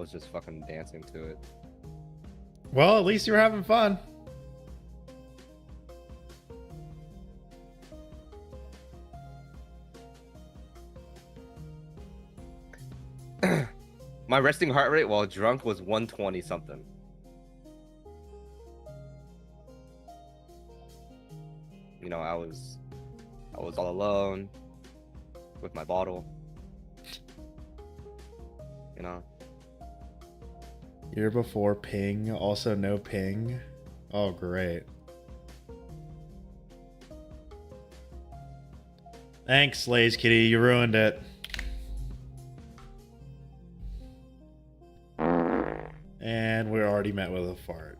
was just fucking dancing to it. Well, at least you're having fun. My resting heart rate while drunk was 120 something. You know, I was all alone with my bottle. You know. Year before ping, also no ping. Oh, great. Thanks, Lays Kitty. You ruined it. And we're already met with a fart.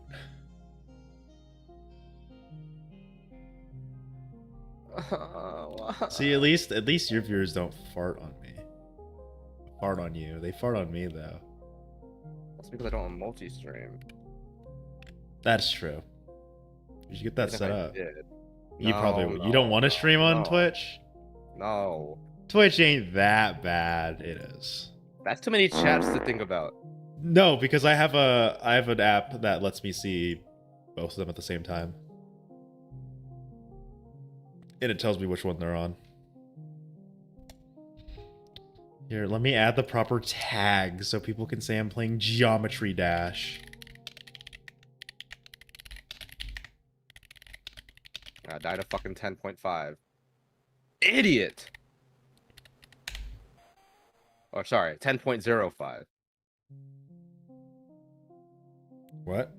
See, at least your viewers don't fart on me. Fart on you. They fart on me though. That's because I don't multi-stream. That's true. You should get that set up. You No, you don't want to stream on Twitch? No. Twitch ain't that bad. It is. That's too many chats to think about. No, because I have an app that lets me see both of them at the same time. And it tells me which one they're on. Here, let me add the proper tag so people can say I'm playing Geometry Dash. I died of fucking 10.5. Idiot! Oh, sorry, 10.05. What?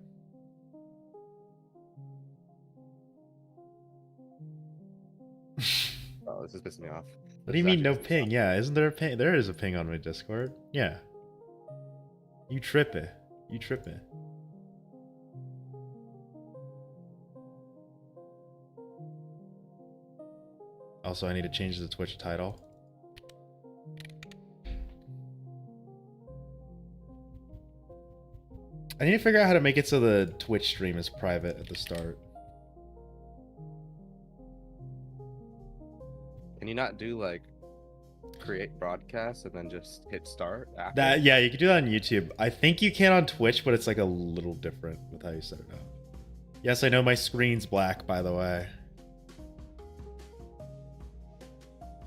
Oh, this is pissing me off. What do you mean no ping? Yeah, isn't there a ping? There is a ping on my Discord. Yeah. You tripping. You tripping. Also, I need to change the Twitch title. I need to figure out how to make it so the Twitch stream is private at the start. Can you not do like create broadcast and then just hit start after? That, yeah, you can do that on YouTube. I think you can on Twitch, but it's like a little different with how you set it up. Yes, I know my screen's black, by the way.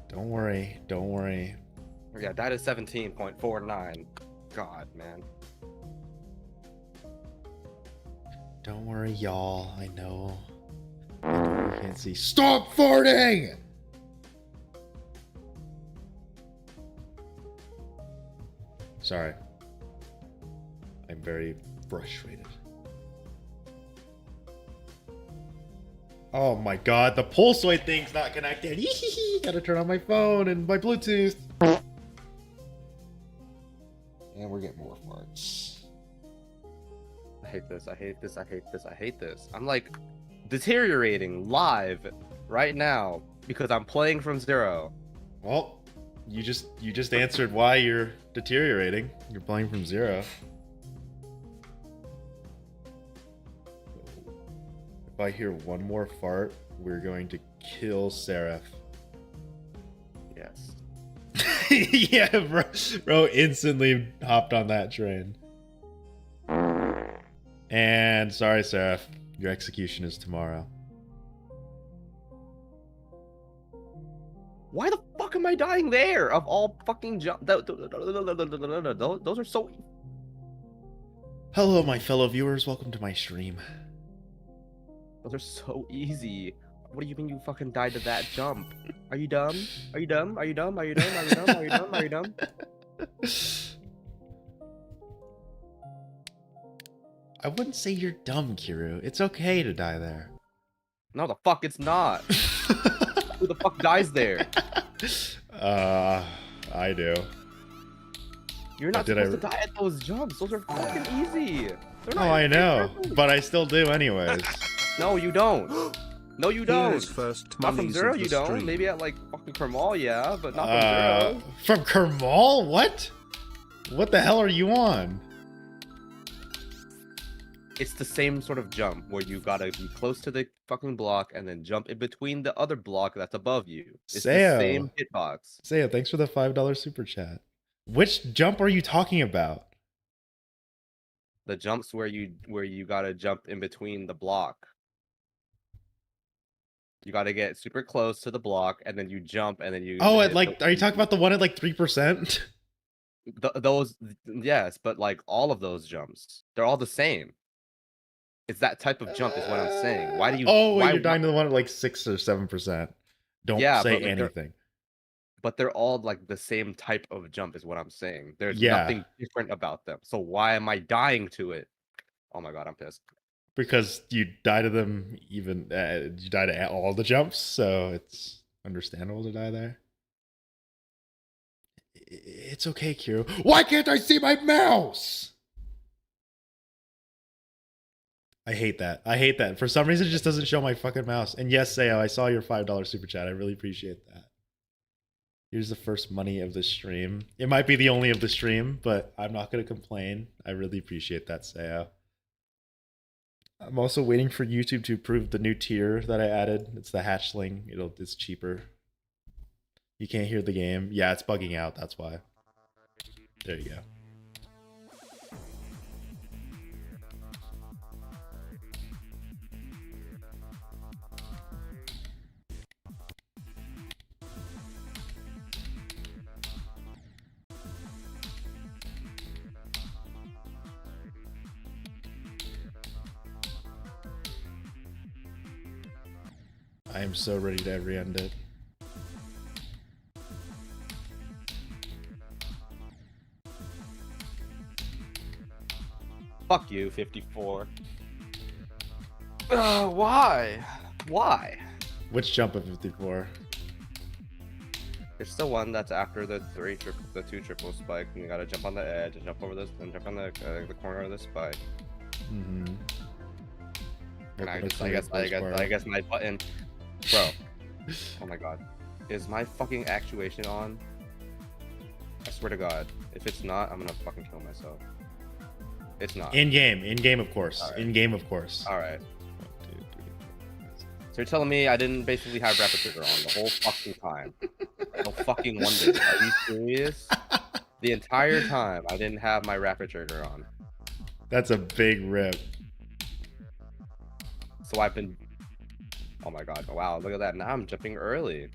Don't worry, don't worry. Yeah, that is 17.49. God, man. Don't worry, y'all. I know. I know you can't see. Stop farting! Sorry. I'm very frustrated. Oh my god, the Pulsoid thing's not connected. Gotta turn on my phone and my Bluetooth. And we're getting more farts. I hate this, I hate this, I hate this, I hate this. I'm like deteriorating live right now because I'm playing from zero. Well, you just answered why you're deteriorating. You're playing from zero. If I hear one more fart, we're going to kill Seraph. Yes. Yeah, bro instantly hopped on that train. And sorry, Seraph, your execution is tomorrow. Why the fuck am I dying there? Of all fucking jump, those are so. Hello, my fellow viewers. Welcome to my stream. Those are so easy. What do you mean you fucking died to that jump? Are you dumb? Are you dumb? Are you dumb? Are you dumb? Are you dumb? Are you dumb? Are you dumb? I wouldn't say you're dumb, Kiru. It's okay to die there. No, the fuck it's not. Who the fuck dies there? I do. You're not supposed to die at those jumps. Those are fucking easy. Oh, I know, but I still do anyways. No, you don't. No, you don't. First not from zero, you don't. Stream. Maybe at like fucking Kermal, yeah, but not from zero. From Kermal? What? What the hell are you on? It's the same sort of jump where you gotta be close to the fucking block and then jump in between the other block that's above you. It's the same hitbox. Sayo, thanks for the $5 super chat. Which jump are you talking about? The jumps where you gotta jump in between the block. You gotta get super close to the block, and then you jump, and then you Oh, hit are you talking about the one at like 3%? those? Yes, but like all of those jumps, they're all the same. It's that type of jump is what I'm saying. Why do you? Oh, wait, Why? you're dying to the one at like 6 or 7%. Don't Yeah, say but like anything. they're all like the same type of jump is what I'm saying. There's Yeah, nothing different about them. So why am I dying to it? Oh my god, I'm pissed. because you die to them even you die to all the jumps, so it's understandable to die there. It's okay, Kiro. Why can't I see my mouse? I hate that. I hate that. For some reason, it just doesn't show my fucking mouse. And yes, Sayo, I saw your $5 super chat. I really appreciate that. Here's the first money of the stream. It might be the only of the stream, but I'm not going to complain. I really appreciate that, Sayo. I'm also waiting for YouTube to approve the new tier that I added. It's the hatchling. It's cheaper. You can't hear the game. Yeah, it's bugging out. That's why. There you go. I am so ready to ever end it. Fuck you, 54. Why? Why? Which jump of 54? There's still one that's after the two triple spike, and you gotta jump on the edge and jump over this, and jump on the corner of the spike. Mm-hmm. And I guess my button, bro. Oh my god, is my fucking actuation on? I swear to God, if it's not, I'm gonna fucking kill myself. It's not. In game, of course. Right. In game, of course. All right. So you're telling me I didn't basically have rapid trigger on the whole fucking time? No fucking wonder. Are you serious? The entire time I didn't have my rapid trigger on. That's a big rip. So I've been. Oh my god! Wow! Look at that! Now I'm jumping early.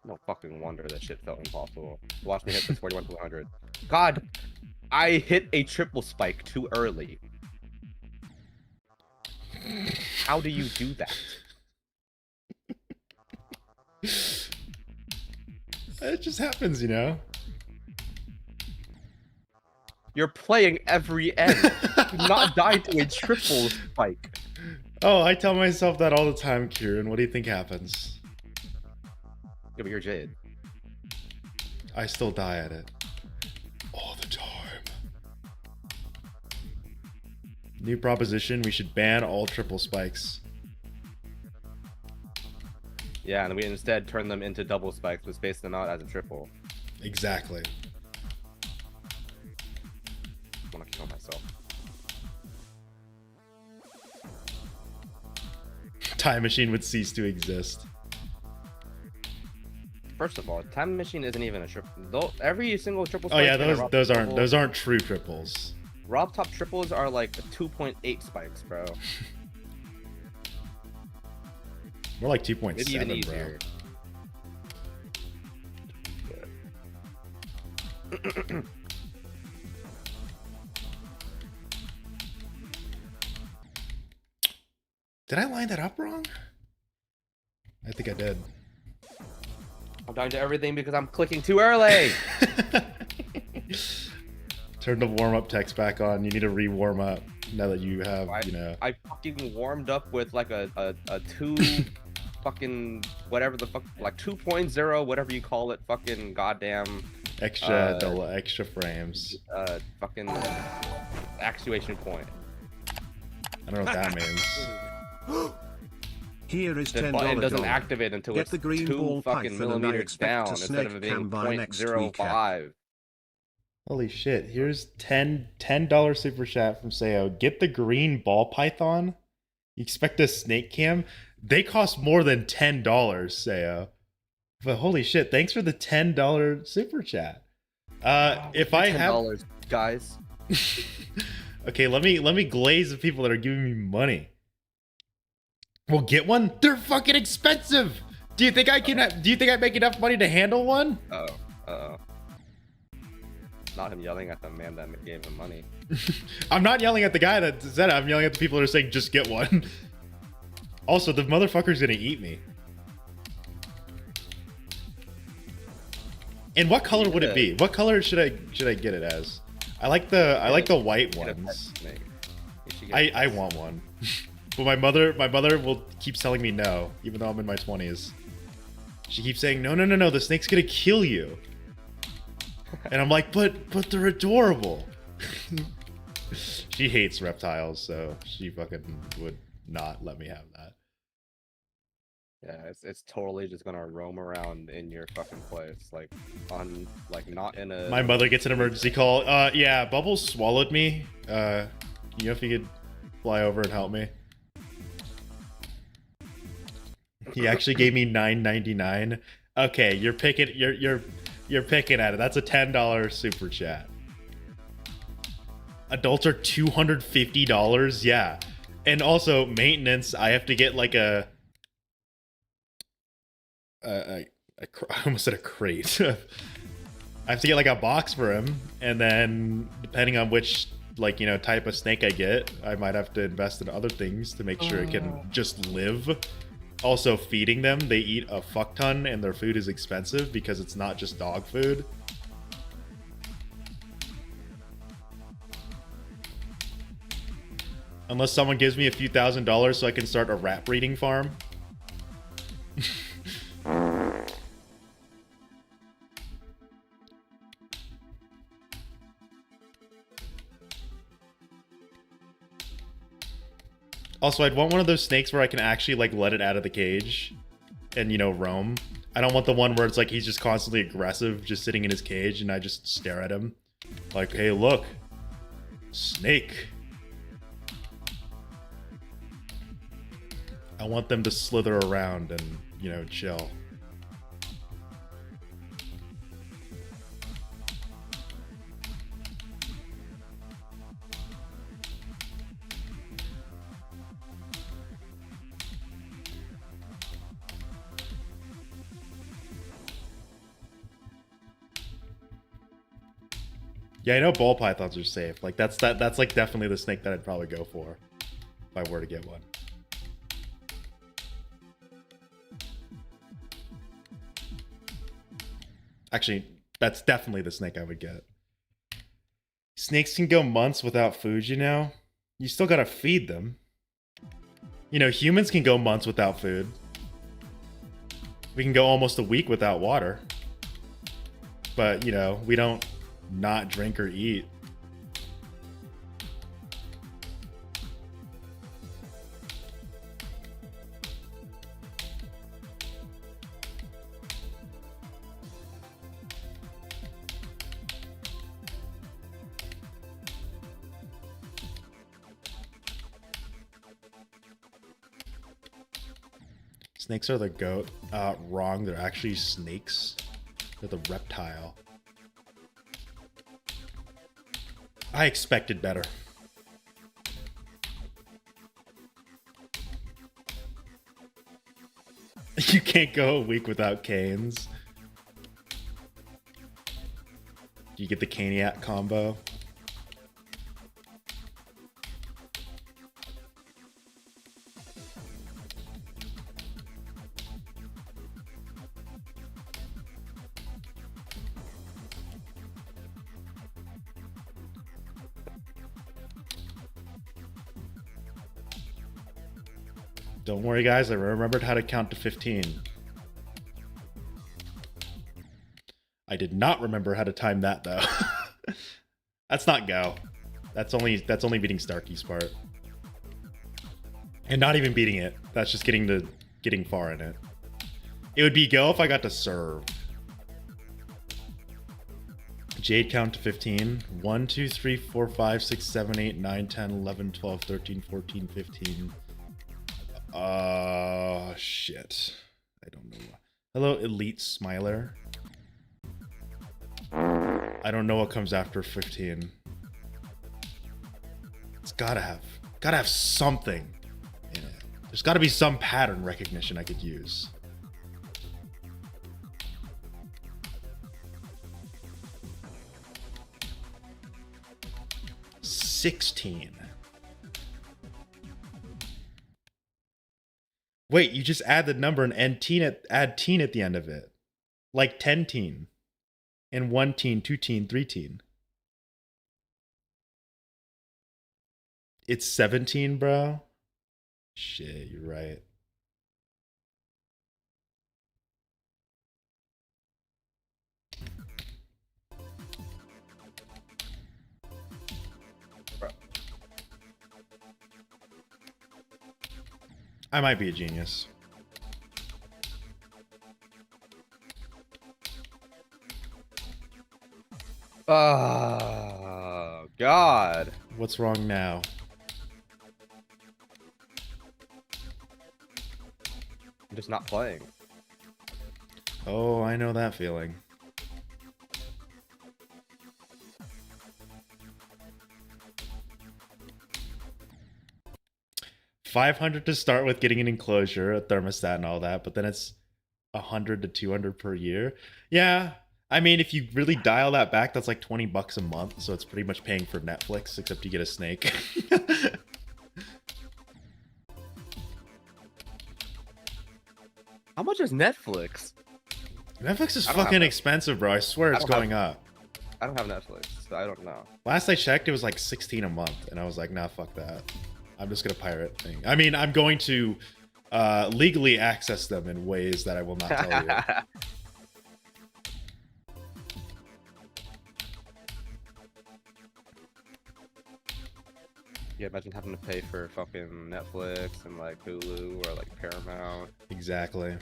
No fucking wonder that shit felt impossible. Watch me hit this 41 to 100. God, I hit a triple spike too early. How do you do that? It just happens, you know? You're playing every end. Do not die to a triple spike. Oh, I tell myself that all the time, Kieran. What do you think happens? Yeah, but you're Jade. I still die at it. All the time. New proposition, we should ban all triple spikes. Yeah, and we instead turn them into double spikes, but space them out as a triple. Exactly. I want to kill myself. Time machine would cease to exist. First of all, time machine isn't even a triple. Every single triple. Oh yeah, those aren't true triples. Rob top triples are like 2.8 spikes, bro. More like 2.7, Maybe even easier. Did I line that up wrong? I think I did. I'm dying to everything because I'm clicking too early. Turn the warm-up text back on. You need to re-warm up now that you have, you know. I fucking warmed up with like a 2 fucking whatever the fuck, like 2.0, whatever you call it, fucking goddamn extra frames. Fucking actuation point. I don't know what that means. Here is $10. The button doesn't activate until Get it's the green 2 ball fucking python and I millimeters expect down a instead of snake it being cam by next week. 0.05. Holy shit. Here's $10 super chat from Sayo. Get the green ball python? You expect a snake cam? They cost more than $10, Sayo. But holy shit, thanks for the $10 super chat. If I have guys. Okay, let me glaze the people that are giving me money. Well, get one. They're fucking expensive. Do you think I can? Do you think I make enough money to handle one? Uh-oh. Not him yelling at the man that gave him money. I'm not yelling at the guy that said it. I'm yelling at the people that are saying just get one. Also, the motherfucker's gonna eat me. And what color would it be? What color should I get it as? I like the white ones. I want one. But my mother will keep telling me no, even though I'm in my 20s. She keeps saying, no, the snake's gonna kill you. And I'm like, but they're adorable. She hates reptiles, so she fucking would not let me have that. Yeah, it's totally just gonna roam around in your fucking place, like not in a. My mother gets an emergency call. Yeah, Bubbles swallowed me. You know if you could fly over and help me. He actually gave me $9.99. Okay, you're picking at it. That's a $10 super chat. Adults are $250. Yeah, and also maintenance. I have to get like I almost said a crate. I have to get like a box for him, and then depending on which type of snake I get, I might have to invest in other things to make sure it can just live. Also, feeding them, they eat a fuck ton, and their food is expensive because it's not just dog food. Unless someone gives me a few $1,000s so I can start a rat breeding farm. Also, I'd want one of those snakes where I can actually let it out of the cage and roam. I don't want the one where it's like he's just constantly aggressive, just sitting in his cage, and I just stare at him like, hey, look, snake. I want them to slither around and chill. Yeah, I know ball pythons are safe. That's definitely the snake that I'd probably go for if I were to get one. Actually, that's definitely the snake I would get. Snakes can go months without food, You still gotta feed them. Humans can go months without food. We can go almost a week without water. But, we don't not drink or eat. Snakes are the goat. Wrong, they're actually snakes. They're the reptile. I expected better. You can't go a week without canes. Do you get the caniac combo? Don't worry, guys. I remembered how to count to 15. I did not remember how to time that, though. That's not go. That's only beating Starkey's part. And not even beating it. That's just getting far in it. It would be go if I got to serve. Jade count to 15. 1, 2, 3, 4, 5, 6, 7, 8, 9, 10, 11, 12, 13, 14, 15. Shit. I don't know. Hello, Elite Smiler. I don't know what comes after 15. It's gotta have something in it. There's gotta be some pattern recognition I could use. $16. Wait, you just add the number and add teen at the end of it. Like 10 teen. And 1 teen, 2 teen, 3 teen. It's 17, bro. Shit, you're right. I might be a genius. Oh, God. What's wrong now? I'm just not playing. Oh, I know that feeling. $500 to start with, getting an enclosure, a thermostat, and all that, but then it's $100 to $200 per year. Yeah, I mean, if you really dial that back, that's like $20 a month, so it's pretty much paying for Netflix, except you get a snake. How much is Netflix? Netflix is fucking expensive, bro. I swear it's going up. I don't have Netflix, so I don't know. Last I checked, it was like $16 a month, and I was like, nah, fuck that. I'm just gonna pirate thing. I mean, I'm going to legally access them in ways that I will not tell you. Yeah, imagine having to pay for fucking Netflix and like Hulu or like Paramount. Exactly.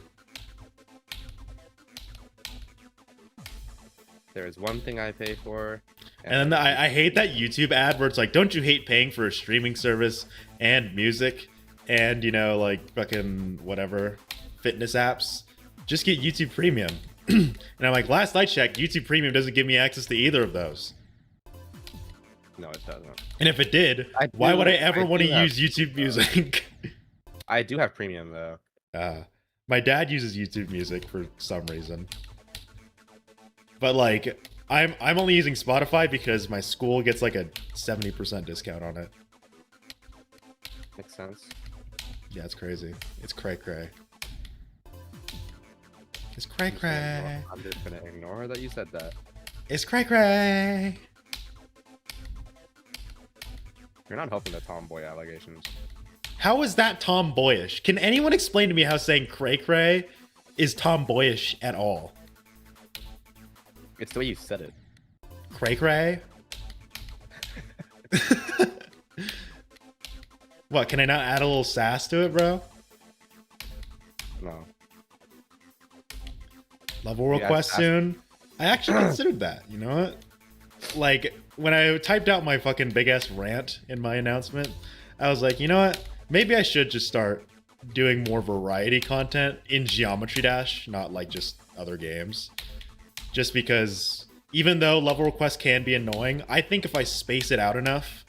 There is one thing I pay for. And then I hate that YouTube ad where it's like, don't you hate paying for a streaming service and music and, you know, like fucking whatever, fitness apps? Just get YouTube Premium. And I'm like, last I checked, YouTube Premium doesn't give me access to either of those. No, it doesn't. And if it did, why would I ever want to use YouTube Music? I do have Premium though. My dad uses YouTube Music for some reason. But like, I'm only using Spotify because my school gets like a 70% discount on it. Makes sense. Yeah, it's crazy. It's cray cray. It's cray cray. I'm just gonna ignore that you said that. It's cray cray. You're not helping the tomboy allegations. How is that tomboyish? Can anyone explain to me how saying cray cray is tomboyish at all? It's the way you said it. Cray cray? What, can I not add a little sass to it, bro? No. Level request soon? I actually considered that, you know what? Like, when I typed out my fucking big-ass rant in my announcement, I was like, you know what? Maybe I should just start doing more variety content in Geometry Dash, not like just other games. Just because, even though level requests can be annoying, I think if I space it out enough,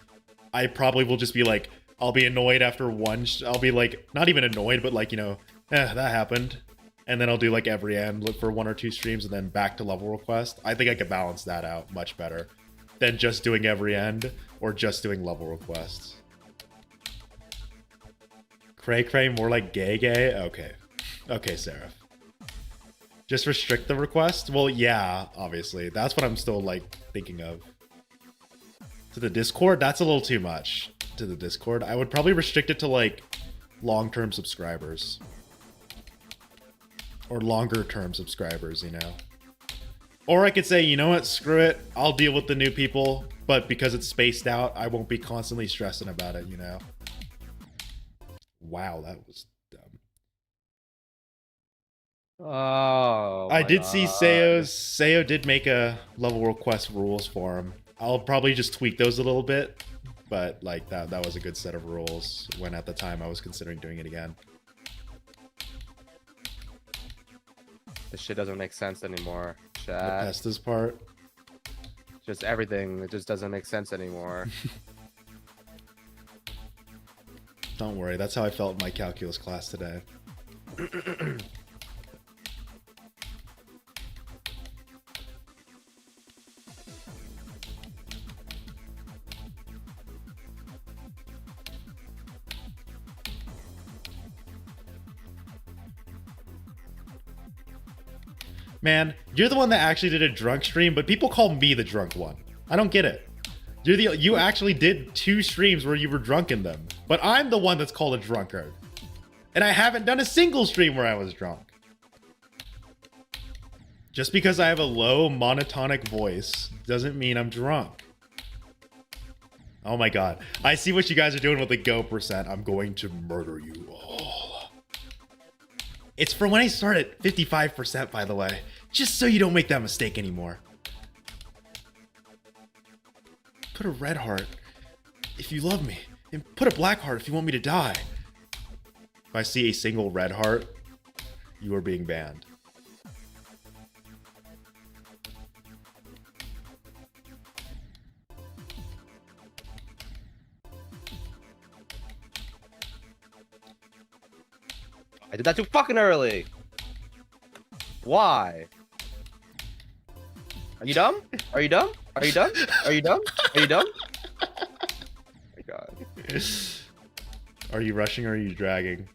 I probably will just be like, I'll be annoyed after one, I'll be like, not even annoyed, but like, you know, that happened. And then I'll do like every end, look for 1 or 2 streams, and then back to level request. I think I could balance that out much better than just doing every end or just doing level requests. Cray cray, more like gay gay? Okay. Okay, Sarah. Just restrict the request? Well, yeah, obviously. That's what I'm still like thinking of. To the Discord? That's a little too much. To the Discord? I would probably restrict it to like long-term subscribers. Or longer-term subscribers, you know? Or I could say, you know what, screw it. I'll deal with the new people, but because it's spaced out, I won't be constantly stressing about it, you know? Wow, that was dumb. Oh, I did see Sayo did make a level request rules for him. I'll probably just tweak those a little bit, but like that was a good set of rules when at the time I was considering doing it again. This shit doesn't make sense anymore, The chat. Pestas part. Just everything. It just doesn't make sense anymore. Don't worry, that's how I felt in my calculus class today. Man, you're the one that actually did a drunk stream, but people call me the drunk one. I don't get it. You actually did 2 streams where you were drunk in them, but I'm the one that's called a drunkard. And I haven't done a single stream where I was drunk. Just because I have a low monotonic voice doesn't mean I'm drunk. Oh my god. I see what you guys are doing with the go %. I'm going to murder you all. It's for when I start at 55%, by the way. Just so you don't make that mistake anymore. Put a red heart if you love me. And put a black heart if you want me to die. If I see a single red heart, you are being banned. I did that too fucking early. Why? Are you dumb? Are you dumb? Are you dumb? Are you dumb? Are you dumb? Oh my god. Are you rushing or are you dragging?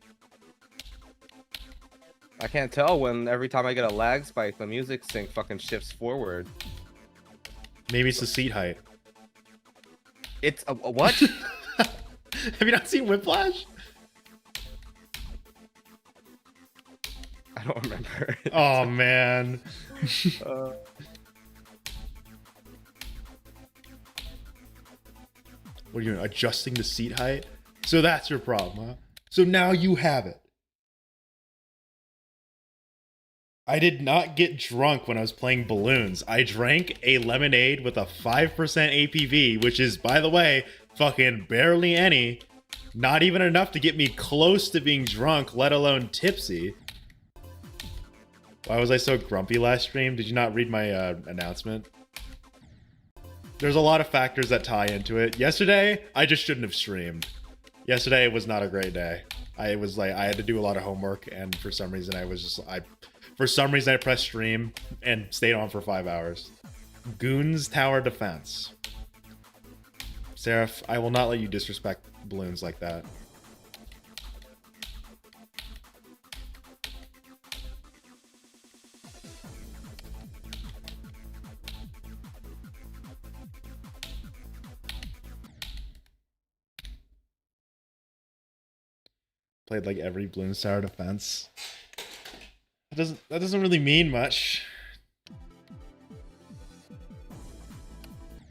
I can't tell when every time I get a lag spike, the music sync fucking shifts forward. Maybe it's the seat height. It's a what? Have you not seen Whiplash? I don't remember. Oh man. What are you doing? Adjusting the seat height? So that's your problem, huh? So now you have it. I did not get drunk when I was playing balloons. I drank a lemonade with a 5% APV, which is, by the way, fucking barely any. Not even enough to get me close to being drunk, let alone tipsy. Why was I so grumpy last stream? Did you not read my announcement? There's a lot of factors that tie into it. Yesterday, I just shouldn't have streamed. Yesterday was not a great day. I had to do a lot of homework, and for some reason I pressed stream and stayed on for 5 hours. Goons Tower Defense. Seraph, I will not let you disrespect balloons like that. Played like every Bloons Tower Defense. That doesn't really mean much.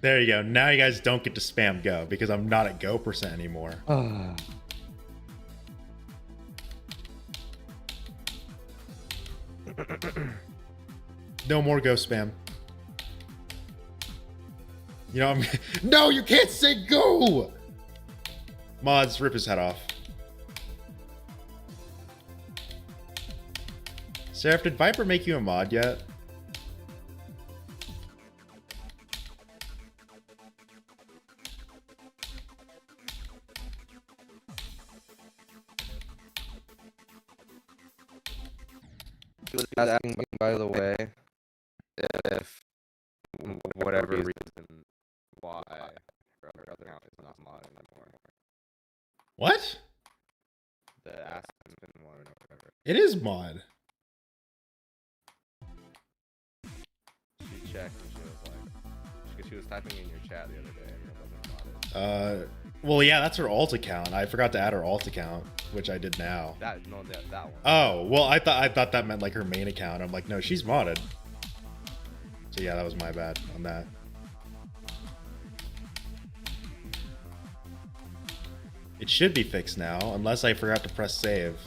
There you go. Now you guys don't get to spam go because I'm not at go % anymore. No more go spam. You know, no, you can't say go! Mods, rip his head off. Seraph, did Viper make you a mod yet? He was asking, by the way, if whatever reason why her other account is not mod anymore. What? The Aspen one or whatever. It is mod. She checked and she was like, because she was typing in your chat the other day and it wasn't modded. Well, yeah, that's her alt account. I forgot to add her alt account, which I did now. That one. Oh, well, I thought that meant like her main account. I'm like, no, she's modded. So yeah, that was my bad on that. It should be fixed now, unless I forgot to press save.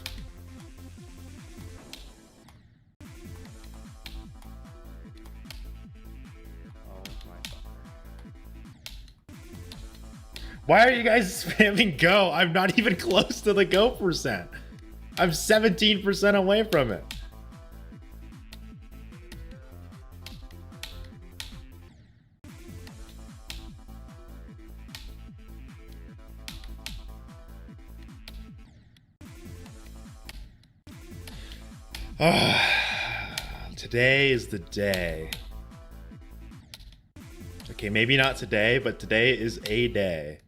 Why are you guys spamming go? I'm not even close to the go %. I'm 17% away from it. Today is the day. Okay, maybe not today, but today is a day.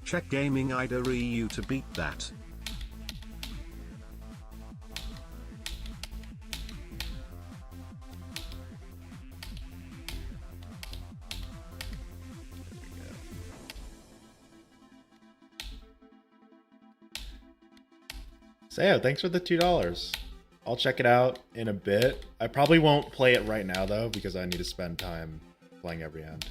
Check gaming Ida EU to beat that. Sayo, thanks for the $2. I'll check it out in a bit. I probably won't play it right now though, because I need to spend time playing every end.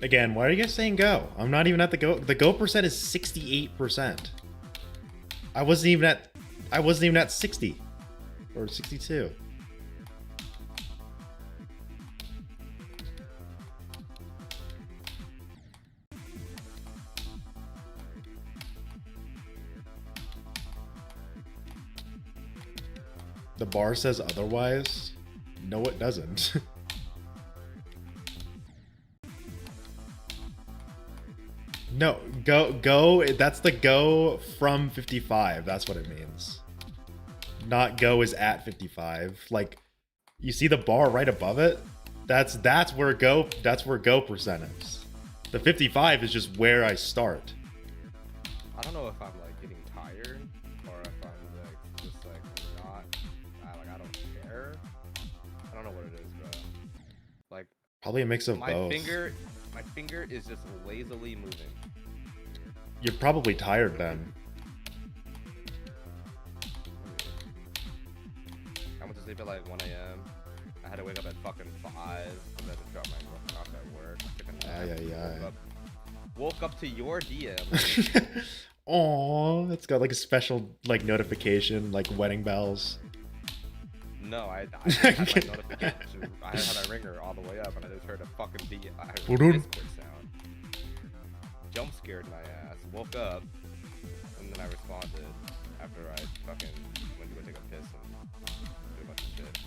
Again, why are you guys saying go? I'm not even at the go. The go percent is 68%. I wasn't even at 60 or 62. The bar says otherwise. No, it doesn't. No, go, that's the go from 55. That's what it means. Not go is at 55. Like, you see the bar right above it? That's where go percent is. The 55 is just where I start. I don't know if I'm like getting tired or if I'm like just like not. I don't care. I don't know what it is, bro. Like Probably a mix of both. My finger is just lazily moving. You're probably tired then. I went to sleep at like 1 a.m. I had to wake up at fucking 5 and then drop my girlfriend off at work. Took a nap. Woke up to your DM. Aww, it's got like a special like notification, like wedding bells. No, I had my notification. I had a ringer all the way up, and I just heard a fucking I heard a Discord sound. Jump scared my ass. Woke up, and then I responded after I fucking went to go take a piss and do a bunch of shit.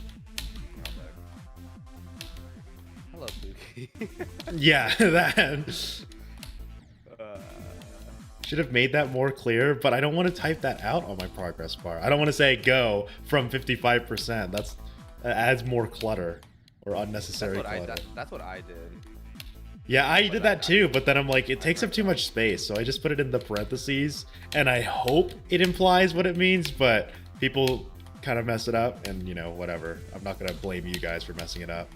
And I was like, "Hello, Pookie." Yeah, that. Should have made that more clear, but I don't want to type that out on my progress bar. I don't want to say go from 55%. That adds more clutter or unnecessary clutter. That's what I did. Yeah, I did that too, but then I'm like, it takes up too much space, so I just put it in the parentheses, and I hope it implies what it means, but people kind of mess it up, and you know, whatever. I'm not gonna blame you guys for messing it up,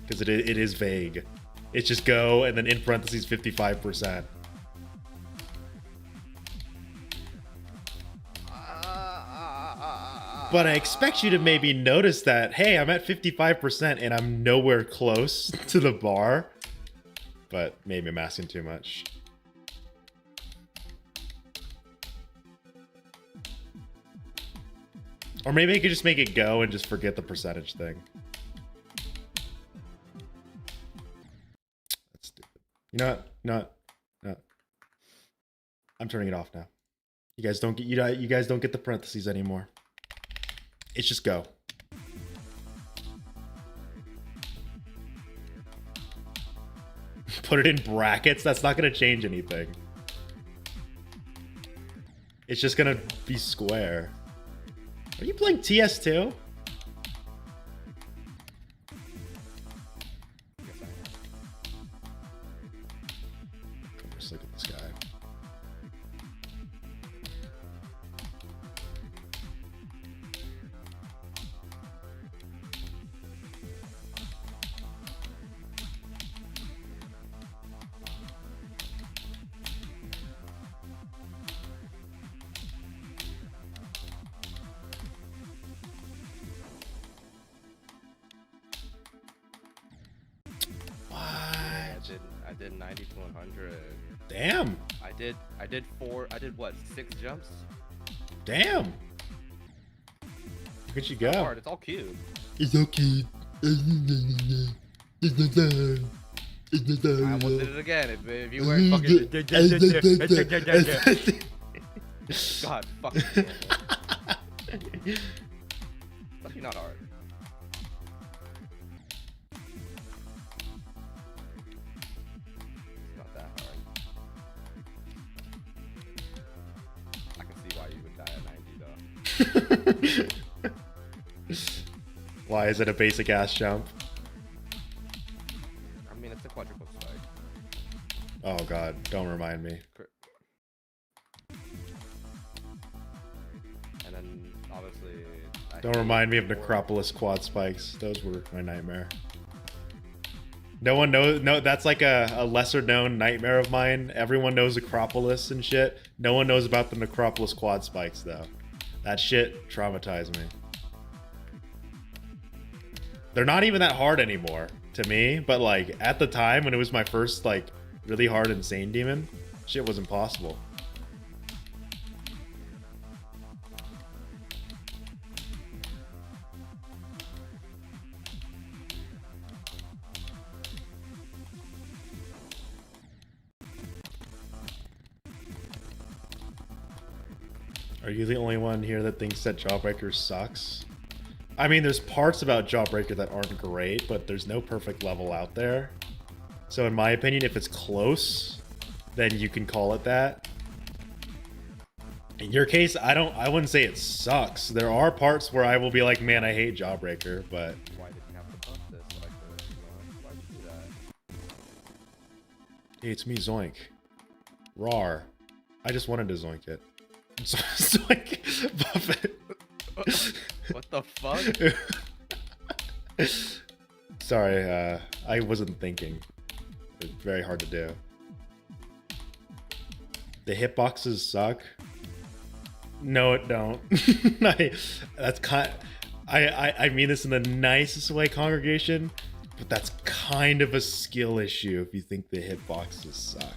because it is vague. It's just go, and then in parentheses 55%. But I expect you to maybe notice that, hey, I'm at 55% and I'm nowhere close to the bar. But maybe I'm asking too much. Or maybe I could just make it go and just forget the percentage thing. That's stupid. You know what? No. I'm turning it off now. You guys don't get the parentheses anymore. It's just go. Put it in brackets. That's not going to change anything. It's just going to be square. Are you playing TS2? Just look at this guy. I did 90 to 100. Damn. I did what, 6 jumps? Damn. Look at you It's not go. hard. It's all cute. It's okay. It's not done. It's not done. I almost did it again. If you weren't fucking. God, fucking. It's actually not hard. It's not that hard. I can see why you would die at 90 though. Why is it a basic ass jump? I mean, it's a quadruple strike. Oh god, don't remind me. And then obviously. Don't remind me of Necropolis quad spikes. Those were my nightmare. No one knows. No, that's like a lesser known nightmare of mine. Everyone knows Acropolis and shit. No one knows about the Necropolis quad spikes though. That shit traumatized me. They're not even that hard anymore to me, but like at the time when it was my first like really hard insane demon, shit was impossible. Are you the only one here that thinks that Jawbreaker sucks? I mean, there's parts about Jawbreaker that aren't great, but there's no perfect level out there. So in my opinion, if it's close, then you can call it that. In your case, I wouldn't say it sucks. There are parts where I will be like, man, I hate Jawbreaker, but Why did you have to bump this like this? Why'd you do that? hey, it's me, Zoink. Rawr. I just wanted to Zoink it. Zoink. Buff it. What the fuck? Sorry, I wasn't thinking. It's very hard to do. The hitboxes suck. No, it don't. I mean this in the nicest way, congregation, but that's kind of a skill issue if you think the hitboxes suck.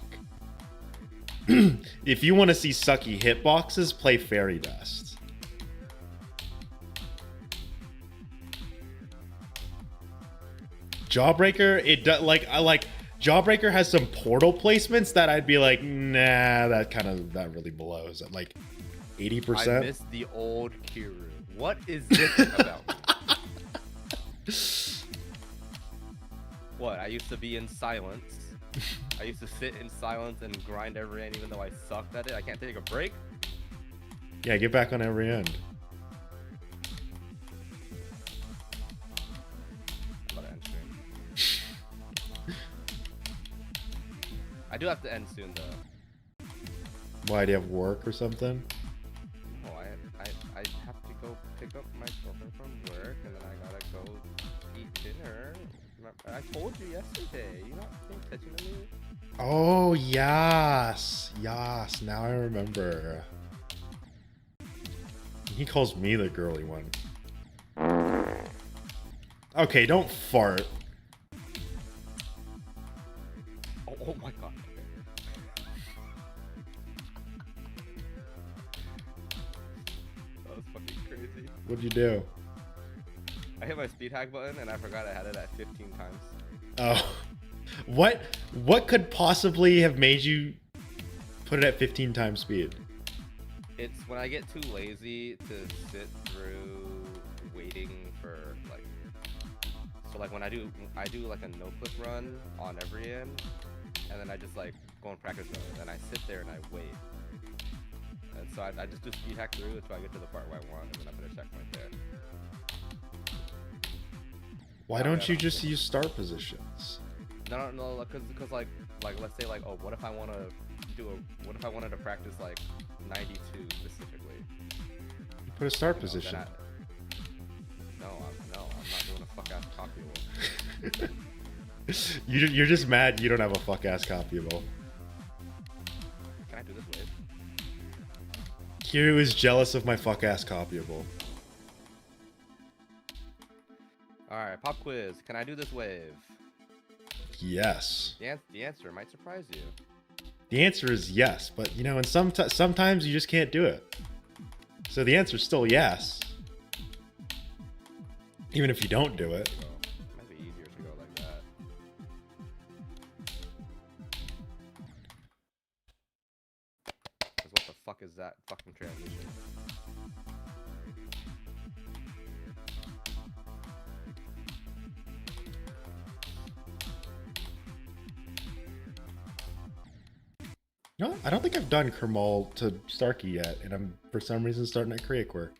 If you want to see sucky hitboxes, play Fairy Dust. Jawbreaker, Jawbreaker has some portal placements that I'd be like, nah, that really blows at like 80%. I miss the old Kiru. What is this about me? What? I used to be in silence. I used to sit in silence and grind every end, even though I sucked at it. I can't take a break. Yeah, get back on every end. I'm about to end stream. I do have to end soon though. Why, do you have work or something? No, I have to go pick up my girlfriend from work, and then I gotta go eat dinner. I told you yesterday. You not paying attention to me? Oh, yes. Yes, now I remember. He calls me the girly one. Okay, don't fart. Oh my god. That was fucking crazy. What'd you do? I hit my speed hack button and I forgot I had it at 15 times. Oh. What could possibly have made you put it at 15 times speed? It's when I get too lazy to sit through waiting for like, so like when I do like a no clip run on every end, and then I just like go in practice mode and I sit there and I wait. And so I just do speed hack through until I get to the part where I want, and then I'm gonna checkpoint there. Why don't you just use start positions? No, because like let's say like, oh, what if I wanted to practice like 92 specifically? Put a start position. I'm not doing a fuck ass copyable. You're just mad you don't have a fuck ass copyable. Can I do this wave? Kiryu is jealous of my fuck ass copyable. Alright, pop quiz. Can I do this wave? Yes. The answer might surprise you. The answer is yes, but you know, and sometimes you just can't do it. So the answer is still yes. Even if you don't do it. Might be easier to go like that. Cause what the fuck is that fucking transition? No, I don't think I've done Kermal to Starkey yet, and I'm for some reason starting at Korea Quirk.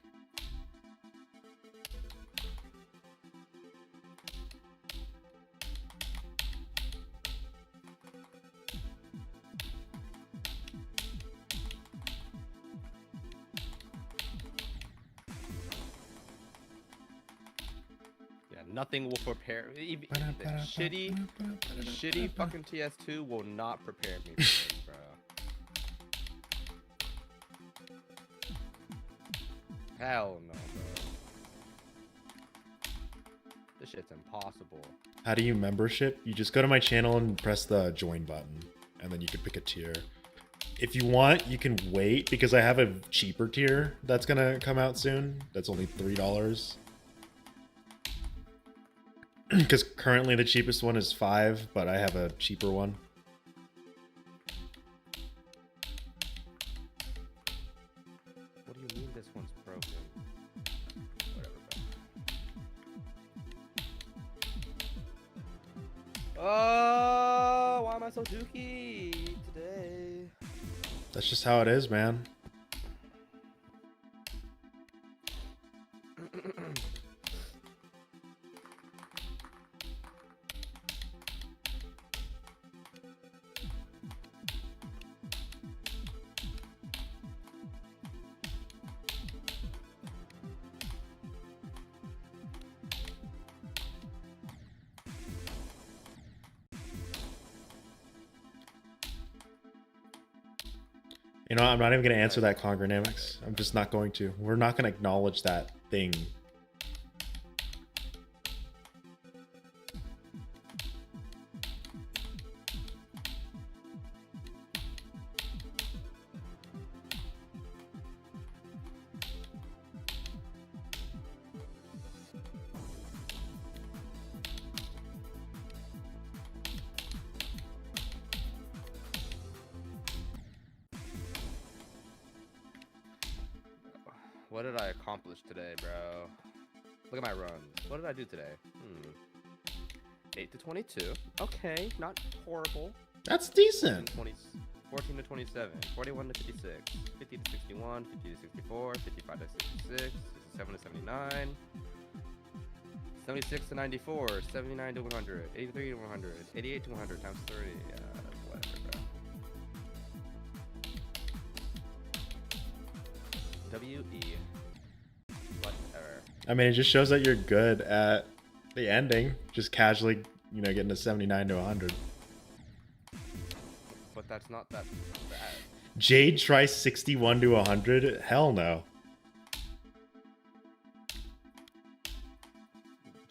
Yeah, nothing will prepare. Even the shitty fucking TS2 will not prepare me for this, bro. Hell no, bro. This shit's impossible. How do you membership? You just go to my channel and press the join button, and then you can pick a tier. If you want, you can wait because I have a cheaper tier that's gonna come out soon. That's only $3. Because currently the cheapest one is $5, but I have a cheaper one. What do you mean this one's broken? Whatever, bro. Oh, why am I so dookie today? That's just how it is, man. You know, I'm not even going to answer that, Congronamics. I'm just not going to. We're not going to acknowledge that thing. What did I accomplish today, bro? Look at my runs. What did I do today? 8 to 22. Okay, not horrible. That's decent. 14 to 27, 41 to 56, 50 to 61, 50 to 64, 55 to 66, 67 to 79, 76 to 94, 79 to 100, 83 to 100, 88 to 100 times 30. Whatever, bro. W-E. Whatever. I mean, it just shows that you're good at the ending. Just casually, you know, getting to 79 to 100. But that's not that bad. Jade tries 61 to 100? Hell no.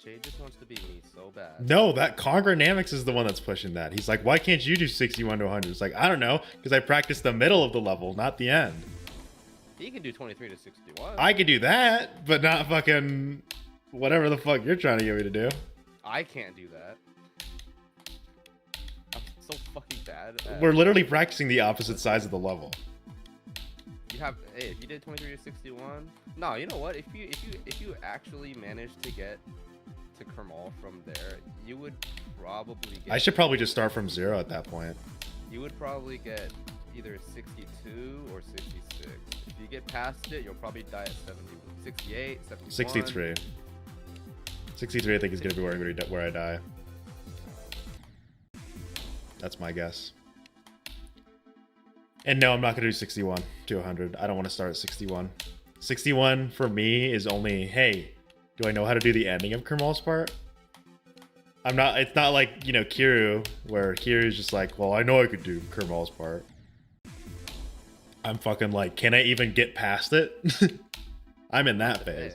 Jade just wants to be me so bad. No, that Congronamics is the one that's pushing that. He's like, why can't you do 61 to 100? It's like, I don't know, because I practiced the middle of the level, not the end. He can do 23 to 61. I could do that, but not fucking whatever the fuck you're trying to get me to do. I can't do that. I'm so fucking bad at... We're literally practicing the opposite sides of the level. You have, hey, if you did 23 to 61, no, you know what? If you actually managed to get to Kermal from there, you would probably get... I should probably just start from 0 at that point. You would probably get either 62 or 66. If you get past it, you'll probably die at 70, 68, 71. 63. 63 I think is going to be where I die. That's my guess. And no, I'm not going to do 61 to 100. I don't want to start at 61. 61 for me is only, hey, do I know how to do the ending of Kermal's part? I'm not, it's not like, you know, Kiru, where Kiru's just like, well, I know I could do Kermal's part. I'm fucking like, can I even get past it? I'm in that phase.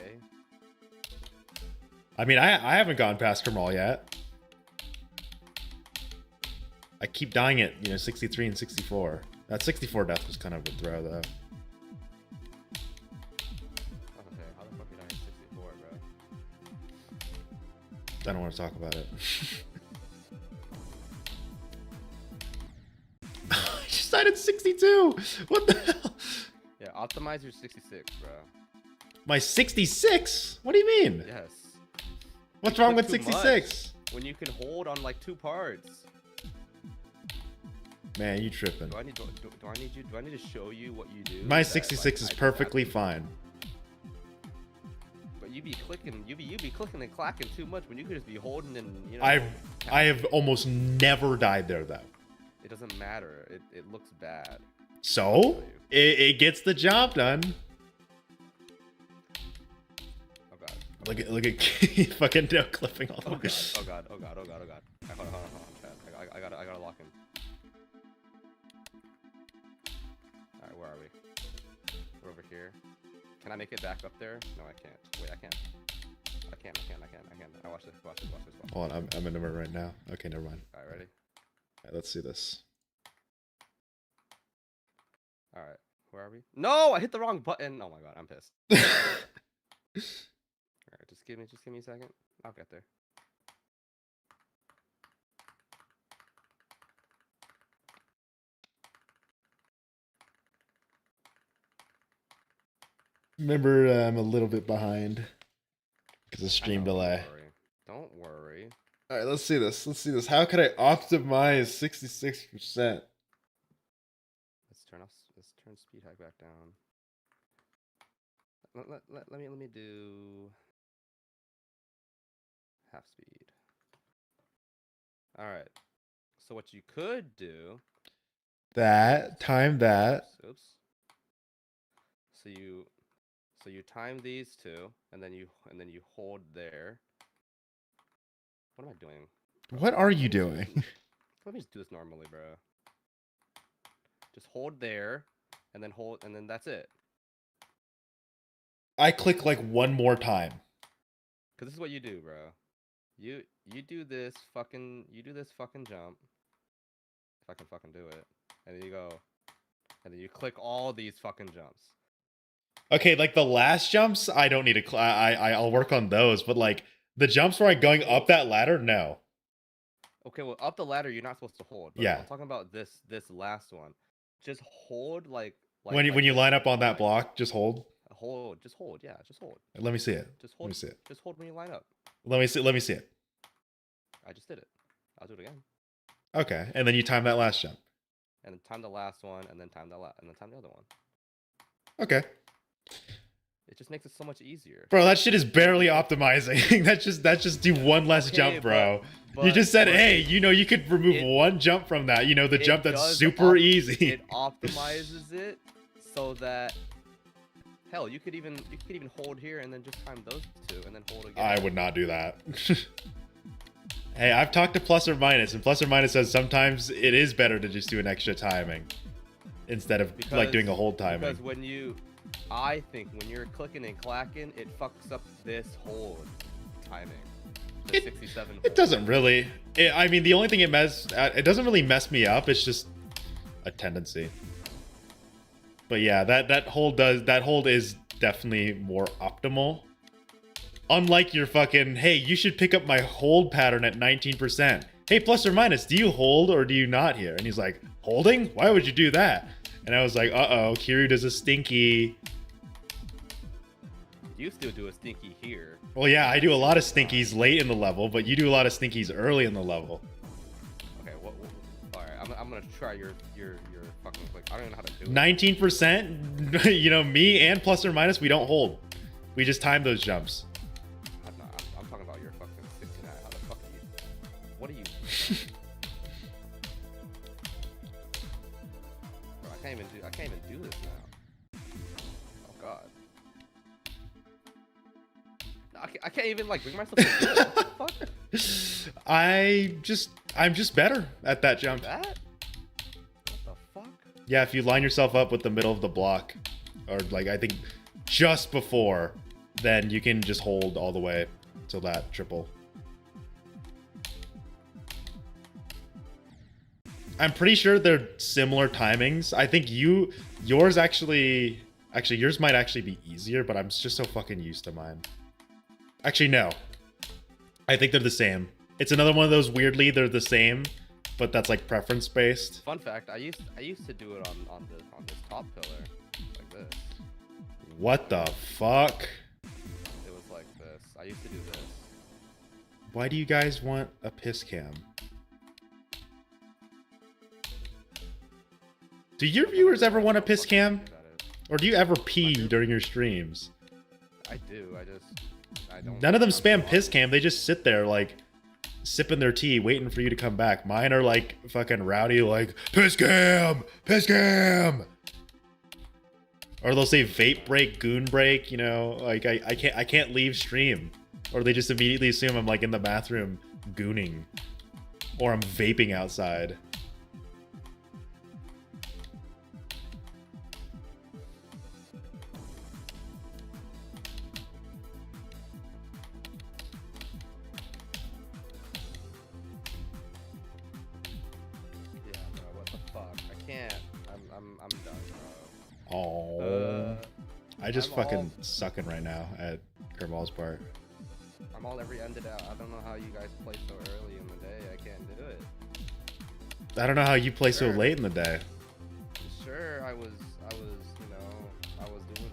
I mean, I haven't gone past Kermal yet. I keep dying at, you know, 63 and 64. That 64 death was kind of a throw, though. How the fuck did I hit 64, bro? I don't want to talk about it. I just died at 62. What the hell? Yeah, optimize your 66, bro. My 66? What do you mean? Yes. What's You wrong click with too 66? much when you can hold on like 2 parts. Man, you tripping. Do I need to show you what you do? My that, 66 like, is I just perfectly have to- fine. But you be clicking and clacking too much when you could just be holding and I have almost never died there though. It doesn't matter. It looks bad. So it gets the job done. Oh god. Look at fucking no clipping all the way. Oh god. Hold on. Hold on. I gotta lock in. Alright, where are we? We're over here. Can I make it back up there? No, I can't. Wait, I can't. I can't. Watch this. Hold on, I'm in number right now. Okay, never mind. Alright, ready? Alright, let's see this. Alright, where are we? No, I hit the wrong button. Oh my god, I'm pissed. Alright, just give me a second. I'll get there. Remember, I'm a little bit behind because of stream delay. Don't worry. All right, let's see this. How could I optimize 66%? Let's turn speed hack back down. Let me do half speed. All right. So what you could do? Time that. Oops. So you time these two, and then you hold there. What am I doing? What are you doing? Let me just do this normally, bro. Just hold there, and then hold, and then that's it. I click like one more time. Cause this is what you do, bro. You do this fucking jump. If I can fucking do it, and then you go, and then you click all these fucking jumps. Okay, like the last jumps, I don't need to. I'll work on those, but like the jumps where I'm going up that ladder, no. Okay, well, up the ladder, you're not supposed to hold. But Yeah. I'm talking about this last one. Just hold like when you line up on that block, just hold. Just hold. Yeah, just hold. Let me see it. Just hold. Let me see it. Just hold when you line up. Let me see it. I just did it. I'll do it again. Okay, and then you time that last jump. And then time the last one, and then time the other one. Okay. It just makes it so much easier. Bro, that shit is barely optimizing. that's just do one less jump, bro. You just said, hey, you could remove one jump from that. The jump that's super easy. It optimizes it so that hell, you could even hold here and then just time those two and then hold again. I would not do that. Hey, I've talked to Plus or Minus, and Plus or Minus says sometimes it is better to just do an extra timing instead of like doing a hold timing. Because I think when you're clicking and clacking, it fucks up this hold timing. The 67 hold. It doesn't really. I mean, the only thing it doesn't really mess me up. It's just a tendency. But yeah, that hold is definitely more optimal. Unlike your fucking, hey, you should pick up my hold pattern at 19%. Hey, Plus or Minus, do you hold or do you not here? And he's like, holding? Why would you do that? And I was like, uh-oh, Kiryu does a stinky. You still do a stinky here. Well, yeah, I do a lot of stinkies late in the level, but you do a lot of stinkies early in the level. Okay, all right, I'm gonna try your fucking click. I don't even know how to do it. 19%, me and Plus or Minus, we don't hold. We just time those jumps. I'm talking about your fucking 69. How the fuck are you? What are you? Bro, I can't even do this now. Oh god. I can't even like bring myself to do it. What the fuck? I'm just better at that jump. That? What the fuck? Yeah, if you line yourself up with the middle of the block, or like I think just before, then you can just hold all the way till that triple. I'm pretty sure they're similar timings. I think yours actually yours might actually be easier, but I'm just so fucking used to mine. Actually, no. I think they're the same. It's another one of those weirdly they're the same, but that's like preference based. Fun fact: I used to do it on this top pillar, like this. What the fuck? It was like this. I used to do this. Why do you guys want a piss cam? Do your viewers ever want a piss cam? Or do you ever pee during your streams? I do. I don't. None of them spam piss cam. They just sit there like sipping their tea, waiting for you to come back. Mine are like fucking rowdy, like piss cam, piss cam. Or they'll say vape break, goon break. You know, like I can't leave stream. Or they just immediately assume I'm like in the bathroom gooning, or I'm vaping outside. I'm done, bro. Oh, I just fucking sucking right now at Kermal's part. I'm all every ended out. I don't know how you guys play so early in the day. I can't do it. I don't know how you play so late in the day. Sure, I was, you know, I was doing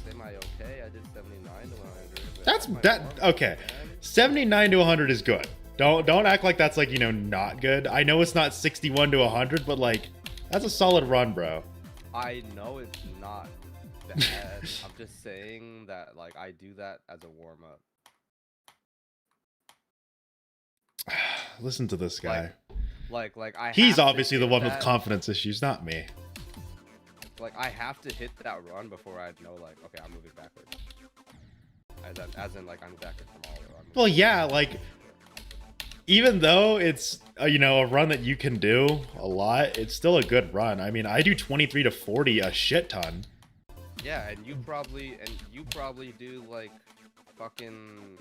semi-okay. I did 79 to 100. That's okay. 79 to 100 is good. Don't act like that's like, you know, not good. I know it's not 61 to 100, but like that's a solid run, bro. I know it's not bad. I'm just saying that like I do that as a warm-up. Listen to this guy. Like he's obviously the one with confidence issues, not me. Like I have to hit that run before I know like, okay, I'm moving backwards. As in like I'm backwards from all the run. Well, yeah, like even though it's you know, a run that you can do a lot, it's still a good run. I mean, I do 23 to 40 a shit ton. Yeah, and you probably do like fucking,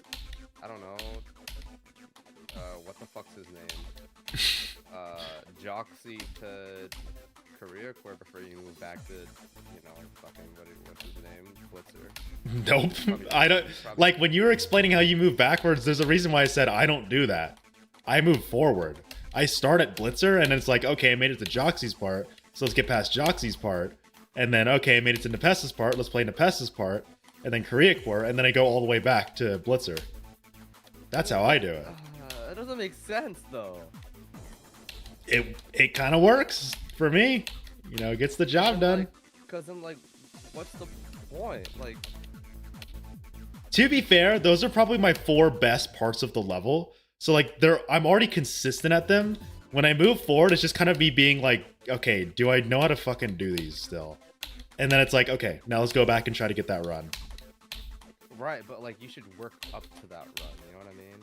I don't know, what the fuck's his name? Joxy to career core before you move back to, you know, fucking what's his name? Blitzer. Nope. I don't like when you were explaining how you move backwards, there's a reason why I said I don't do that. I move forward. I start at Blitzer and it's like, okay, I made it to Joxy's part, so let's get past Joxy's part. And then, okay, I made it to Nepesta's part, let's play Nepesta's part, and then Korea core, and then I go all the way back to Blitzer. That's how I do it. That doesn't make sense though. It kind of works for me. You know, it gets the job done. Because I'm like, what's the point? Like, to be fair, those are probably my 4 best parts of the level. So like I'm already consistent at them. When I move forward, it's just kind of me being like, okay, do I know how to fucking do these still? And then it's like, okay, now let's go back and try to get that run. Right, but like you should work up to that run, you know what I mean?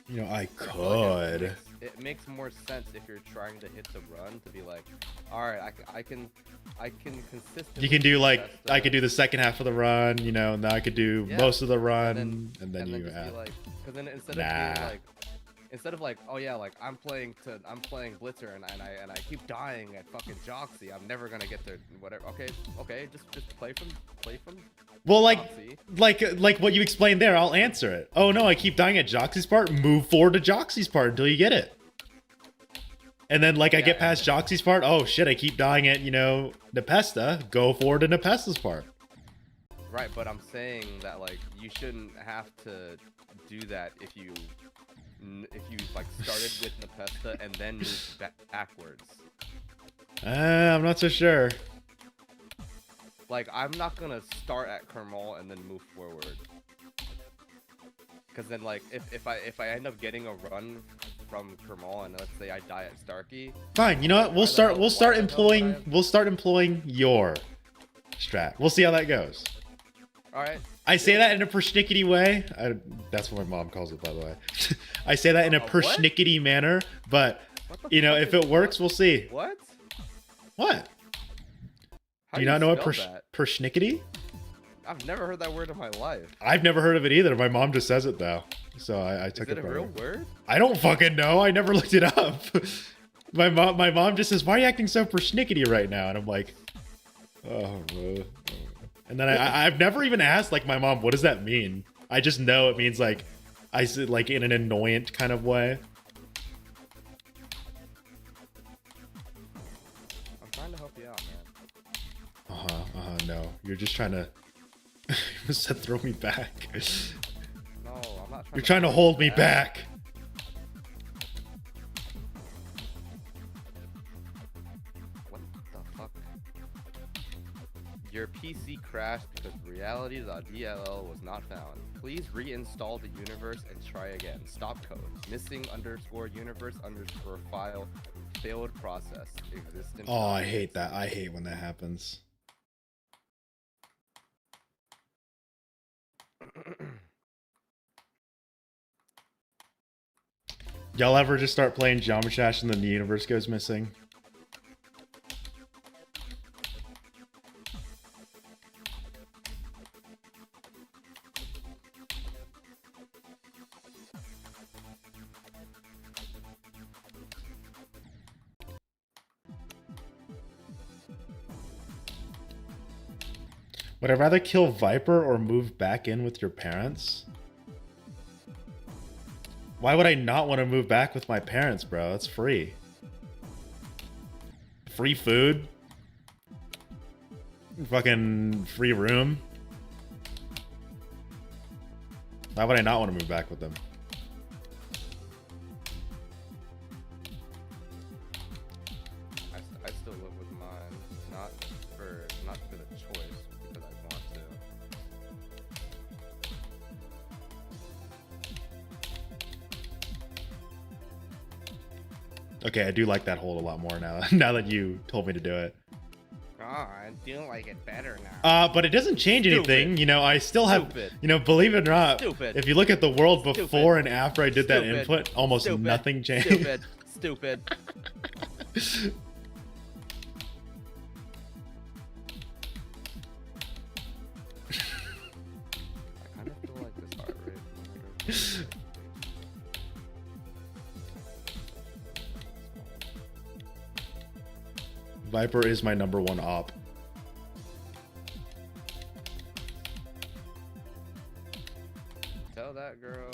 You know, I could. It makes more sense if you're trying to hit the run to be like, all right, I can consistently. You can do like I could do the second half of the run, you know, and then I could do most of the run, and then you just be like, because then instead of being like, instead of like, oh yeah, like I'm playing Blitzer and I keep dying at fucking Joxy, I'm never gonna get there. Whatever. Okay, just play from. Well, Joxy. like what you explained there, I'll answer it. Oh no, I keep dying at Joxy's part. Move forward to Joxy's part until you get it. And then like I get past Joxy's part. Oh shit, I keep dying at, you know, Nepesta. Go forward to Nepesta's part. Right, but I'm saying that like you shouldn't have to do that if you like started with Nepesta and then moved backwards. I'm not so sure. Like I'm not gonna start at Kermal and then move forward. Because then like if I end up getting a run from Kermal and let's say I die at Starkey. Fine, you know what? We'll start employing your strat. We'll see how that goes. All right. I say that in a persnickety way. That's what my mom calls it, by the way. I say that in a persnickety manner, but you know, if it works, we'll see. What? What? How do you not know what that? persnickety? I've never heard that word in my life. I've never heard of it either. My mom just says it though, so I took it. Is it a real word? I don't fucking know. I never looked it up. My mom just says, "Why are you acting so persnickety right now?" And I'm like, oh. And then I've never even asked like my mom, what does that mean? I just know it means like I said like in an annoyant kind of way. I'm trying to help you out, man. No, you're just trying to. You said throw me back. No, I'm not trying. You're trying to hold me back. What the fuck? Your PC crashed because reality.dll was not found. Please reinstall the universe and try again. Stop code. Missing _ universe _ file. Failed process. Existence. Oh, I hate that. I hate when that happens. Y'all ever just start playing Jamba Shash and then the universe goes missing? Would I rather kill Viper or move back in with your parents? Why would I not want to move back with my parents, bro? It's free. Free food. Fucking free room. Why would I not want to move back with them? I still live with mine, not for the choice, because I want to. Okay, I do like that hold a lot more now. Now that you told me to do it. Oh, I do like it better now. But it doesn't change anything. You know, I still have. Stupid. You know, believe it or not, Stupid. if you look at the world before Stupid. and after I did that Stupid. input, almost Stupid. nothing changed. Stupid. Stupid. I kind of feel like this heart rate. Viper is my #1 op. Tell that girl.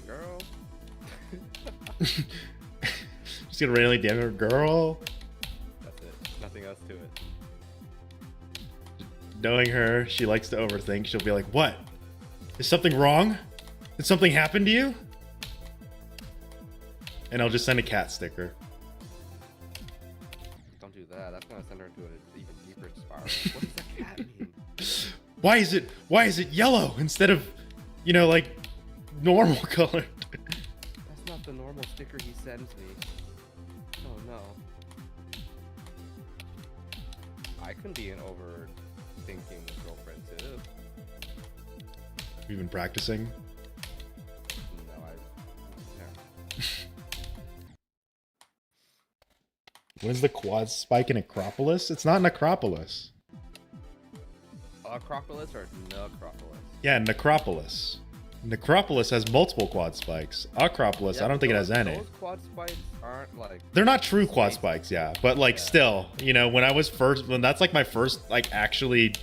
Girl. Just gonna randomly damn her, girl. That's it. Nothing else to it. Knowing her, she likes to overthink. She'll be like, "What? Is something wrong? Did something happen to you?" And I'll just send a cat sticker. Don't do that. That's gonna send her into an even deeper spiral. What does that cat mean? Why is it yellow instead of, you know, like normal color? That's not the normal sticker he sends me. Oh no. I can be an overthinking girlfriend too. We've been practicing. No, no. When is the quad spike in Acropolis? It's not Necropolis. Acropolis or Necropolis? Yeah, Necropolis. Necropolis has multiple quad spikes. Acropolis, Yeah, I don't think it has any. Those quad spikes aren't like. They're not true quad spikes, yeah. But like Yeah. still, you know, when that's like my first like actually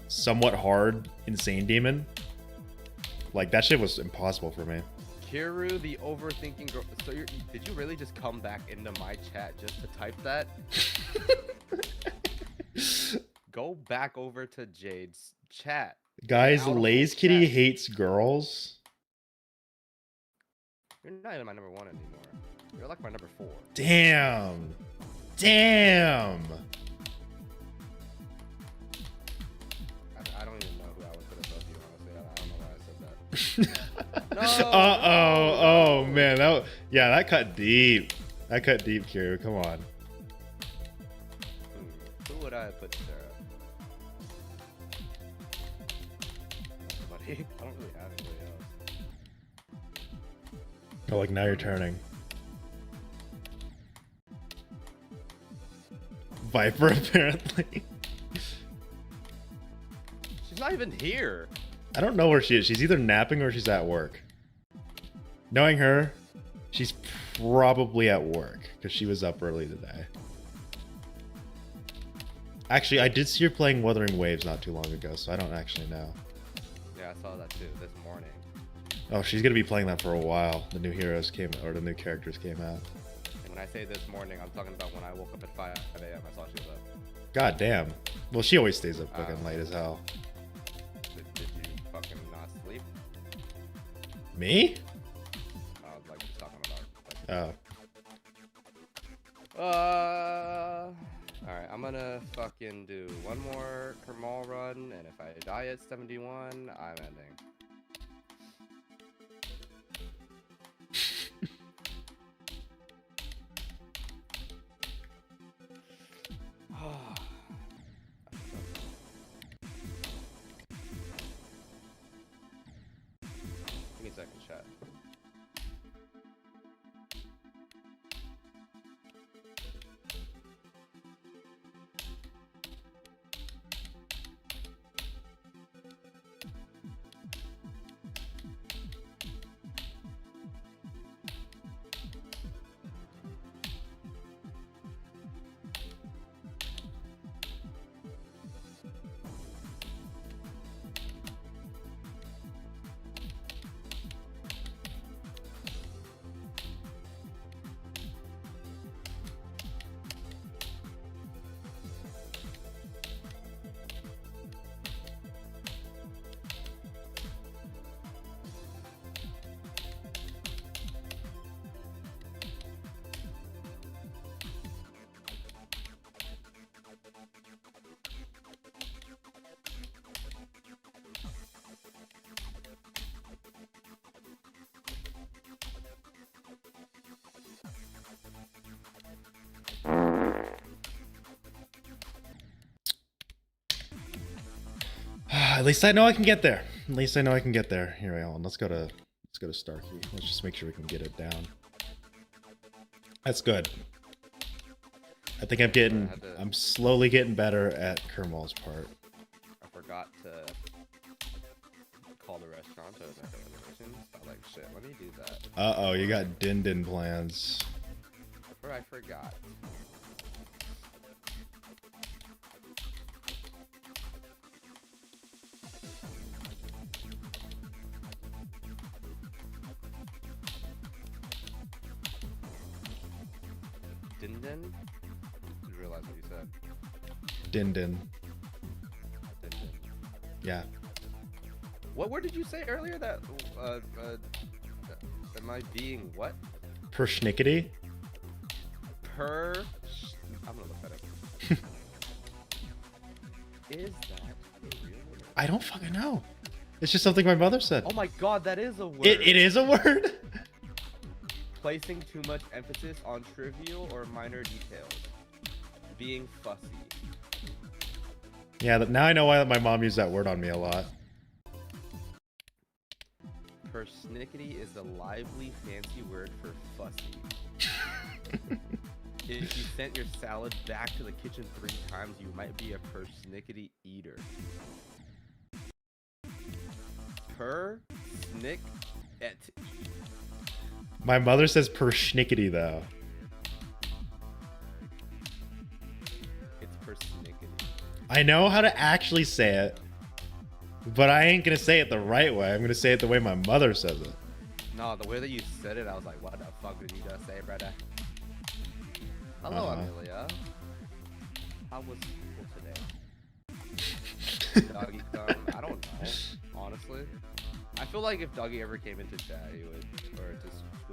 somewhat hard insane demon. Like that shit was impossible for me. Kiru, the overthinking girl. So did you really just come back into my chat just to type that? Go back over to Jade's chat. Guys, Out of Lays chat. Kitty hates girls. You're not even my #1 anymore. You're like my #4. Damn. Damn. I don't even know who I would put above you, honestly. I don't know why I said that. No. Oh man, that cut deep. That cut deep, Kira. Come on. Who would I put Sarah? Nobody. I don't really have anybody else. Oh, like now you're turning. Viper, apparently. She's not even here. I don't know where she is. She's either napping or she's at work. Knowing her, she's probably at work because she was up early today. Actually, I did see her playing Wuthering Waves not too long ago, so I don't actually know. Yeah, I saw that too this morning. Oh, she's gonna be playing that for a while. The new heroes came, or the new characters came out. And when I say this morning, I'm talking about when I woke up at 5 a.m. I saw she was up. God damn. Well, she always stays up fucking late as hell. Did you fucking not sleep? Me? Like just talking about. Oh. Alright, I'm gonna fucking do one more Kermal run, and if I die at 71, I'm ending. Give me a second, chat. At least I know I can get there. At least I know I can get there. Here, Alan. Let's go to Starkey. Let's just make sure we can get it down. That's good. I think I'm slowly getting better at Kermal's part. I forgot to call the restaurant to make a reservation. So I'm like, shit, let me do that. Uh-oh, you got din-din plans. I forgot. Din-din? Did you realize what you said? Din-din. Din-din. Yeah. What word did you say earlier? That am I being what? Persnickety? I'm gonna look that up. Is that a real word? I don't fucking know. It's just something my mother said. Oh my god, that is a word. It is a word? Placing too much emphasis on trivial or minor details. Being fussy. Yeah, now I know why my mom used that word on me a lot. Persnickety is a lively, fancy word for fussy. If you sent your salad back to the kitchen 3 times, you might be a persnickety eater. Persnickety. My mother says persnickety though. It's persnickety. I know how to actually say it, but I ain't gonna say it the right way. I'm gonna say it the way my mother says it. No, the way that you said it, I was like, what the fuck did you just say, brother? Hello, Amelia. How was school today? Doggy come? I don't know, honestly. I feel like if Doggy ever came into chat, he would, or to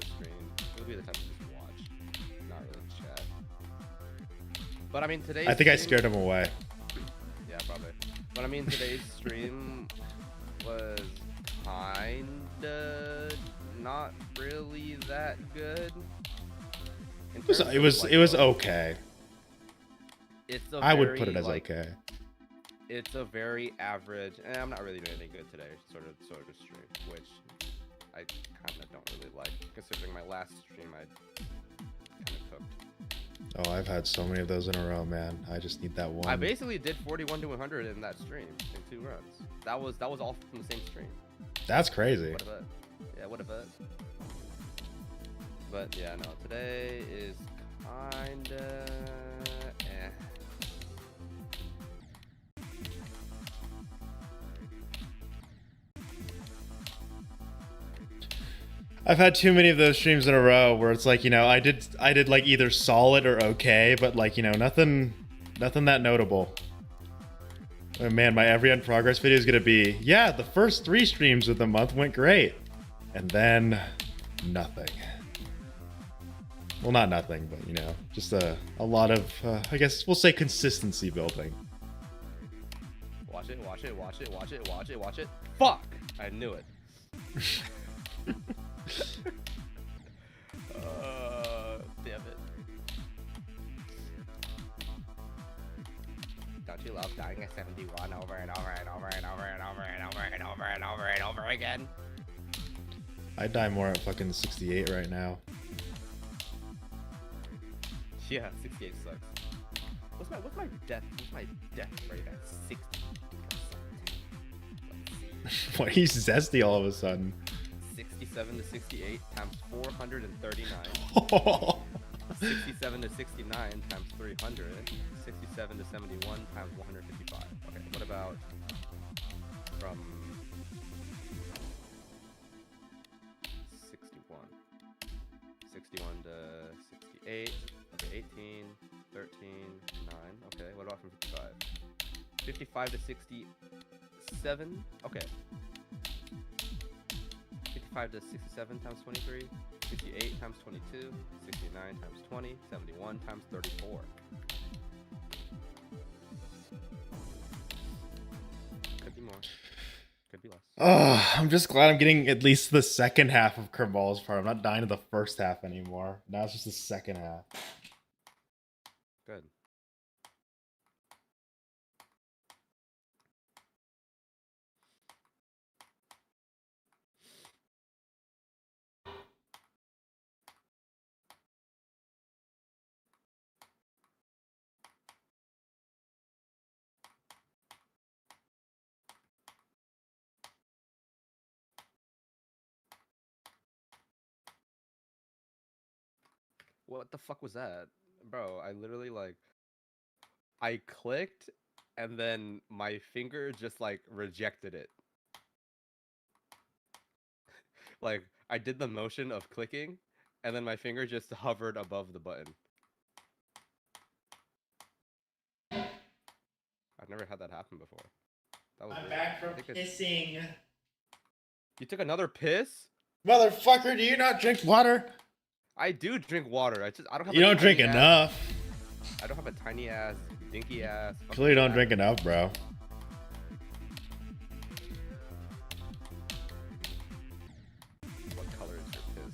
stream, he would be the type to just watch, not really chat. But I mean, today's I think I stream- scared him away. Yeah, probably. But I mean, today's stream was kinda not really that good. It was okay. It's a I would very, put it as like, okay. It's a very average, and I'm not really doing anything good today, sort of stream, which I kind of don't really like, considering my last stream I kind of cooked. Oh, I've had so many of those in a row, man. I just need that one. I basically did 41 to 100 in that stream in 2 runs. That was all from the same stream. That's crazy. What a bet. Yeah, what a bet. But yeah, no, today is kinda eh. I've had too many of those streams in a row where it's like, you know, I did like either solid or okay, but like, you know, nothing that notable. Oh man, my every end progress video is gonna be, yeah, the first 3 streams of the month went great, and then nothing. Well, not nothing, but you know, just a lot of, I guess we'll say consistency building. Watch it, watch it, watch it, watch it, watch it, watch it. Fuck! I knew it. Damn it. Don't you love dying at 71 over and over and over and over and over and over and over and over and over again? I die more at fucking 68 right now. Yeah, 68 sucks. What's my death rate at 60%? Why are you zesty all of a sudden? 67 to 68 times 439. 67 to 69 times 300. 67 to 71 times 155. Okay, what about from 61? 61 to 68. Okay, 18, 13, 9. Okay, what about from 55? 55 to 67? Okay. 55 to 67 times 23, 68 times 22, 69 times 20, 71 times 34. Could be more. Could be less. Oh, I'm just glad I'm getting at least the second half of Kerbal's part. I'm not dying to the first half anymore. Now it's just the second half. Good. What the fuck was that? Bro, I literally like I clicked and then my finger just like rejected it. Like I did the motion of clicking and then my finger just hovered above the button. I've never had that happen before. That was I'm weird. back from I think pissing. You took another piss? Motherfucker, do you not drink water? I do drink water. I don't have. You a don't drink tiny ass- enough. I don't have a tiny ass, dinky ass. fucking Clearly don't sack. drink enough, bro. What color is your piss?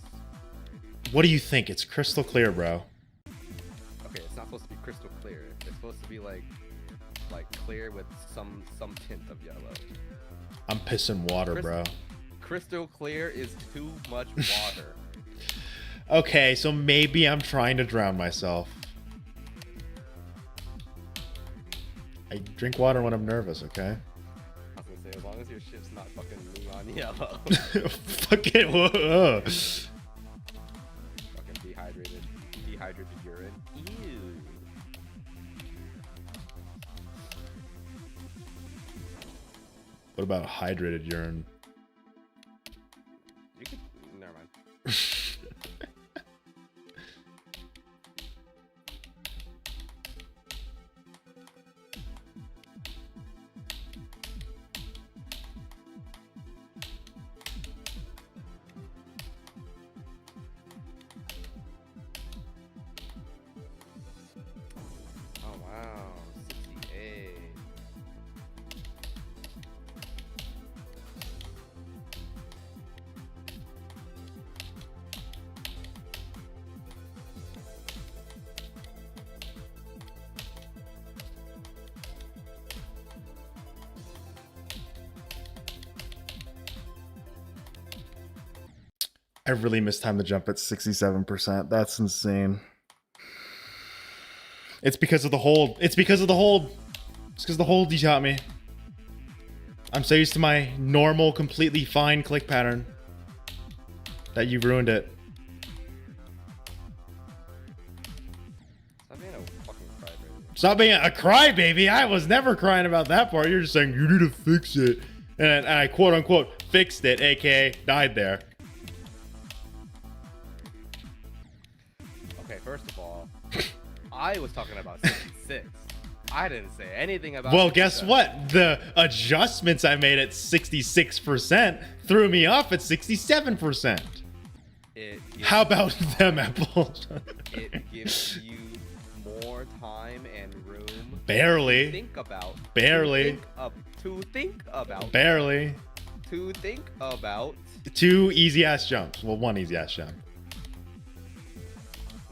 What do you think? It's crystal clear, bro. Okay, it's not supposed to be crystal clear. It's supposed to be like clear with some tint of yellow. I'm pissing water, bro. Crystal clear is too much water. Okay, so maybe I'm trying to drown myself. I drink water when I'm nervous, okay? I was gonna say, as long as your shit's not fucking neon yellow. Fucking whoa. Fucking dehydrated urine. Ew. What about hydrated urine? You could. Never mind. Oh wow, 68. I really mistimed the jump at 67%. That's insane. It's because of the hold. It's because of the hold. It's because the hold you taught me. I'm so used to my normal, completely fine click pattern that you've ruined it. Stop being a fucking crybaby. Stop being a crybaby. I was never crying about that part. You're just saying you need to fix it. And I quote unquote fixed it, aka died there. I was talking about 66. I didn't say anything about. Well, guess 67. what? The adjustments I made at 66% threw me off at 67%. How about them apples? It gives you more time and room. Barely. To think about. Barely. To think about. Barely. To think about. 2 easy ass jumps. Well, 1 easy ass jump.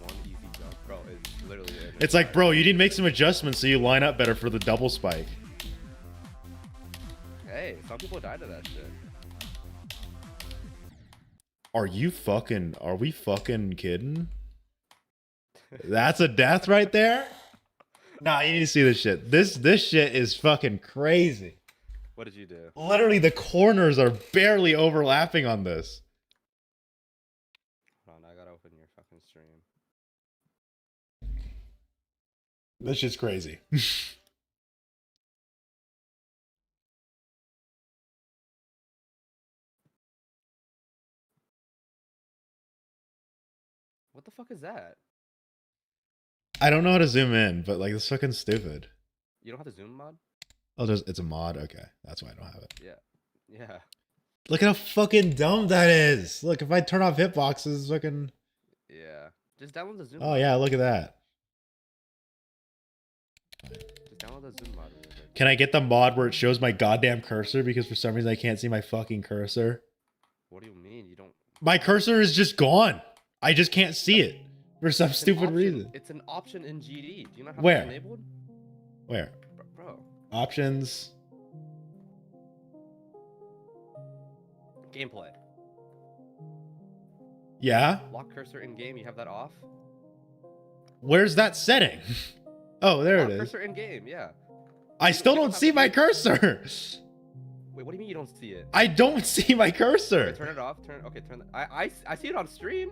One easy jump, bro. It's literally. It's like, bro, you need to make some adjustments so you line up better for the double spike. Hey, some people died to that shit. Are we fucking kidding? That's a death right there? Nah, you need to see this shit. This shit is fucking crazy. What did you do? Literally, the corners are barely overlapping on this. Hold on, I gotta open your fucking stream. This shit's crazy. What the fuck is that? I don't know how to zoom in, but like, it's fucking stupid. You don't have the zoom mod? Oh, it's a mod? Okay, that's why I don't have it. Yeah. Yeah. Look at how fucking dumb that is. Look, if I turn off hitboxes, it's fucking... Yeah. Just download the zoom Oh mod. yeah, look at that. Just download the zoom mod. Really quick. Can I get the mod where it shows my goddamn cursor? Because for some reason I can't see my fucking cursor. What do you mean? You don't... My cursor is just gone. I just can't see it for some It's an stupid option. reason. It's an option in GD. Do you not have Where? that enabled? Where? Bro. Options. Gameplay. Yeah? Lock cursor in game. You have that off? Where's that setting? Oh, there Lock it is. cursor in game. Yeah. I still don't see my cursor. Wait, what do you mean you don't see it? I don't see my cursor. Turn it off. Turn I see it on stream.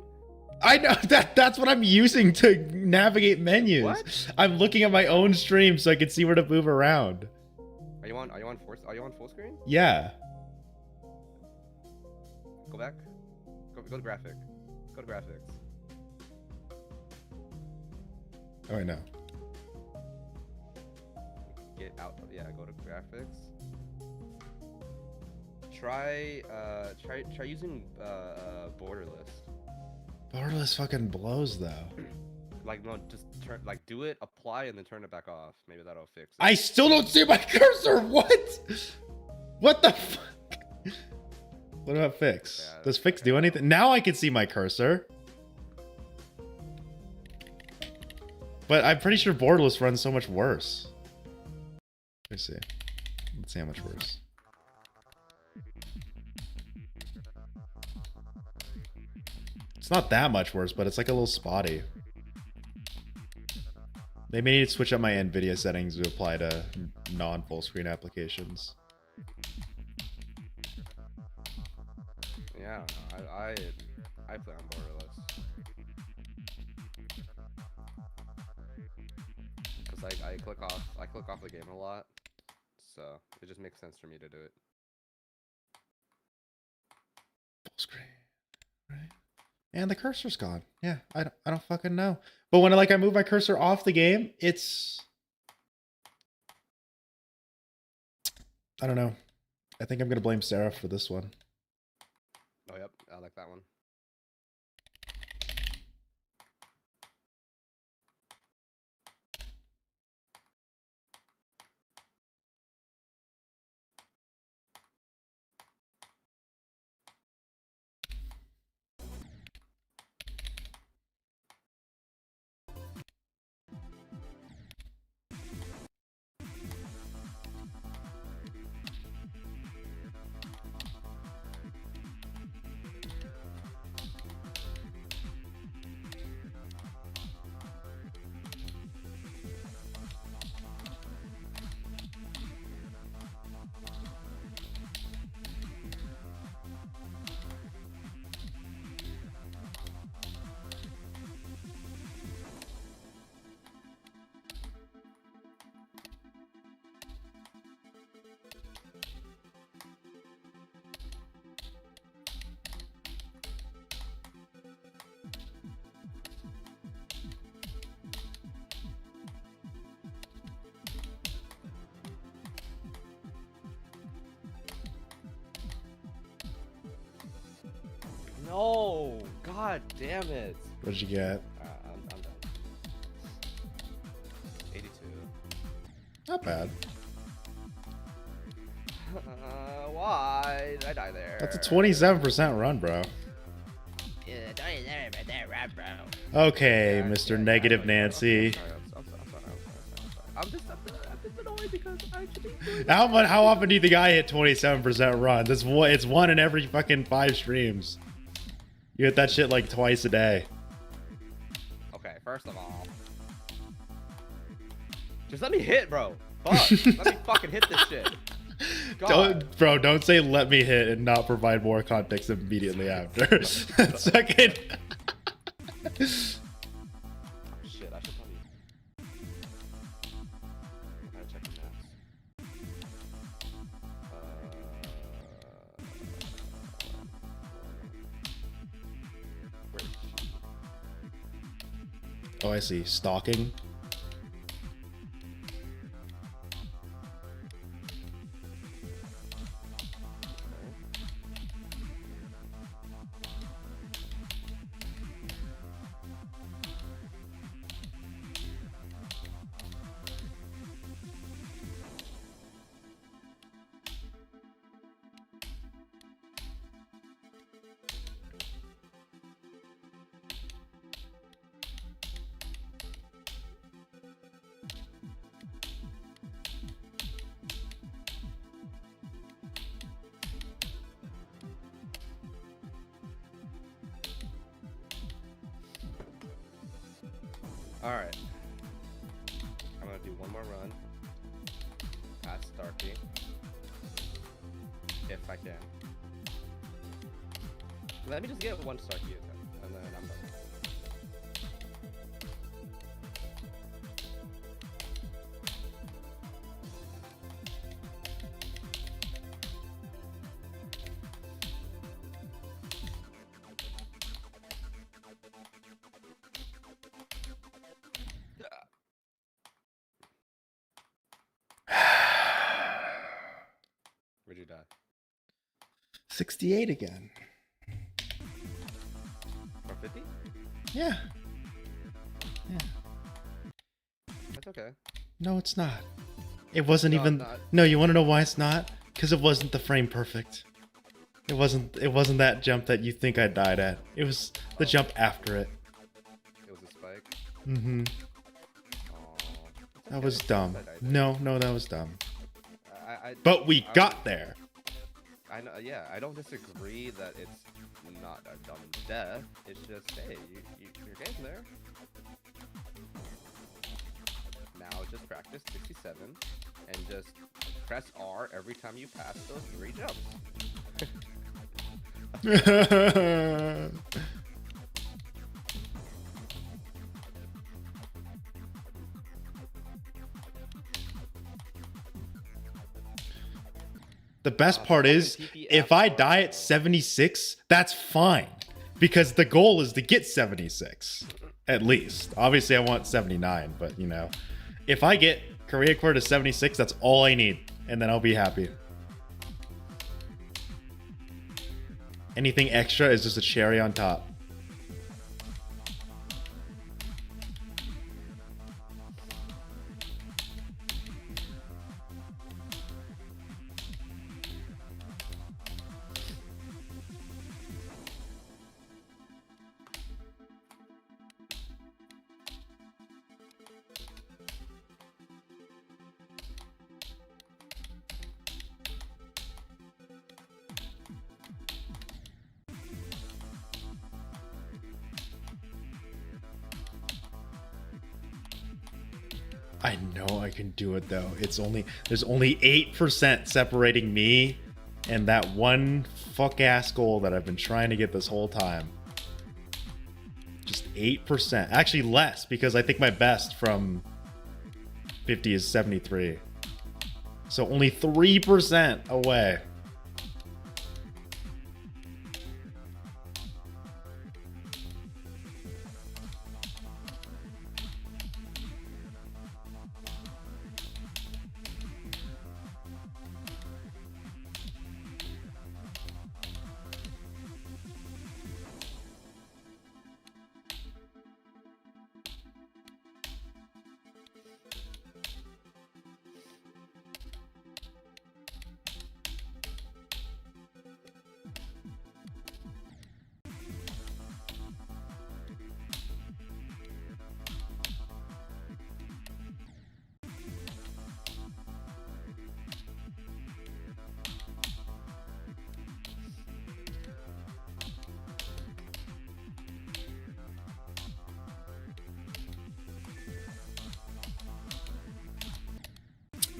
I know that's what I'm using to navigate menus. What? I'm looking at my own stream so I can see where to move around. Are you on full screen? Yeah. Go back. Go to graphic. Go to graphics. Oh, I know. Get out. Yeah, go to graphics. Try using borderless. Borderless fucking blows though. Like no, just do it, apply, and then turn it back off. Maybe that'll fix it. I still don't see my cursor. What? What the fuck? What about fix? Yeah, Does fix do anything? Now I can see my cursor. But I'm pretty sure borderless runs so much worse. Let's see. Let's see how much worse. It's not that much worse, but it's like a little spotty. They may need to switch up my NVIDIA settings to apply to non-full screen applications. Yeah, I play on borderless. Cause I click off the game a lot, so it just makes sense for me to do it. Full screen, right? And the cursor's gone. Yeah, I don't fucking know. But when I move my cursor off the game, it's... I don't know. I think I'm gonna blame Sarah for this one. Oh yep, I like that one. No! God damn it! What did you get? I'm done. 82. Not bad. Why did I die there? That's a 27% run, bro. Yeah, 27% run, bro. Okay, Yeah, Mr. yeah, Negative I know, Nancy. I'm sorry. I'm just annoyed because I should be doing How often do you think I hit 27% run? It's one in every fucking 5 streams. You hit that shit like twice a day. Okay, first of all, just let me hit, bro. Fuck, let me fucking hit this shit. God. Don't say let me hit and not provide more context immediately after. Second. Shit, I should probably. I gotta check the maps. Where is she? Oh, I see. Stalking. Alright. I'm gonna do one more run. Past Starkey. If I can. Let me just get one Starkey and then I'm done. Where'd you die? 68 again. Or 50? Yeah. Yeah. That's okay. No, it's not. It wasn't No, even. not. No, you want to know why it's not? Because it wasn't the frame perfect. It wasn't that jump that you think I died at. It was the jump after it. It was a spike. Mm-hmm. Aw, it's That okay. was dumb. I died there. No, that was dumb. I But we got there. I know, yeah, I don't disagree that it's not a dumb death. It's just, hey, you're getting there. Now just practice 67 and just press R every time you pass those 3 jumps. The best part is, if I die at 76, that's fine. Because the goal is to get 76. At least. Obviously, I want 79, but you know. If I get Korea Core to 76, that's all I need. And then I'll be happy. Anything extra is just a cherry on top. I know I can do it though. There's only 8% separating me and that one fuck ass goal that I've been trying to get this whole time. Just 8%. Actually less, because I think my best from 50 is 73. So only 3% away.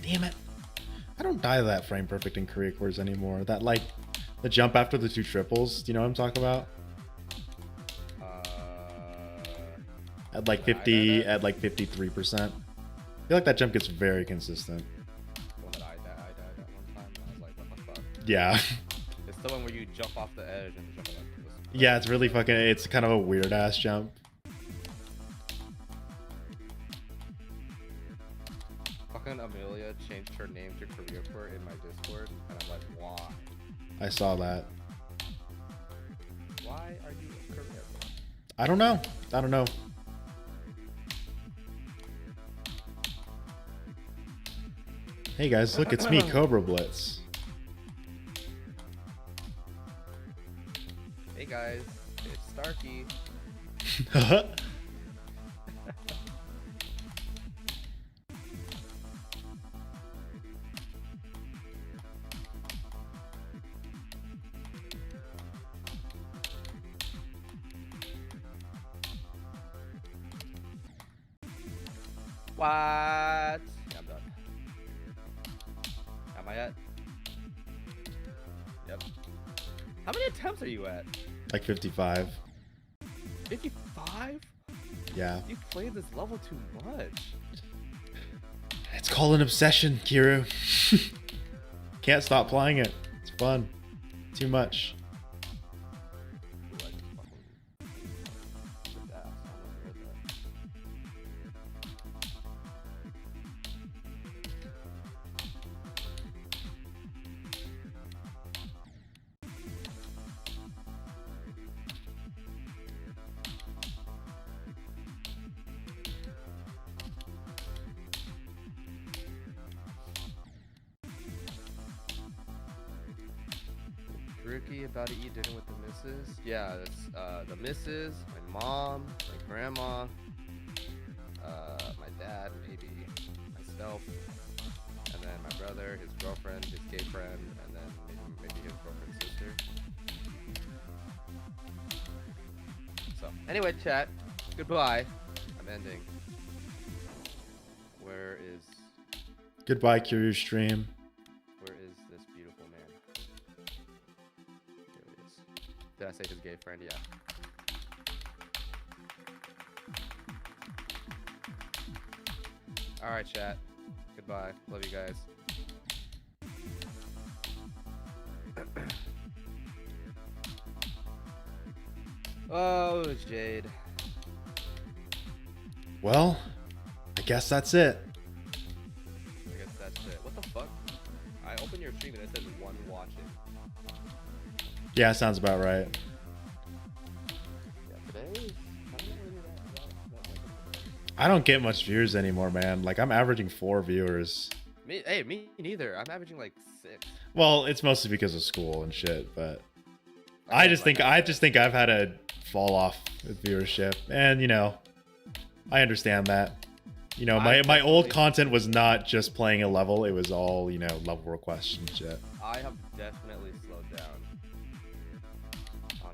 Damn it. I don't die to that frame perfect in Korea cores anymore. That like the jump after the 2 triples. Do you know what I'm talking about? At like 50, at like 53%. I feel like that jump gets very consistent. The one that I died at one time. I was like, what the fuck? Yeah. It's the one where you jump off the edge and jump up. Yeah, it's really fucking, it's kind of a weird ass jump. Fucking Amelia changed her name to Korea Court in my Discord, and I'm like, why? I saw that. Why are you a Korea Court? I don't know. I don't know. Hey guys, look, it's me, Cobra Blitz. Hey guys, it's Starkey. What? Yeah, I'm done. Am I at? Yep. How many attempts are you at? Like 55. 55? Yeah. You played this level too much. It's called an obsession, Kiru. Can't stop playing it. It's fun. Too much. Ooh, I just fucking ripped ass. I almost heard that. Ricky about to eat dinner with the missus. Yeah, that's the missus, my mom, my grandma, my dad, maybe myself, and then my brother, his girlfriend, his gay friend, and then maybe his girlfriend's sister. So anyway, chat. Goodbye. I'm ending. Where is Goodbye, Kiru stream. where is this beautiful man? Here it is. Did I say his gay friend? Yeah. Alright, chat. Goodbye. Love you guys. Oh, Jade. Well, I guess that's it. I guess that's it. What the fuck? I opened your stream and it says one watching. Yeah, sounds about right. Yeah, today? I don't get much viewers anymore, man. Like, I'm averaging 4 viewers. Me neither. I'm averaging like 6. Well, it's mostly because of school and shit, but I just think I've had a fall off with viewership, and you know, I understand that. You know, my old content was not just playing a level; it was all, you know, level requests and shit. I have definitely slowed down. On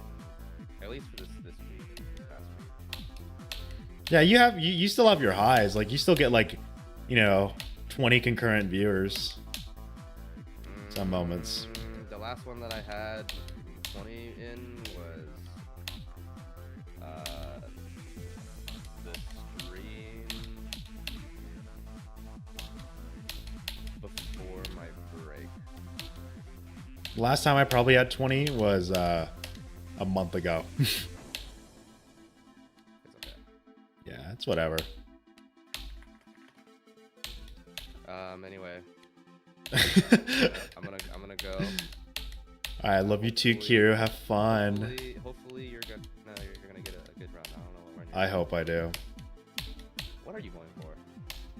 at least for this week, this past week. Yeah, you still have your highs. Like, you still get like, you know, 20 concurrent viewers. Some moments. The last one that I had 20 in was the stream before my break. Last time I probably had 20 was a month ago. It's okay. Yeah, it's whatever. Anyway, I'm gonna go. All right, love you too, Kiru. Have fun. Hopefully you're gonna get a good run. I don't know what run. I hope I do. What are you going for?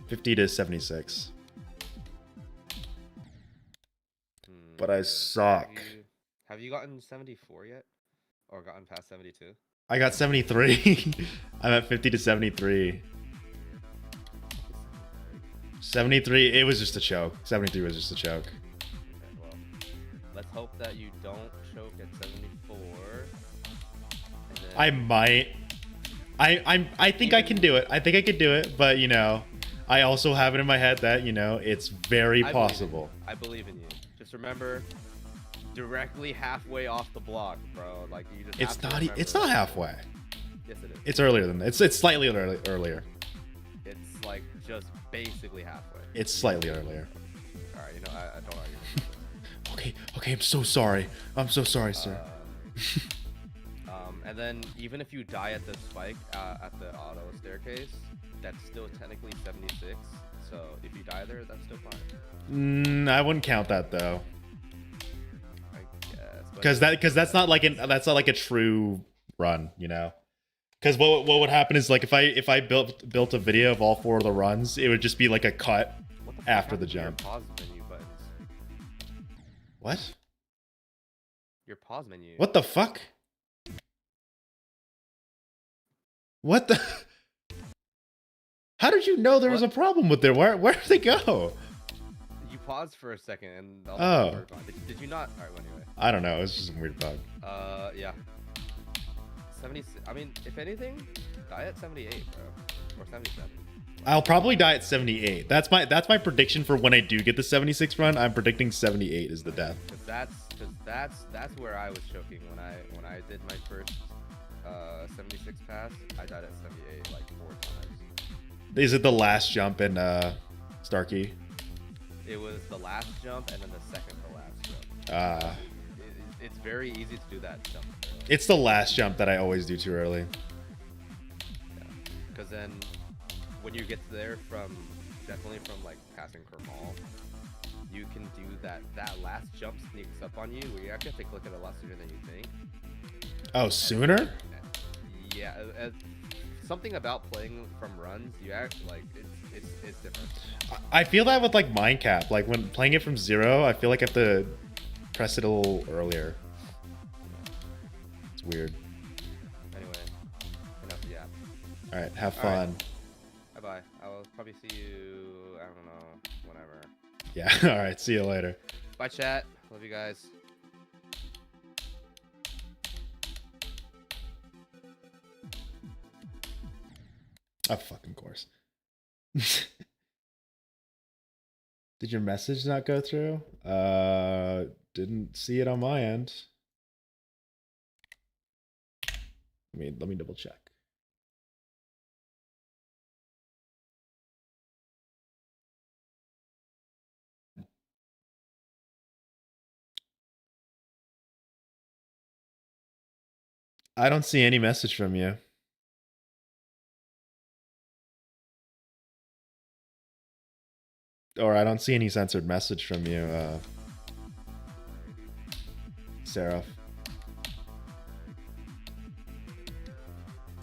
50 to 76. But I suck. Have you gotten 74 yet? Or gotten past 72? I got 73. I'm at 50 to 73. 73, it was just a choke. 73 was just a choke. Okay, well, let's hope that you don't choke at 74. And then I might. I think I can do it. I think I could do it, but you know, I also have it in my head that, you know, it's very I possible. I believe in you. Just remember, directly halfway off the block, bro. Like you just. It's have to not. remember It's not that. halfway. Yes, it is. It's earlier than that. It's slightly earlier. It's like just basically halfway. It's slightly earlier. All right, you know I don't argue. Okay. Okay. I'm so sorry. I'm so sorry, sir. And then even if you die at the spike at the auto staircase, that's still technically 76. So if you die there, that's still fine. I wouldn't count that though. I guess. Because that's not like a true run, you know. Because what would happen is like if I built a video of all 4 of the runs, it would just be like a cut What the fuck after the happened to your jump. pause menu buttons. What? Your pause menu. What the fuck? What the? How did you know there was a problem with it? Where did they go? You paused for a second and all Oh. the buttons were gone. Did you not? All right, well, anyway. I don't know. It was just a weird bug. Yeah. 70. I mean, if anything, die at 78, bro, or 77. I'll probably die at 78. That's my prediction for when I do get the 76 run. I'm predicting 78 is the death. Cause that's where I was choking when I did my first 76 pass. I died at 78 like 4 times. Is it the last jump in Starkey? It was the last jump and then the second to last jump. It's very easy to do that jump. It's the last jump that I always do too early. Yeah. Because then when you get there definitely from like passing Kermal, you can do that last jump sneaks up on you where you actually have to click it a lot sooner than you think. Oh, sooner? Yeah, something about playing from runs, you act like it's different. I feel that with like Mindcap, like when playing it from 0, I feel like I have to press it a little earlier. It's weird. Anyway, enough yap. All right, have All right. fun. Bye bye. I'll probably see you. I don't know. Whenever. Yeah. All right. See you later. Bye, chat. Love you guys. Of fucking course. Did your message not go through? Didn't see it on my end. Let me double check. I don't see any message from you. Or I don't see any censored message from you, Seraph.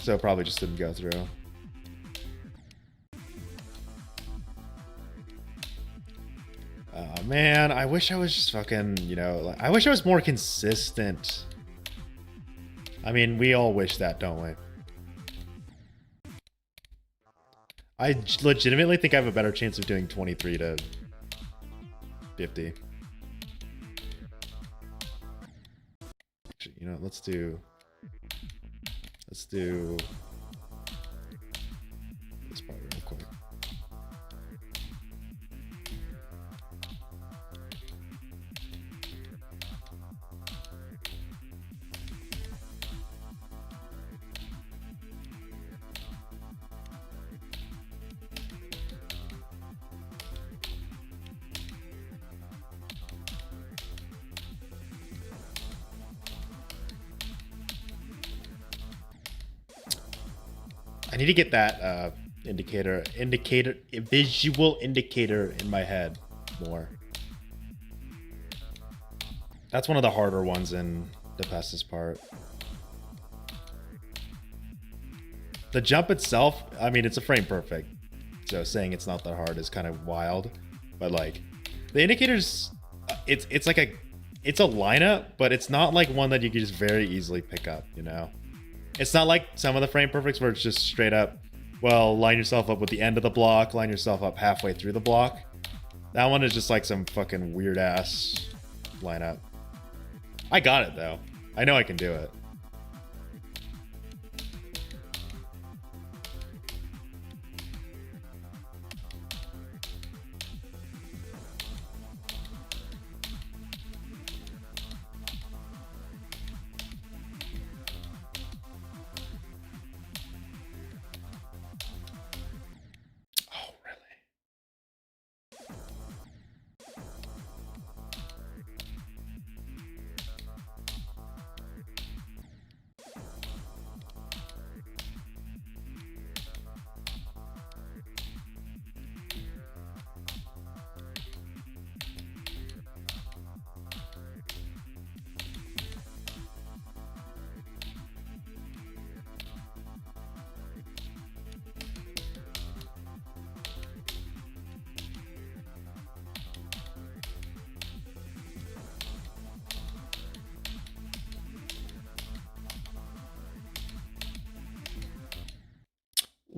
So it probably just didn't go through. Man, I wish I was just fucking, you know, like, I wish I was more consistent. I mean, we all wish that, don't we? I legitimately think I have a better chance of doing 23 to 50. Actually, you know, let's do this part real quick. I need to get that visual indicator in my head more. That's one of the harder ones in the fastest part. The jump itself, I mean, it's a frame perfect. So saying it's not that hard is kind of wild. But like the indicators, it's like it's a lineup, but it's not like one that you can just very easily pick up, you know? It's not like some of the frame perfects where it's just straight up, well, line yourself up with the end of the block, line yourself up halfway through the block. That one is just like some fucking weird ass lineup. I got it though. I know I can do it.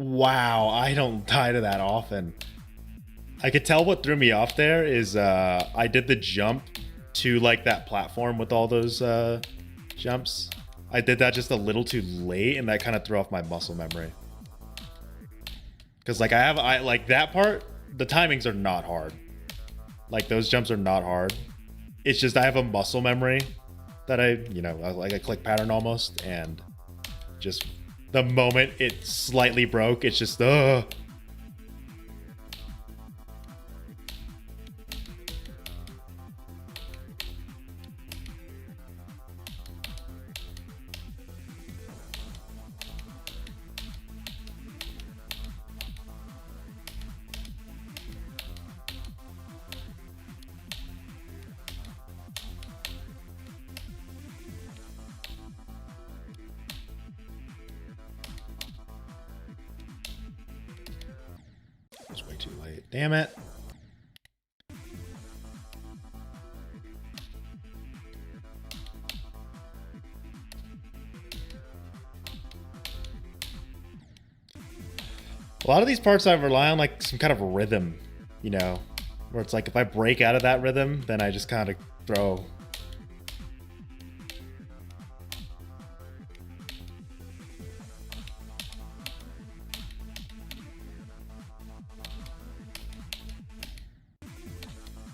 Wow, I don't die to that often. I could tell what threw me off there is I did the jump to like that platform with all those jumps. I did that just a little too late, and that kind of threw off my muscle memory. Because like I like that part, the timings are not hard. Like those jumps are not hard. It's just I have a muscle memory that like a click pattern almost, and just the moment it slightly broke, it's just it's way too late. Damn it. A lot of these parts I rely on like some kind of rhythm, you know, where it's like if I break out of that rhythm, then I just kind of throw.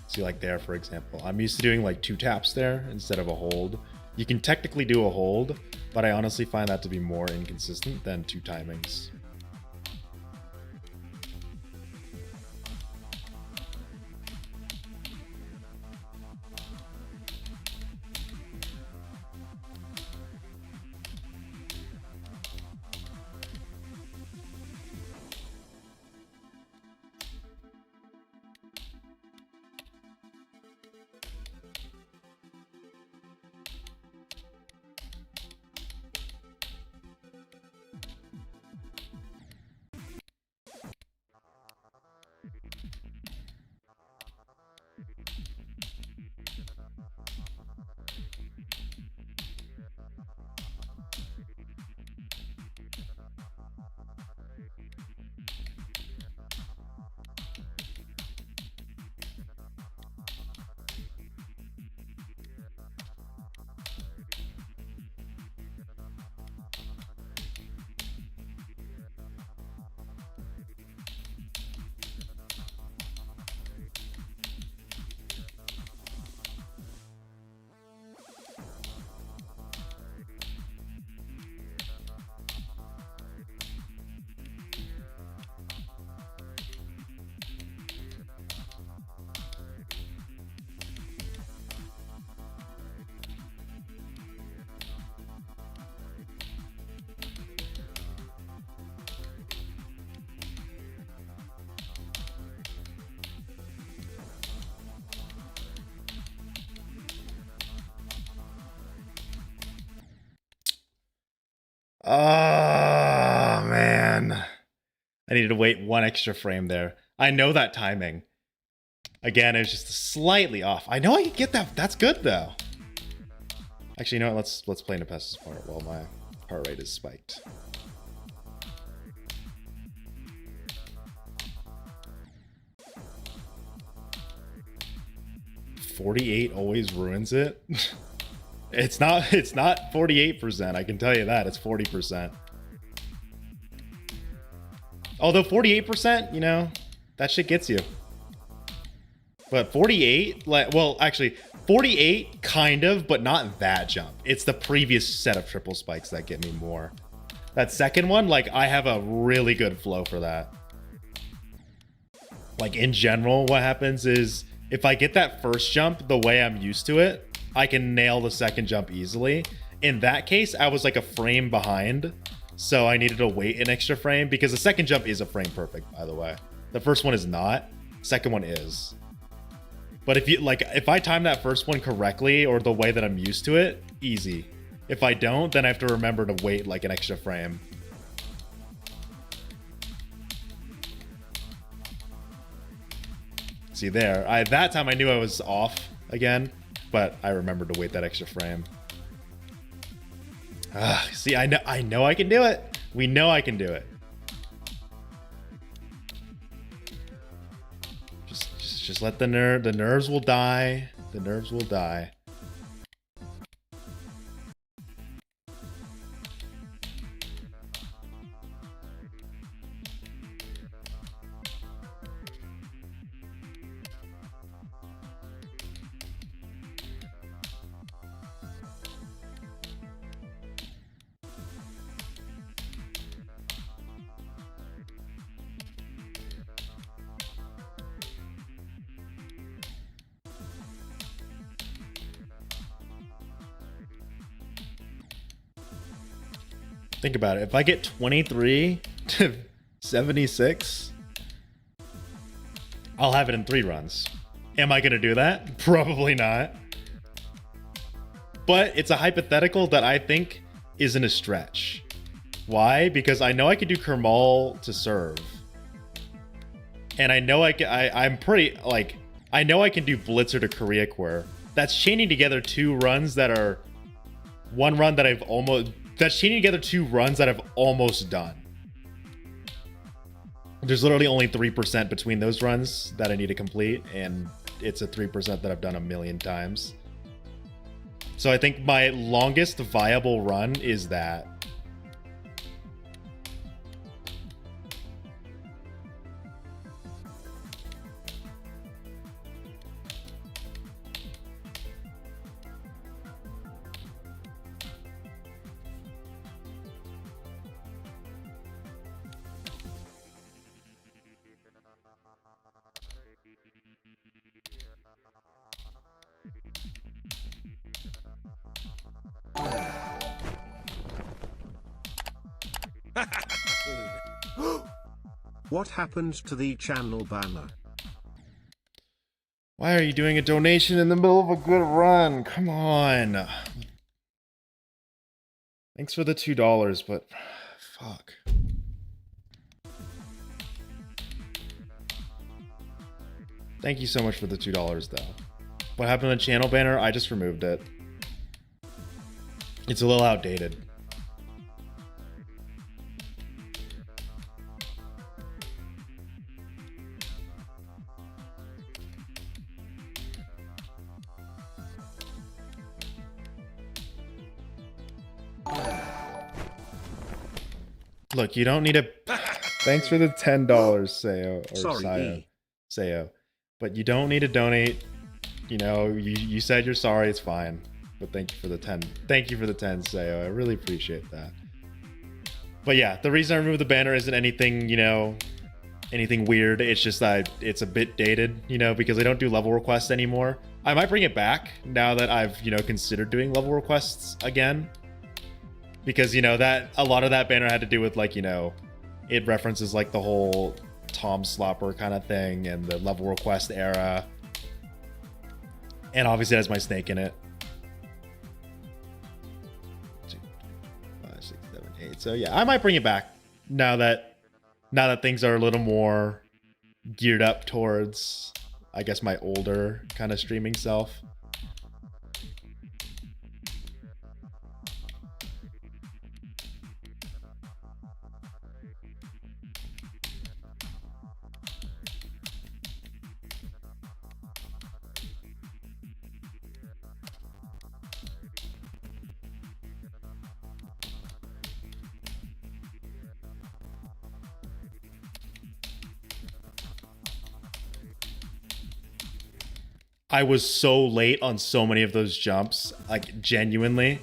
See, like there, for example, I'm used to doing like 2 taps there instead of a hold. You can technically do a hold, but I honestly find that to be more inconsistent than 2 timings. Oh, man. I needed to wait 1 extra frame there. I know that timing. Again, it's just slightly off. I know I can get that. That's good, though. Actually, you know what? Let's play Nepessa's part while my heart rate is spiked. "48 always ruins it." It's not 48%, I can tell you that. It's 40%. Although 48%, you know, that shit gets you. But 48, like, well, actually, 48 kind of, but not that jump. It's the previous set of triple spikes that get me more. That second one, like, I have a really good flow for that. Like, in general, what happens is if I get that first jump the way I'm used to it, I can nail the second jump easily. In that case, I was like a frame behind, so I needed to wait an extra frame because the second jump is a frame perfect, by the way. The first one is not, second one is. But if I time that first one correctly or the way that I'm used to it, easy. If I don't, then I have to remember to wait like an extra frame. See there, that time I knew I was off again, but I remembered to wait that extra frame. See, I know I can do it. We know I can do it. Just let the nerves will die. The nerves will die. Think about it. If I get 23 to 76, I'll have it in 3 runs. Am I going to do that? Probably not. But it's a hypothetical that I think isn't a stretch. Why? Because I know I can do Kermal to serve. And I know I'm pretty, like, I know I can do Blitzer to Korea Queer. That's chaining together 2 runs that are, one run that I've almost, that's chaining together 2 runs that I've almost done. There's literally only 3% between those runs that I need to complete, and it's a 3% that I've done a million times. So I think my longest viable run is that. What happened to the channel banner? Why are you doing a donation in the middle of a good run? Come on. Thanks for the $2, but fuck. Thank you so much for the $2 though. What happened to the channel banner? I just removed it. It's a little outdated. Look, you don't need a... Thanks for the $10, Sayo. Or Sorry, Sayo. But you don't need to donate. You know, you said you're sorry, it's fine. But thank you for the 10. Thank you for the 10, Sayo. I really appreciate that. But yeah, the reason I removed the banner isn't anything, you know, anything weird. It's just that it's a bit dated, you know, because I don't do level requests anymore. I might bring it back now that I've, you know, considered doing level requests again. Because, you know, that a lot of that banner had to do with, like, you know, it references like the whole Tom Slopper kind of thing and the level request era. And obviously it has my snake in it. 2, 3, 5, 6, 7, 8. So yeah, I might bring it back now that things are a little more geared up towards, I guess, my older kind of streaming self. I was so late on so many of those jumps, like genuinely.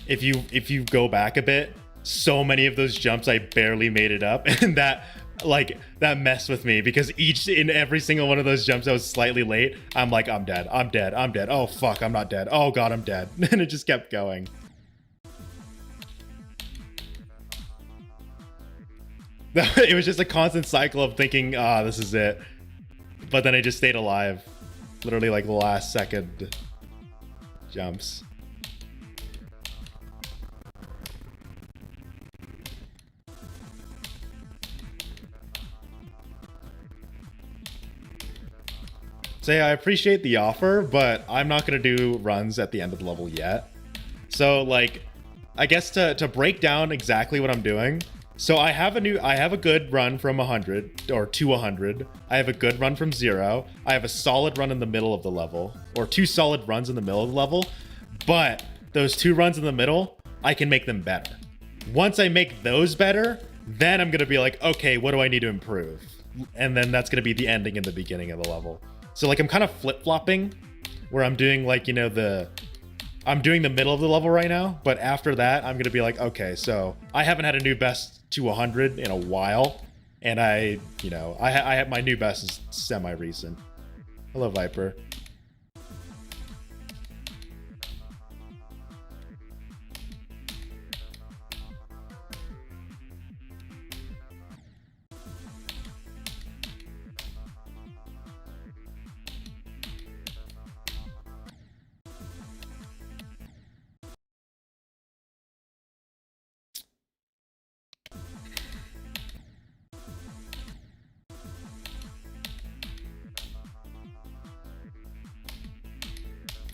If you go back a bit, so many of those jumps I barely made it up, and that messed with me because in every single one of those jumps I was slightly late. I'm like, I'm dead. Oh fuck, I'm not dead. Oh god, I'm dead. And it just kept going. It was just a constant cycle of thinking, this is it. But then I just stayed alive. Literally like the last second jumps. So yeah, I appreciate the offer, but I'm not gonna do runs at the end of the level yet. So like, I guess to break down exactly what I'm doing, So I have a good run from 100 or to 100. I have a good run from 0. I have a solid run in the middle of the level, or 2 solid runs in the middle of the level. But those 2 runs in the middle, I can make them better. Once I make those better, then I'm gonna be like, okay, what do I need to improve? And then that's gonna be the ending and the beginning of the level. So like I'm kind of flip-flopping, where I'm doing like, you know, I'm doing the middle of the level right now, but after that, I'm gonna be like, okay, so I haven't had a new best to 100 in a while, and I have my new best is semi-recent. Hello, Viper.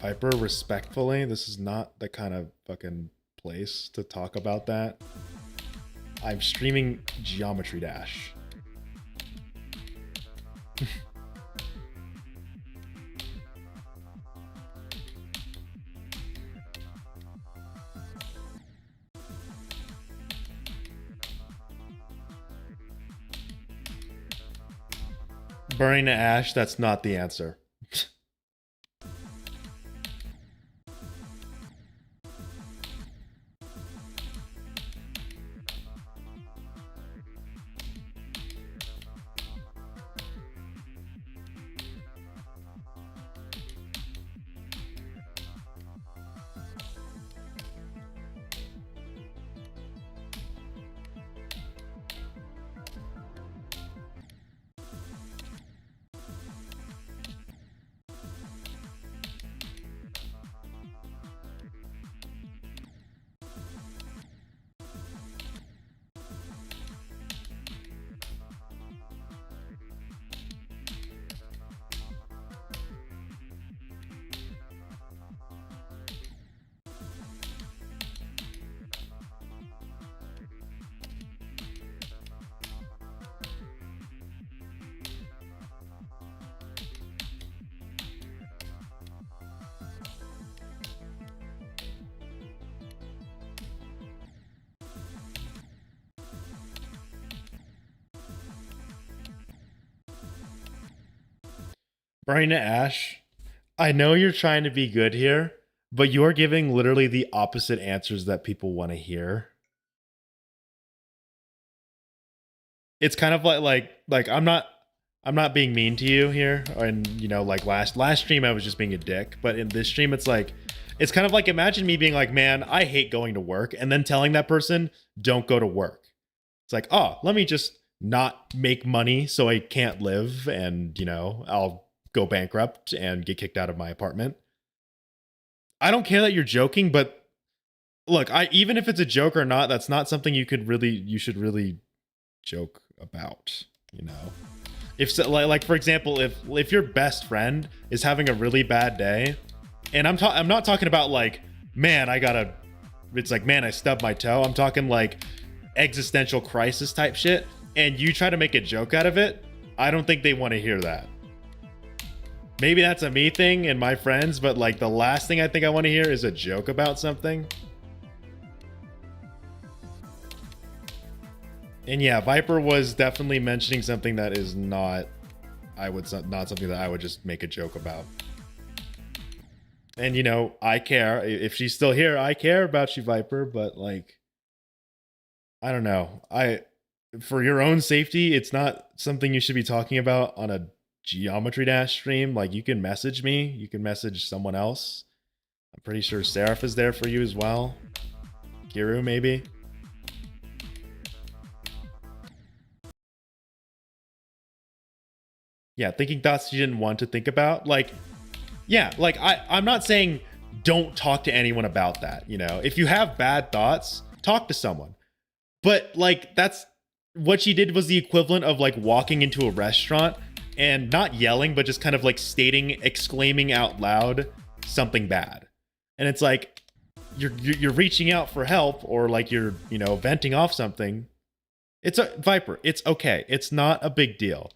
Viper, respectfully, this is not the kind of fucking place to talk about that. I'm streaming Geometry Dash. Burning to ash, that's not the answer. Burning to ash, I know you're trying to be good here, but you're giving literally the opposite answers that people want to hear. It's kind of like I'm not being mean to you here, and you know, like last stream I was just being a dick, but in this stream it's like, it's kind of like, imagine me being like, man, I hate going to work, and then telling that person, don't go to work. It's like, oh, let me just not make money so I can't live, and you know, I'll go bankrupt and get kicked out of my apartment. I don't care that you're joking, but look, even if it's a joke or not, that's not something you should really joke about, you know. If so, like for example, if your best friend is having a really bad day, and I'm not talking about like, man, it's like, man, I stubbed my toe. I'm talking like existential crisis type shit, and you try to make a joke out of it, I don't think they want to hear that. Maybe that's a me thing and my friends, but like the last thing I think I want to hear is a joke about something. And yeah, Viper was definitely mentioning something that is not something that I would just make a joke about. And you know, I care. If she's still here, I care about you, Viper, but like, I don't know. For your own safety, it's not something you should be talking about on a Geometry Dash stream. Like, you can message me, you can message someone else. I'm pretty sure Seraph is there for you as well. Kiru, maybe. Yeah, thinking thoughts you didn't want to think about. Like, yeah, like I'm not saying don't talk to anyone about that, you know. If you have bad thoughts, talk to someone. But like, that's what she did was the equivalent of like walking into a restaurant and not yelling, but just kind of like exclaiming out loud something bad. And it's like, you're reaching out for help, or like you're, you know, venting off something. It's a Viper. It's okay. It's not a big deal.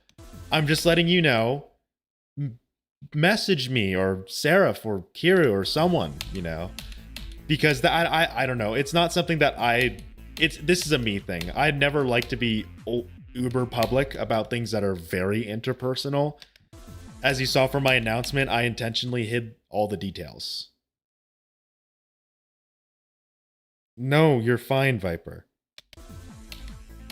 I'm just letting you know. Message me or Seraph or Kiru or someone, you know, because I don't know. It's not something that this is a me thing. I'd never like to be uber public about things that are very interpersonal. As you saw from my announcement, I intentionally hid all the details. No, you're fine, Viper.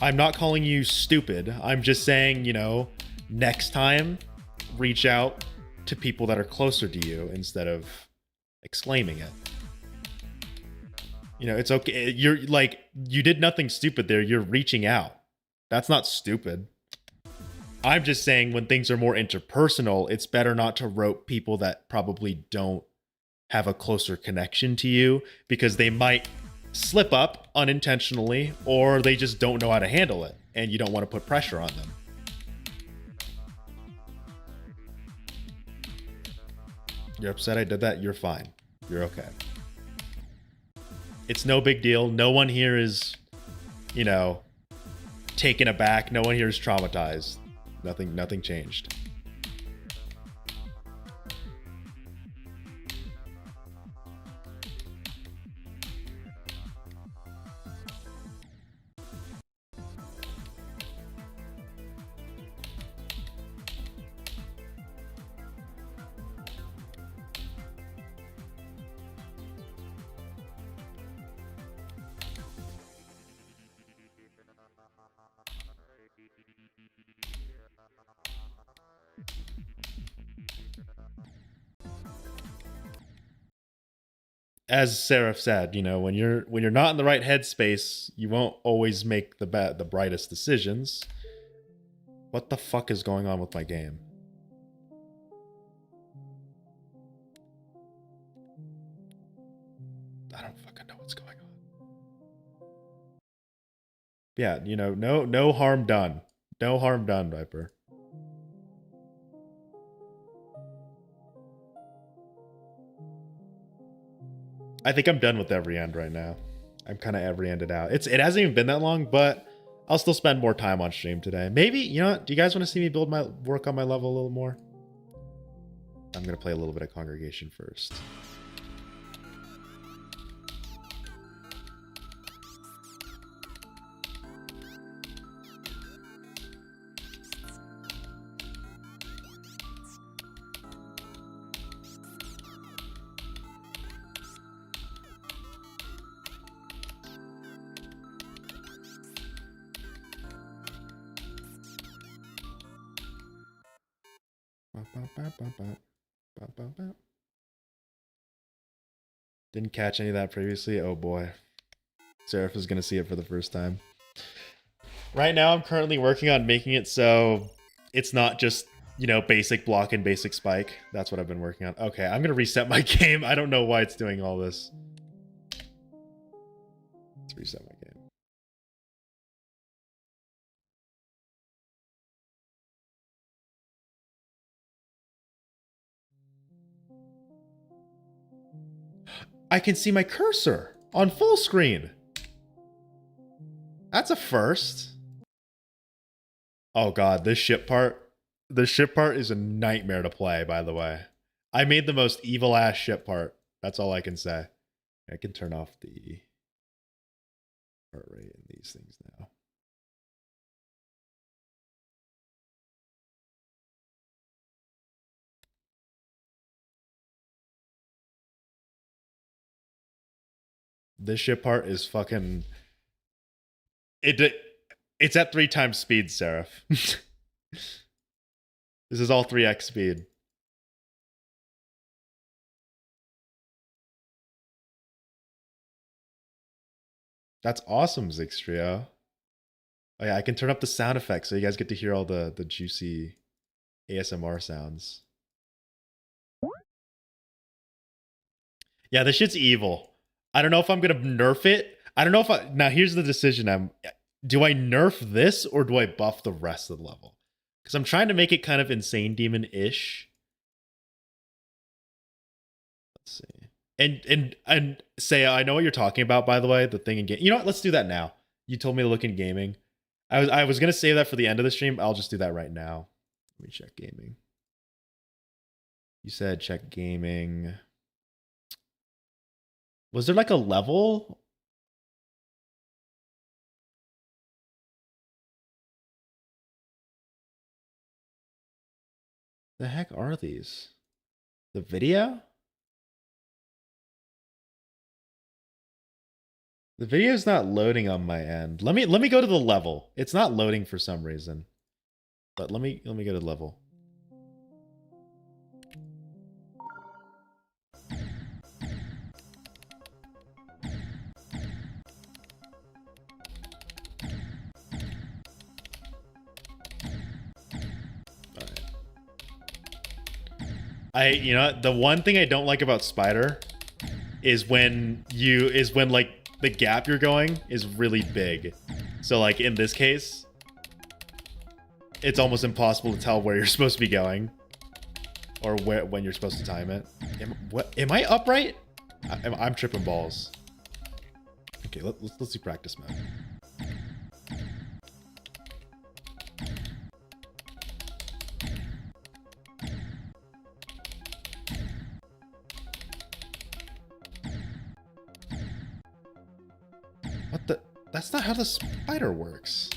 I'm not calling you stupid. I'm just saying, you know, next time, reach out to people that are closer to you instead of exclaiming it. You know, it's okay. You're like, you did nothing stupid there. You're reaching out. That's not stupid. I'm just saying when things are more interpersonal, it's better not to rope people that probably don't have a closer connection to you because they might slip up unintentionally or they just don't know how to handle it and you don't want to put pressure on them. You're upset I did that? You're fine. You're okay. It's no big deal. No one here is, you know, taken aback. No one here is traumatized. Nothing changed. As Seraph said, you know, when you're not in the right headspace, you won't always make the brightest decisions. What the fuck is going on with my game? I don't fucking know what's going on. Yeah, you know, no harm done. No harm done, Viper. I think I'm done with every end right now. I'm kind of every ended out. It hasn't even been that long, but I'll still spend more time on stream today. Maybe, you know what? Do you guys want to see me work on my level a little more? I'm going to play a little bit of Congregation first. Didn't catch any of that previously. Oh boy. Seraph is going to see it for the first time. Right now, I'm currently working on making it so it's not just, you know, basic block and basic spike. That's what I've been working on. Okay, I'm going to reset my game. I don't know why it's doing all this. Let's reset my game. I can see my cursor on full screen. That's a first. Oh god, this ship part. The ship part is a nightmare to play, by the way. I made the most evil ass ship part. That's all I can say. I can turn off the heart rate in these things now. This ship part is fucking... It's at 3 times speed, Seraph. This is all 3x speed. That's awesome, Zixtrio. Oh yeah, I can turn up the sound effects so you guys get to hear all the juicy ASMR sounds. Yeah, this shit's evil. I don't know if I'm gonna nerf it. I don't know if I... Now, here's the decision. Do I nerf this or do I buff the rest of the level? Because I'm trying to make it kind of Insane Demon-ish. Let's see. And say, I know what you're talking about, by the way. The thing in game. You know what? Let's do that now. You told me to look in gaming. I was gonna save that for the end of the stream. I'll just do that right now. Let me check gaming. You said check gaming. Was there like a level? The heck are these? The video? The video's not loading on my end. Let me go to the level. It's not loading for some reason. But let me go to the level. You know, the one thing I don't like about Spider is when like the gap you're going is really big. So like in this case, it's almost impossible to tell where you're supposed to be going or when you're supposed to time it. Am I upright? I'm tripping balls. Okay, let's do practice mode. What the? That's not how the spider works.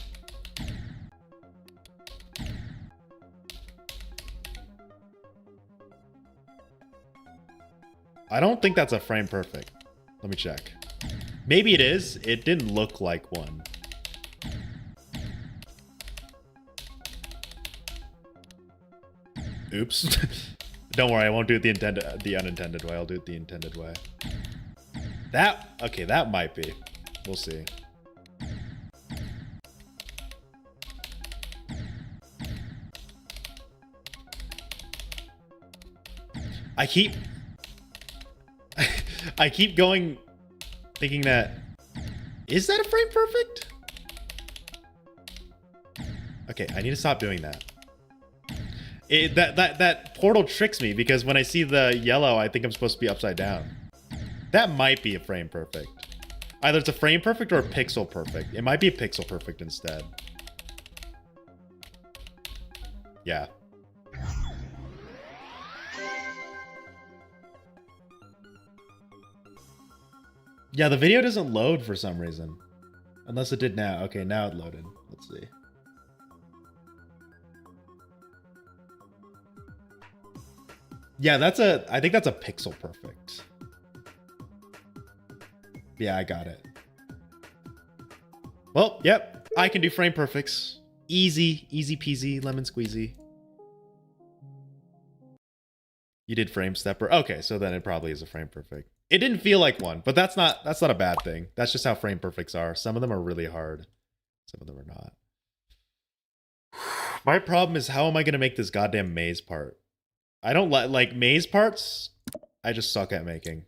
I don't think that's a frame perfect. Let me check. Maybe it is. It didn't look like one. Oops. Don't worry, I won't do it the unintended way. I'll do it the intended way. Okay, that might be. We'll see. I keep going thinking that, is that a frame perfect? Okay, I need to stop doing that. That portal tricks me because when I see the yellow, I think I'm supposed to be upside down. That might be a frame perfect. Either it's a frame perfect or a pixel perfect. It might be a pixel perfect instead. Yeah. Yeah, the video doesn't load for some reason. Unless it did now. Okay, now it loaded. Let's see. Yeah, I think that's a pixel perfect. Yeah, I got it. Well, yep. I can do frame perfects. Easy peasy, lemon squeezy. You did frame stepper. Okay, so then it probably is a frame perfect. It didn't feel like one, but that's not a bad thing. That's just how frame perfects are. Some of them are really hard. Some of them are not. My problem is, how am I going to make this goddamn maze part? I don't like maze parts. I just suck at making.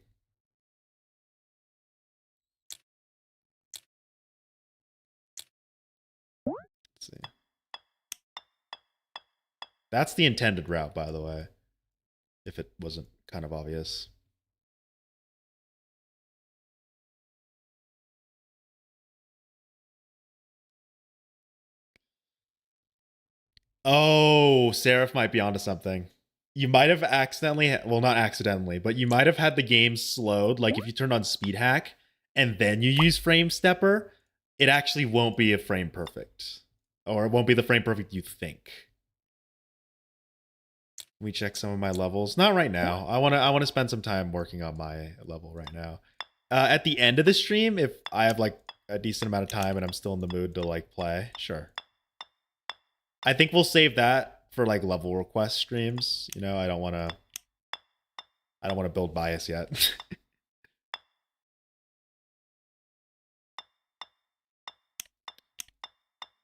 Let's see. That's the intended route, by the way. If it wasn't kind of obvious. Oh, Seraph might be onto something. You might have accidentally, well, not accidentally, but you might have had the game slowed. Like if you turned on speed hack and then you use frame stepper, it actually won't be a frame perfect, or it won't be the frame perfect you think. Let me check some of my levels. Not right now. I want to spend some time working on my level right now. At the end of the stream, if I have like a decent amount of time and I'm still in the mood to like play, sure. I think we'll save that for like level request streams. You know, I don't want to build bias yet.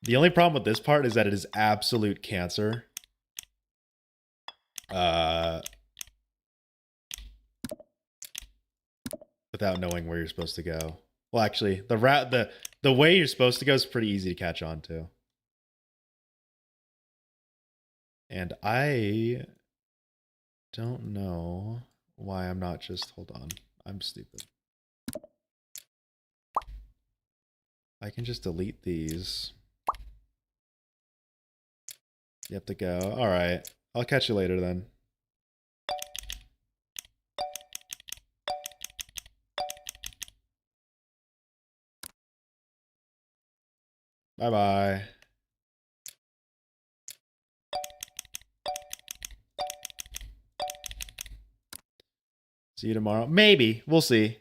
The only problem with this part is that it is absolute cancer. Without knowing where you're supposed to go. Well, actually, the way you're supposed to go is pretty easy to catch on to. And I don't know why I'm not just... Hold on. I'm stupid. I can just delete these. You have to go. All right. I'll catch you later then. Bye-bye. See you tomorrow. Maybe. We'll see.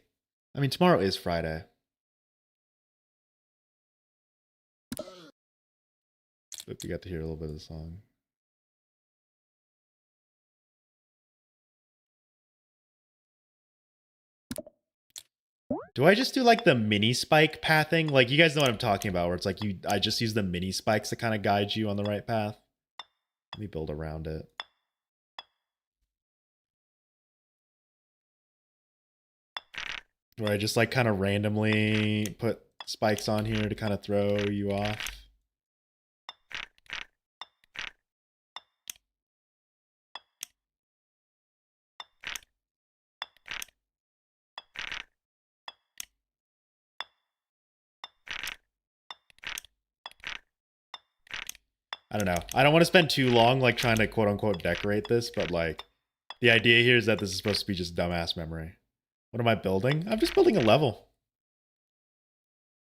I mean, tomorrow is Friday. Hope you got to hear a little bit of the song. Do I just do like the mini spike pathing? Like, you guys know what I'm talking about, where it's like I just use the mini spikes to kind of guide you on the right path. Let me build around it. Where I just like kind of randomly put spikes on here to kind of throw you off. I don't know. I don't want to spend too long like trying to quote unquote decorate this, but like the idea here is that this is supposed to be just dumbass memory. What am I building? I'm just building a level.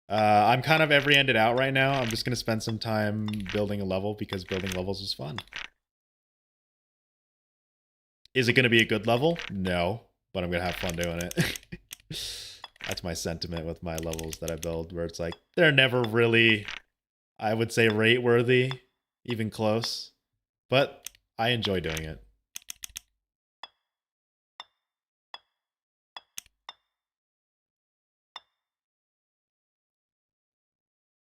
I'm kind of every-ended out right now. I'm just going to spend some time building a level because building levels is fun. Is it going to be a good level? No, but I'm going to have fun doing it. That's my sentiment with my levels that I build, where it's like, they're never really, I would say, rate-worthy, even close, but I enjoy doing it.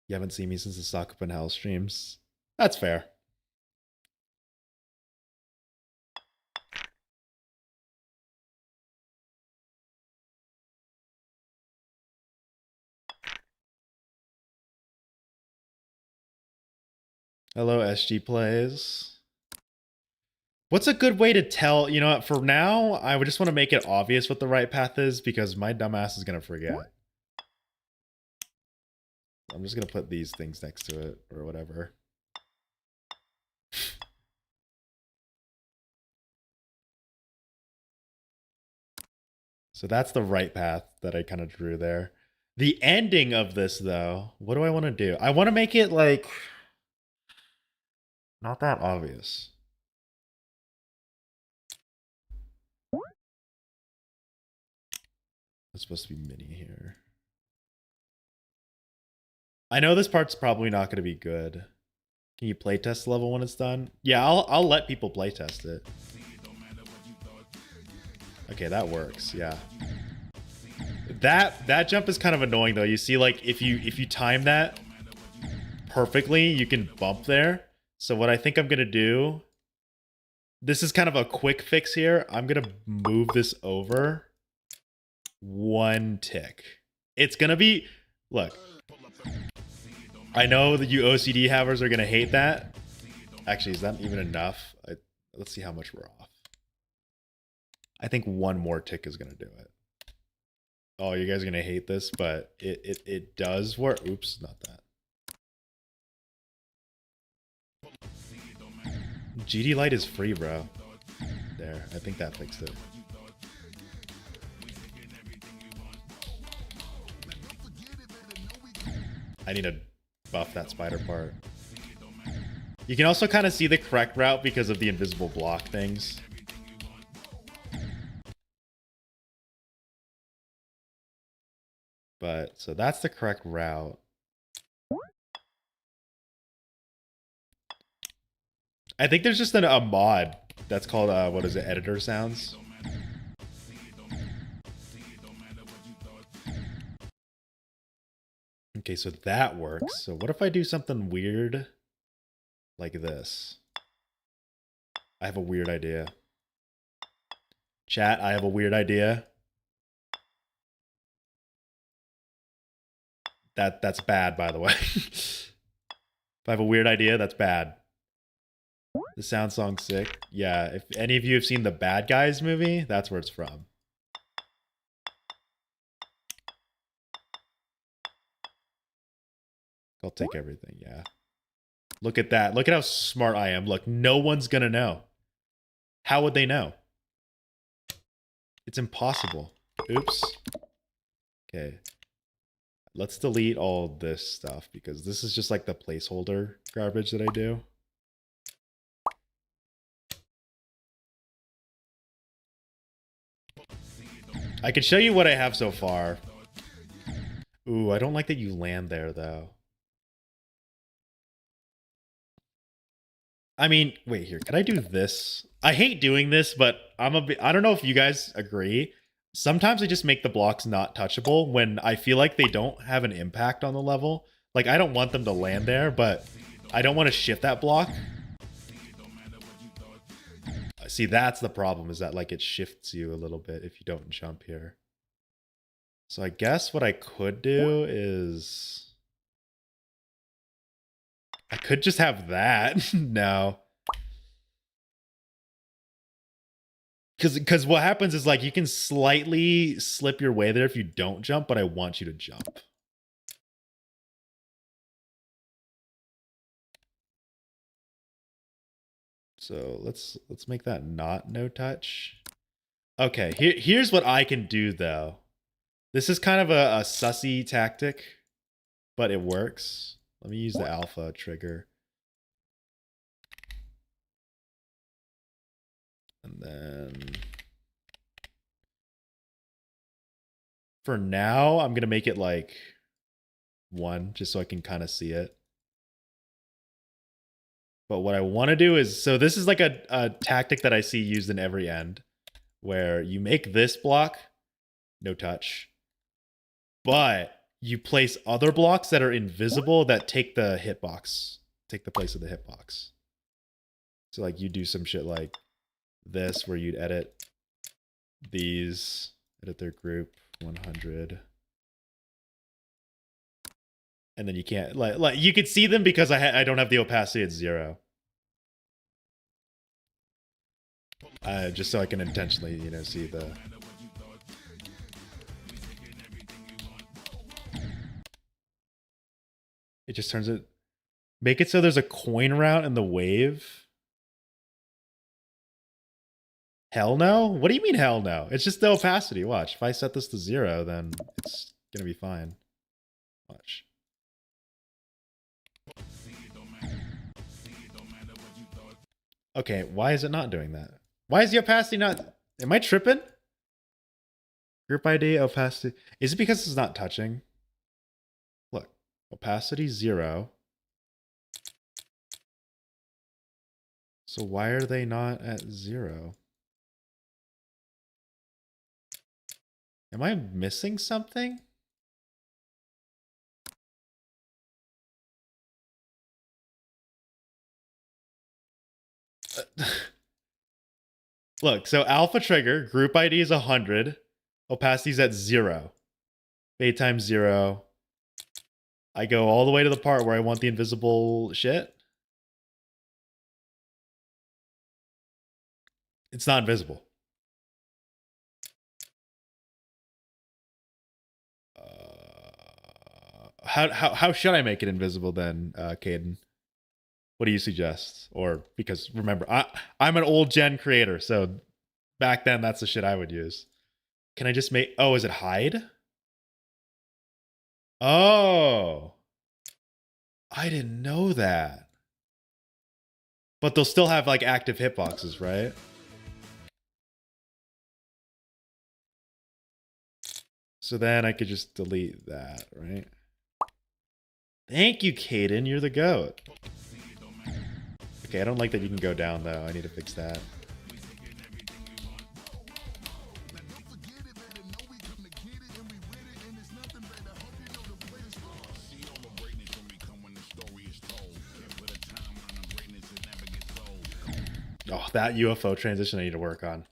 You haven't seen me since the Sakupen Hell streams. That's fair. Hello, SG Plays. What's a good way to tell? You know what? For now, I would just want to make it obvious what the right path is because my dumbass is going to forget. I'm just going to put these things next to it or whatever. So that's the right path that I kind of drew there. The ending of this, though, what do I want to do? I want to make it like not that obvious. It's supposed to be mini here. I know this part's probably not going to be good. Can you playtest the level when it's done? Yeah, I'll let people playtest it. Okay, that works. Yeah. That jump is kind of annoying though. You see, like if you time that perfectly, you can bump there. So what I think I'm gonna do, this is kind of a quick fix here. I'm gonna move this over one tick. It's gonna be, look, I know that you OCD havers are gonna hate that. Actually, is that even enough? Let's see how much we're off. I think one more tick is gonna do it. Oh, you guys are gonna hate this, but it does work. Oops, not that. GD Lite is free, bro. There, I think that fixed it. I need to buff that spider part. You can also kind of see the correct route because of the invisible block things. But, so that's the correct route. I think there's just a mod that's called, what is it, editor sounds. Okay, so that works. So what if I do something weird like this? I have a weird idea. Chat, I have a weird idea. That's bad, by the way. If I have a weird idea, that's bad. The sound song's sick. Yeah, if any of you have seen the Bad Guys movie, that's where it's from. I'll take everything, yeah. Look at that. Look at how smart I am. Look, no one's gonna know. How would they know? It's impossible. Oops. Okay. Let's delete all this stuff because this is just like the placeholder garbage that I do. I can show you what I have so far. Ooh, I don't like that you land there though. I mean, wait here. Can I do this? I hate doing this, but I don't know if you guys agree. Sometimes I just make the blocks not touchable when I feel like they don't have an impact on the level. Like, I don't want them to land there, but I don't want to shift that block. See, that's the problem, is that, like, it shifts you a little bit if you don't jump here. So I guess what I could do is... I could just have that. No. Because what happens is, like, you can slightly slip your way there if you don't jump, but I want you to jump. So let's make that not no touch. Okay, here's what I can do though. This is kind of a sussy tactic, but it works. Let me use the alpha trigger. And then for now, I'm going to make it like 1 just so I can kind of see it. But what I want to do is, so this is like a tactic that I see used in every end, where you make this block, no touch, but you place other blocks that are invisible that take the hitbox, take the place of the hitbox. So like you do some shit like this, where you'd edit these, edit their group 100. And then you can't, like you could see them because I don't have the opacity at 0. Just so I can intentionally, you know, see the... It just turns it... Make it so there's a coin route in the wave. Hell no? What do you mean hell no? It's just the opacity. Watch. If I set this to 0, then it's gonna be fine. Watch. Okay, why is it not doing that? Why is the opacity not... Am I tripping? Group ID, opacity... Is it because it's not touching? Look. Opacity 0. So why are they not at 0? Am I missing something? Look, so alpha trigger, group ID is 100, opacity's at 0. Fade time 0. I go all the way to the part where I want the invisible shit. It's not invisible. How should I make it invisible then, Caden? What do you suggest? Or because remember, I'm an old gen creator, so back then that's the shit I would use. Can I just make... Oh, is it hide? Oh. I didn't know that. But they'll still have like active hitboxes, right? So then I could just delete that, right? Thank you, Caden. You're the GOAT. Okay, I don't like that you can go down, though. I need to fix that. Oh, that UFO transition I need to work on.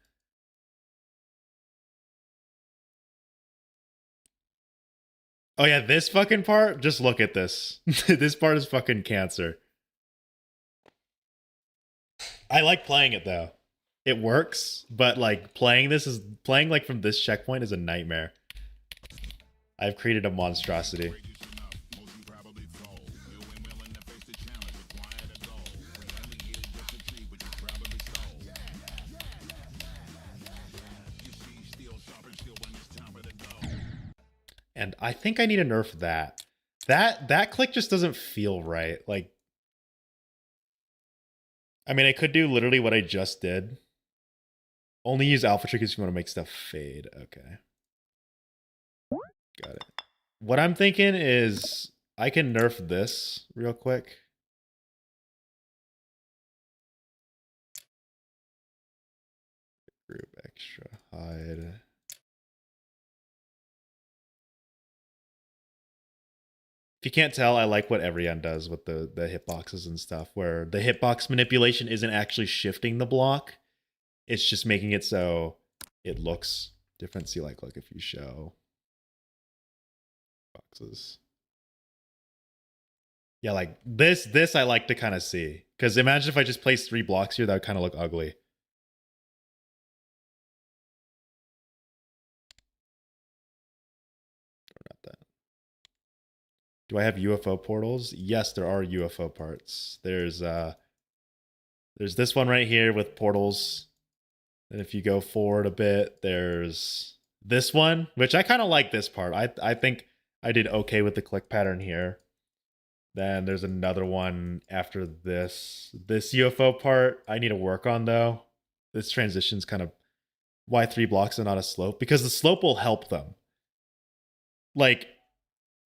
Oh yeah, this fucking part, just look at this. This part is fucking cancer. I like playing it though. It works, but like playing like from this checkpoint is a nightmare. I've created a monstrosity. And I think I need to nerf that. That click just doesn't feel right. Like, I mean, I could do literally what I just did. Only use alpha triggers if you want to make stuff fade. Okay. Got it. What I'm thinking is I can nerf this real quick. Group extra hide. If you can't tell, I like what Everyone does with the hitboxes and stuff, where the hitbox manipulation isn't actually shifting the block. It's just making it so it looks different. See, like, look, if you show boxes. Yeah, like this I like to kind of see. Because imagine if I just place 3 blocks here, that would kind of look ugly. Not that. Do I have UFO portals? Yes, there are UFO parts. There's this one right here with portals. And if you go forward a bit, there's this one, which I kind of like this part. I think I did okay with the click pattern here. Then there's another one after this. This UFO part I need to work on, though. This transition's kind of why 3 blocks and not a slope, because the slope will help them. Like,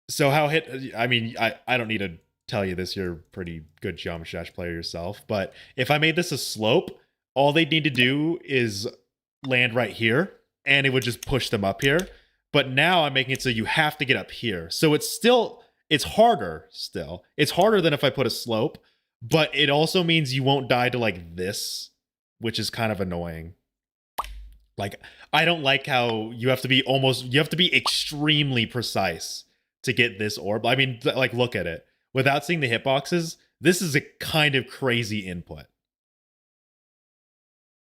so how hit, I mean, I don't need to tell you this, you're a pretty good Geometry Dash player yourself, but if I made this a slope, all they'd need to do is land right here, and it would just push them up here. But now I'm making it so you have to get up here. So it's harder still. It's harder than if I put a slope, but it also means you won't die to like this, which is kind of annoying. Like, I don't like how you have to be extremely precise to get this orb. I mean, like, look at it. Without seeing the hitboxes, this is a kind of crazy input.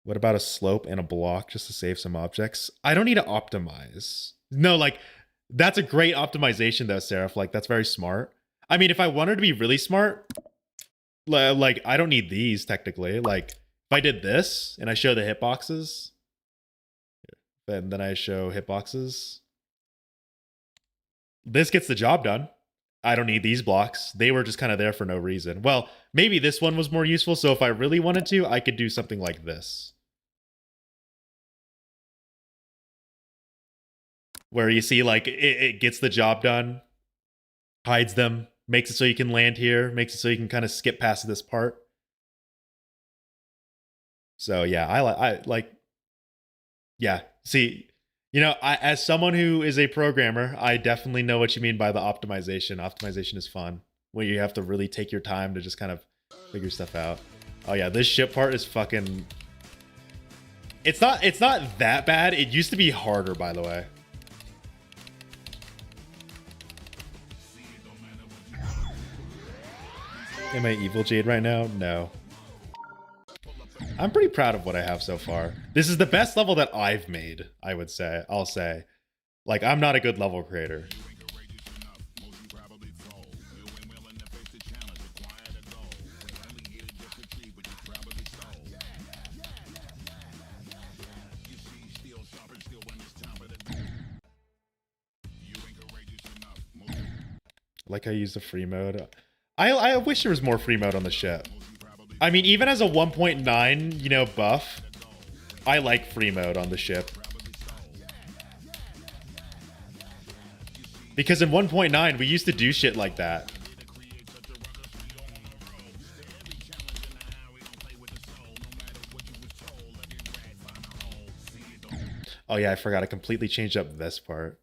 What about a slope and a block just to save some objects? I don't need to optimize. No, like, that's a great optimization though, Seraph. Like, that's very smart. I mean, if I wanted to be really smart, like, I don't need these technically. Like, if I did this and I show the hitboxes, then I show hitboxes, this gets the job done. I don't need these blocks. They were just kind of there for no reason. Well, maybe this one was more useful, so if I really wanted to, I could do something like this. Where you see, like, it gets the job done, hides them, makes it so you can land here, makes it so you can kind of skip past this part. So yeah, I like, yeah. See, you know, as someone who is a programmer, I definitely know what you mean by the optimization. Optimization is fun, where you have to really take your time to just kind of figure stuff out. Oh yeah, this ship part is fucking... It's not that bad. It used to be harder, by the way. Am I Evil Jade right now? No. I'm pretty proud of what I have so far. This is the best level that I've made, I would say. I'll say. Like, I'm not a good level creator. Like, I use the free mode. I wish there was more free mode on the ship. I mean, even as a 1.9, you know, buff, I like free mode on the ship. Because in 1.9, we used to do shit like that. Oh yeah, I forgot. I completely changed up this part.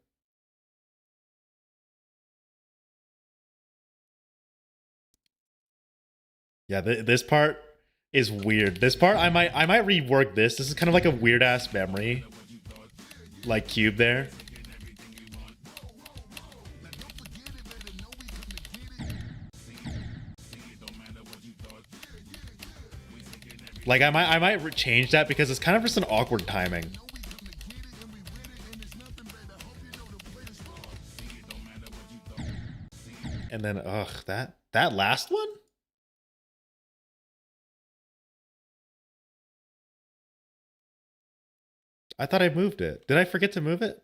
Yeah, this part is weird. This part, I might rework this. This is kind of like a weird ass memory, like cube there. Like, I might change that because it's kind of just an awkward timing. And then, ugh, that last one? I thought I moved it. Did I forget to move it?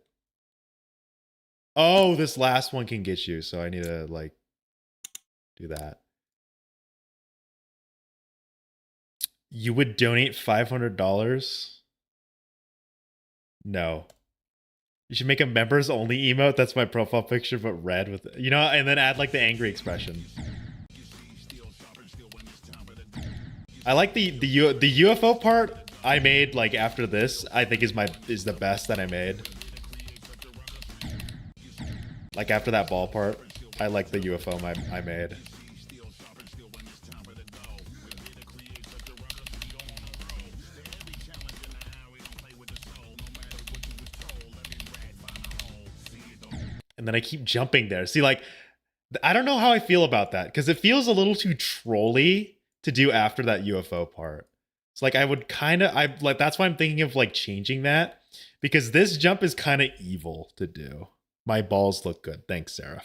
Oh, this last one can get you, so I need to like do that. You would donate $500? No. You should make a members only emote. That's my profile picture, but red with, you know, and then add like the angry expression. I like the UFO part I made like after this. I think is the best that I made. Like after that ball part, I like the UFO I made. And then I keep jumping there. See, like, I don't know how I feel about that because it feels a little too trolly to do after that UFO part. It's like I would kind of, I like that's why I'm thinking of like changing that because this jump is kind of evil to do. My balls look good. Thanks, Sarah.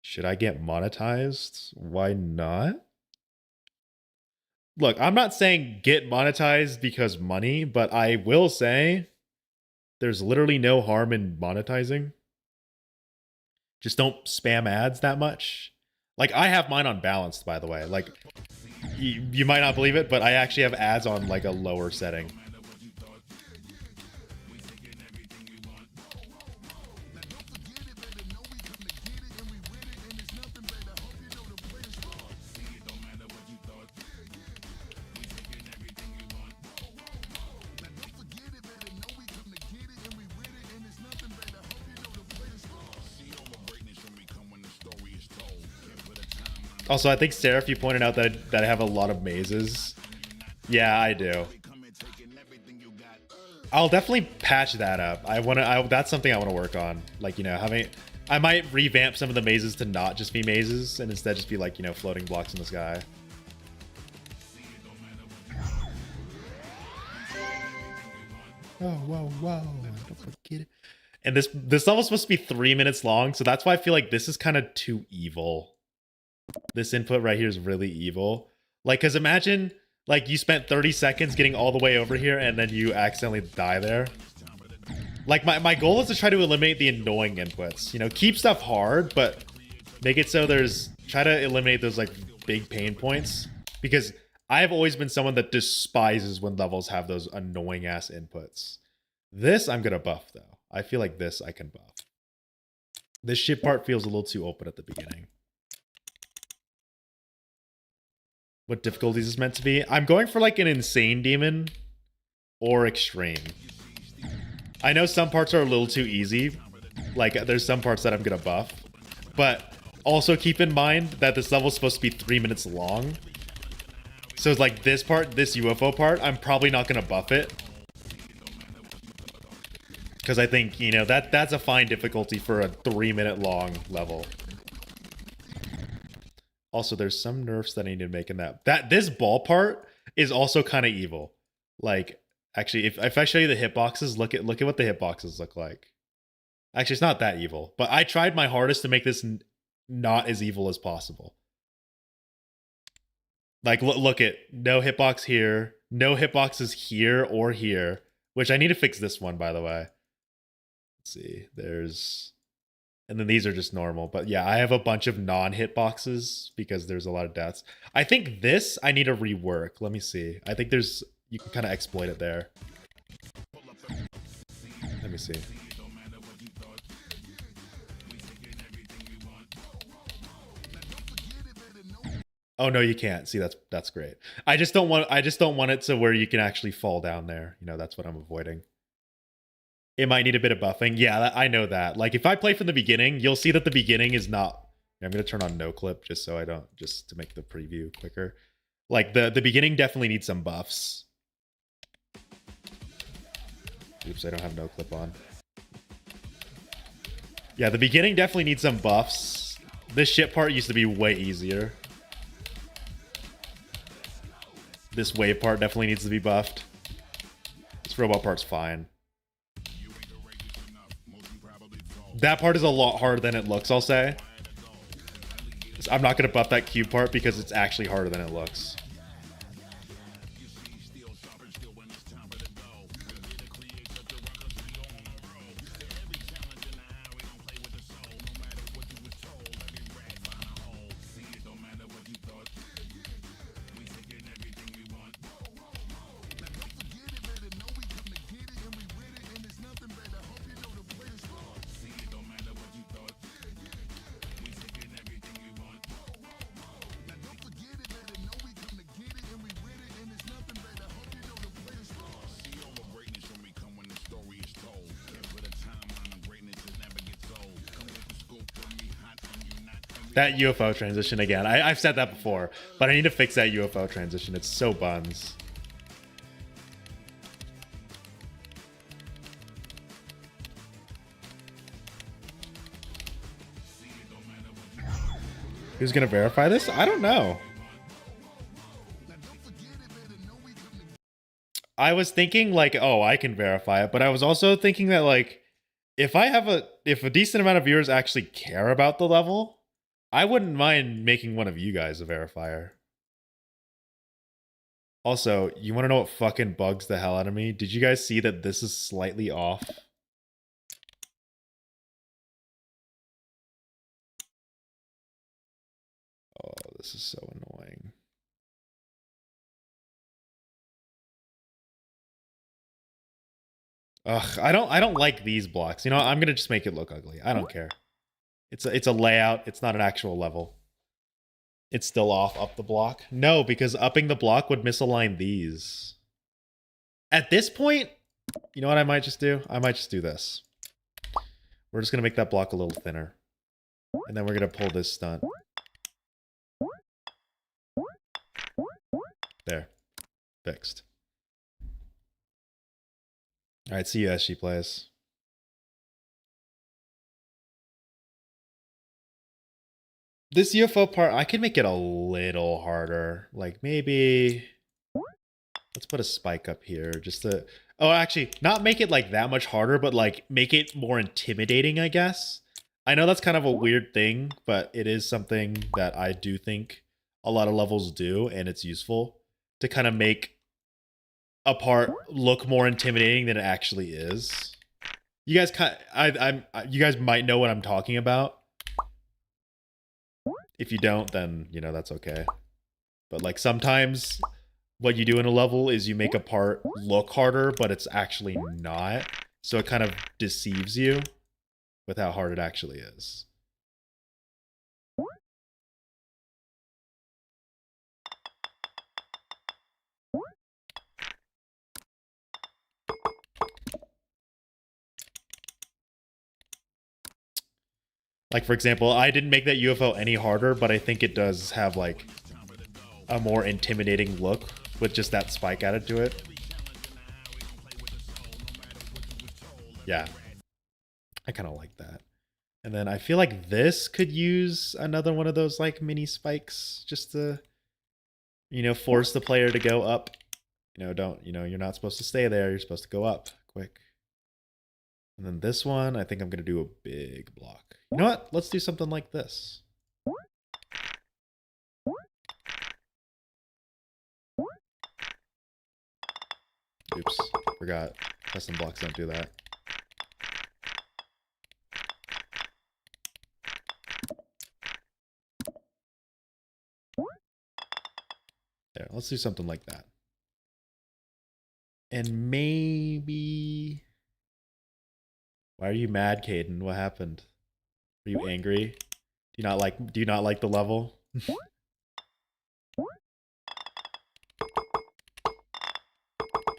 Should I get monetized? Why not? Look, I'm not saying get monetized because money, but I will say there's literally no harm in monetizing. Just don't spam ads that much. Like, I have mine on balanced, by the way. Like, you might not believe it, but I actually have ads on, like, a lower setting. Also, I think Seraph, you pointed out that I have a lot of mazes. Yeah, I do. I'll definitely patch that up. That's something I want to work on. Like, you know, I might revamp some of the mazes to not just be mazes and instead just be like, you know, floating blocks in the sky. Whoa, whoa, whoa. Don't forget it. And this level's supposed to be 3 minutes long, so that's why I feel like this is kind of too evil. This input right here is really evil. Like, because imagine, like, you spent 30 seconds getting all the way over here and then you accidentally die there. Like, my goal is to try to eliminate the annoying inputs. You know, keep stuff hard, but make it so try to eliminate those, like, big pain points. Because I've always been someone that despises when levels have those annoying-ass inputs. This I'm going to buff, though. I feel like this I can buff. This shit part feels a little too open at the beginning. What difficulties is meant to be? I'm going for like an insane demon or extreme. I know some parts are a little too easy. Like there's some parts that I'm gonna buff, but also keep in mind that this level is supposed to be 3 minutes long. So it's like this part, this UFO part, I'm probably not gonna buff it. Because I think, you know, that's a fine difficulty for a 3 minute long level. Also, there's some nerfs that I need to make in that. This ball part is also kind of evil. Like, actually, if I show you the hitboxes, look at what the hitboxes look like. Actually, it's not that evil, but I tried my hardest to make this not as evil as possible. Like, look at no hitbox here, no hitboxes here or here, which I need to fix this one, by the way. Let's see, and then these are just normal. But yeah, I have a bunch of non-hitboxes because there's a lot of deaths. I think this I need to rework. Let me see. I think you can kind of exploit it there. Let me see. Oh no, you can't. See, that's great. I just don't want it to where you can actually fall down there. You know, that's what I'm avoiding. It might need a bit of buffing. Yeah, I know that. Like, if I play from the beginning, you'll see that the beginning is not... I'm going to turn on no clip just to make the preview quicker. Like, the beginning definitely needs some buffs. Oops, I don't have no clip on. Yeah, the beginning definitely needs some buffs. This shit part used to be way easier. This wave part definitely needs to be buffed. This robot part's fine. That part is a lot harder than it looks, I'll say. I'm not going to buff that cube part because it's actually harder than it looks. That UFO transition again. I've said that before, but I need to fix that UFO transition. It's so buns. Who's gonna verify this? I don't know. I was thinking like, oh, I can verify it, but I was also thinking that like, if a decent amount of viewers actually care about the level, I wouldn't mind making one of you guys a verifier. Also, you want to know what fucking bugs the hell out of me? Did you guys see that this is slightly off? Oh, this is so annoying. Ugh, I don't like these blocks. You know, I'm gonna just make it look ugly. I don't care. It's a layout. It's not an actual level. It's still off up the block. No, because upping the block would misalign these. At this point, you know what I might just do? I might just do this. We're just gonna make that block a little thinner. And then we're gonna pull this stunt. There. Fixed. Alright, see you as she plays. This UFO part, I could make it a little harder. Like maybe... Let's put a spike up here just to... Oh, actually, not make it like that much harder, but like make it more intimidating, I guess. I know that's kind of a weird thing, but it is something that I do think a lot of levels do, and it's useful to kind of make a part look more intimidating than it actually is. You guys you guys might know what I'm talking about. If you don't, then you know that's okay. But like sometimes what you do in a level is you make a part look harder, but it's actually not. So it kind of deceives you with how hard it actually is. Like, for example, I didn't make that UFO any harder, but I think it does have, like, a more intimidating look with just that spike added to it. Yeah. I kind of like that. And then I feel like this could use another one of those, like, mini spikes just to, you know, force the player to go up. You know, you're not supposed to stay there. You're supposed to go up quick. And then this one, I think I'm going to do a big block. You know what? Let's do something like this. Oops, forgot. Custom blocks don't do that. There, let's do something like that. And maybe... Why are you mad, Caden? What happened? Are you angry? Do you not like the level?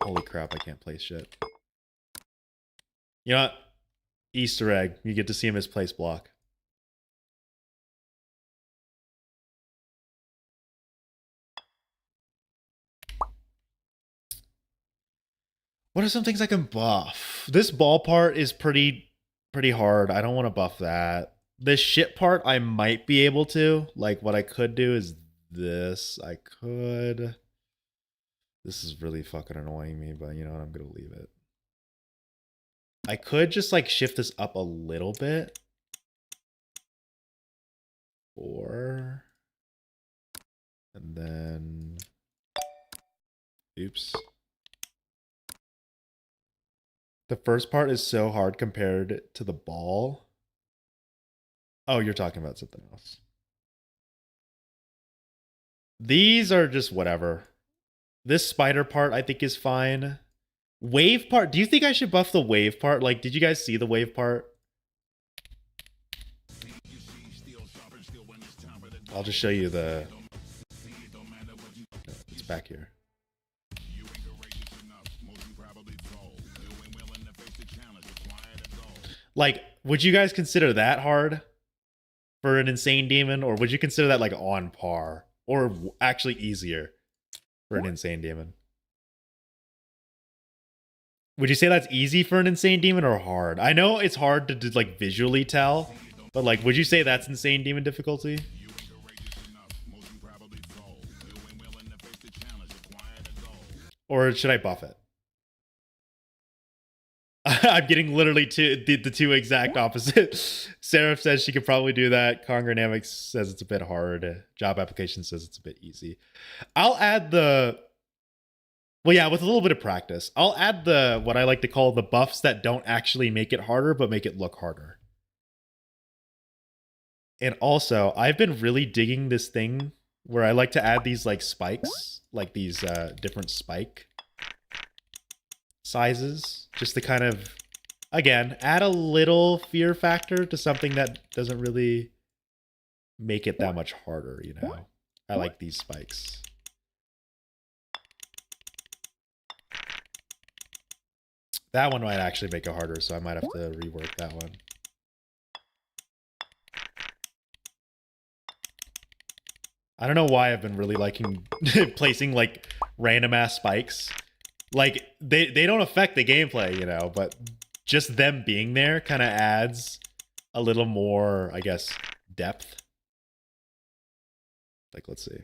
Holy crap, I can't place shit. You know what? Easter egg. You get to see him as place block. What are some things I can buff? This ball part is pretty hard. I don't want to buff that. This shit part I might be able to. Like what I could do is this. I could... This is really fucking annoying me, but you know what? I'm going to leave it. I could just like shift this up a little bit. Or... And then... Oops. The first part is so hard compared to the ball. Oh, you're talking about something else. These are just whatever. This spider part I think is fine. Wave part. Do you think I should buff the wave part? Like, did you guys see the wave part? I'll just show you the... It's back here. Like, would you guys consider that hard? for an insane demon, or would you consider that like on par, or actually easier for an insane demon? Would you say that's easy for an insane demon or hard? I know it's hard to like visually tell, but like, would you say that's insane demon difficulty? Or should I buff it? I'm getting literally the two exact opposite. Seraph says she could probably do that. Congronamics says it's a bit hard. Job application says it's a bit easy. I'll add the... Well, yeah, with a little bit of practice. I'll add the what I like to call the buffs that don't actually make it harder, but make it look harder. And also, I've been really digging this thing where I like to add these like spikes, like these different spike sizes, just to kind of, again, add a little fear factor to something that doesn't really make it that much harder, you know? I like these spikes. That one might actually make it harder, so I might have to rework that one. I don't know why I've been really liking placing like random ass spikes. Like they don't affect the gameplay, you know, but just them being there kind of adds a little more, I guess, depth. Like, let's see.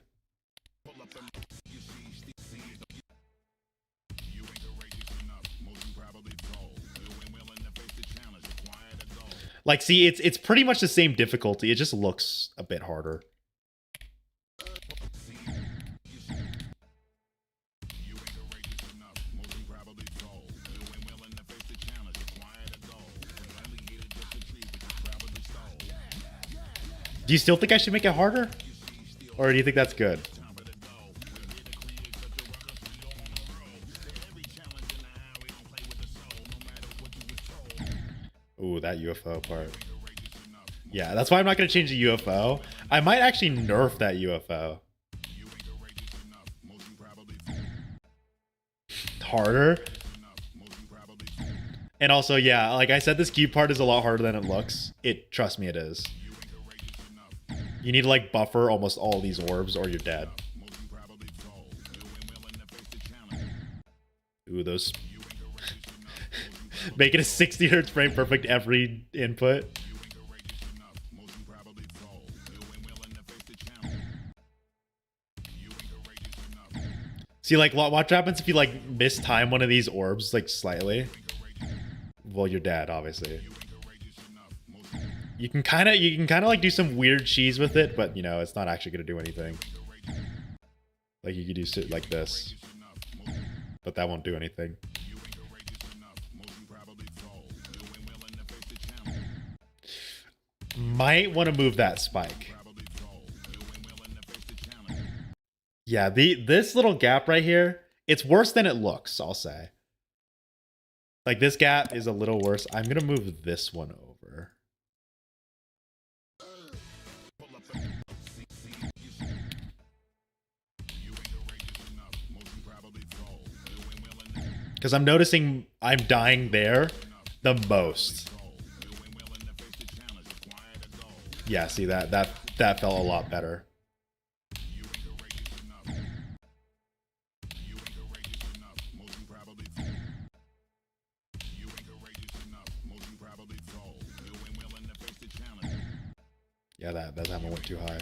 Like, see, it's pretty much the same difficulty. It just looks a bit harder. Do you still think I should make it harder? Or do you think that's good? Ooh, that UFO part. Yeah, that's why I'm not going to change the UFO. I might actually nerf that UFO. Harder. And also, yeah, like I said, this cube part is a lot harder than it looks. Trust me, it is. You need to like buffer almost all these orbs or you're dead. Ooh, those... Make it a 60 hertz frame perfect every input. See, like, what happens if you like mistime one of these orbs like slightly? Well, you're dead, obviously. You can kind of like do some weird cheese with it, but you know it's not actually gonna do anything. Like you could do shit like this, but that won't do anything. Might want to move that spike. Yeah, this little gap right here, it's worse than it looks, I'll say. Like this gap is a little worse. I'm gonna move this one over. Because I'm noticing I'm dying there the most. Yeah, see that felt a lot better. Yeah, that time I went too high.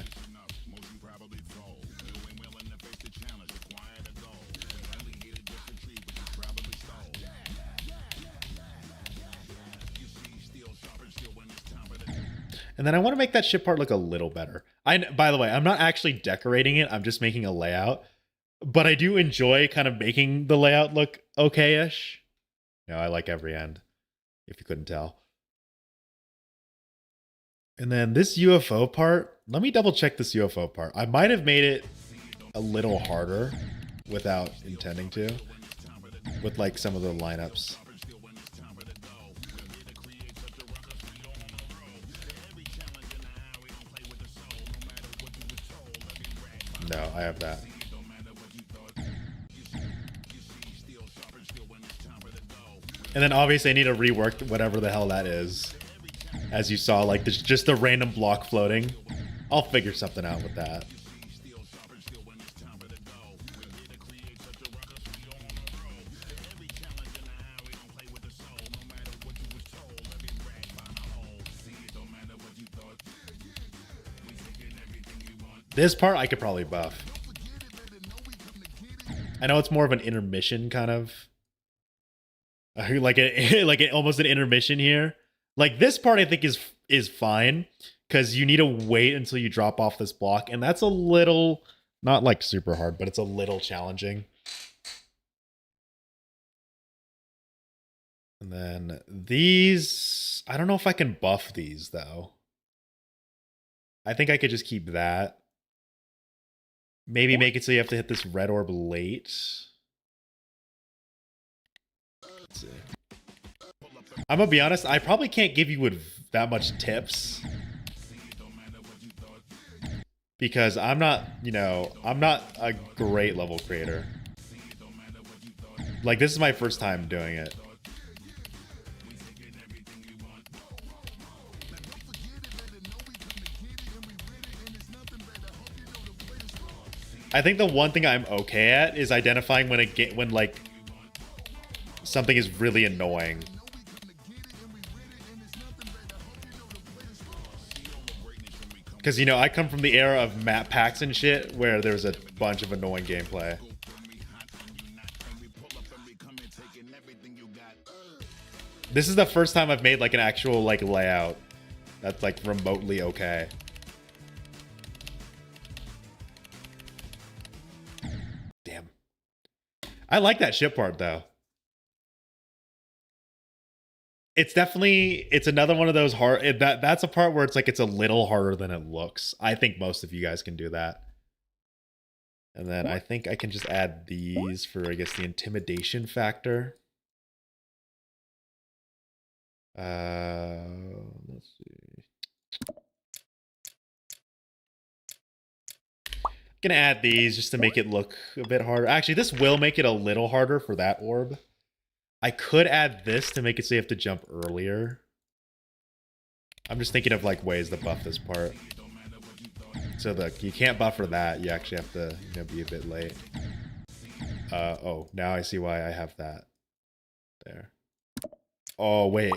And then I want to make that ship part look a little better. By the way, I'm not actually decorating it. I'm just making a layout. But I do enjoy kind of making the layout look okay-ish. You know, I like every end, if you couldn't tell. And then this UFO part, let me double check this UFO part. I might have made it a little harder without intending to, with like some of the lineups. No, I have that. And then obviously I need to rework whatever the hell that is. As you saw, like there's just a random block floating. I'll figure something out with that. This part I could probably buff. I know it's more of an intermission kind of, like almost an intermission here. Like this part I think is fine because you need to wait until you drop off this block, and that's a little, not like super hard, but it's a little challenging. And then these, I don't know if I can buff these though. I think I could just keep that. Maybe make it so you have to hit this red orb late. Let's see. I'm gonna be honest, I probably can't give you that much tips. Because I'm not, you know, I'm not a great level creator. Like, this is my first time doing it. I think the one thing I'm okay at is identifying when like something is really annoying. Because, you know, I come from the era of map packs and shit where there's a bunch of annoying gameplay. This is the first time I've made like an actual like layout that's like remotely okay. Damn. I like that ship part though. It's definitely, it's another one of those hard, that's a part where it's like, it's a little harder than it looks. I think most of you guys can do that. And then I think I can just add these for, I guess, the intimidation factor. Let's see. Gonna add these just to make it look a bit harder. Actually, this will make it a little harder for that orb. I could add this to make it so you have to jump earlier. I'm just thinking of like ways to buff this part. So look, you can't buffer that. You actually have to, you know, be a bit late. Oh, now I see why I have that there. Oh, wait.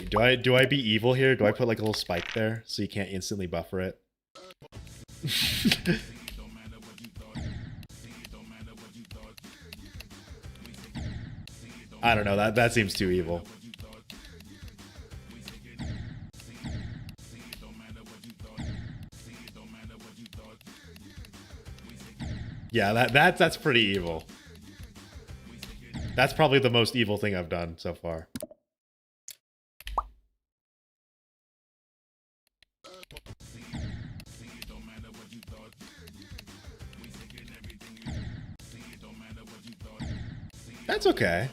Do I be evil here? Do I put like a little spike there so you can't instantly buffer it? I don't know, that seems too evil. Yeah, that's pretty evil. That's probably the most evil thing I've done so far. That's okay.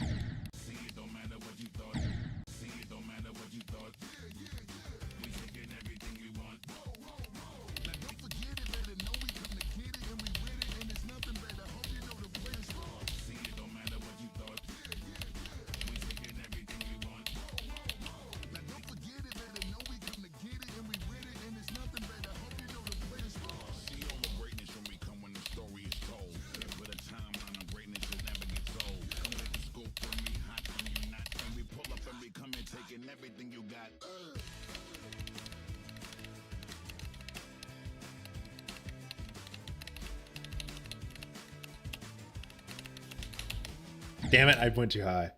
Damn it, I went too high.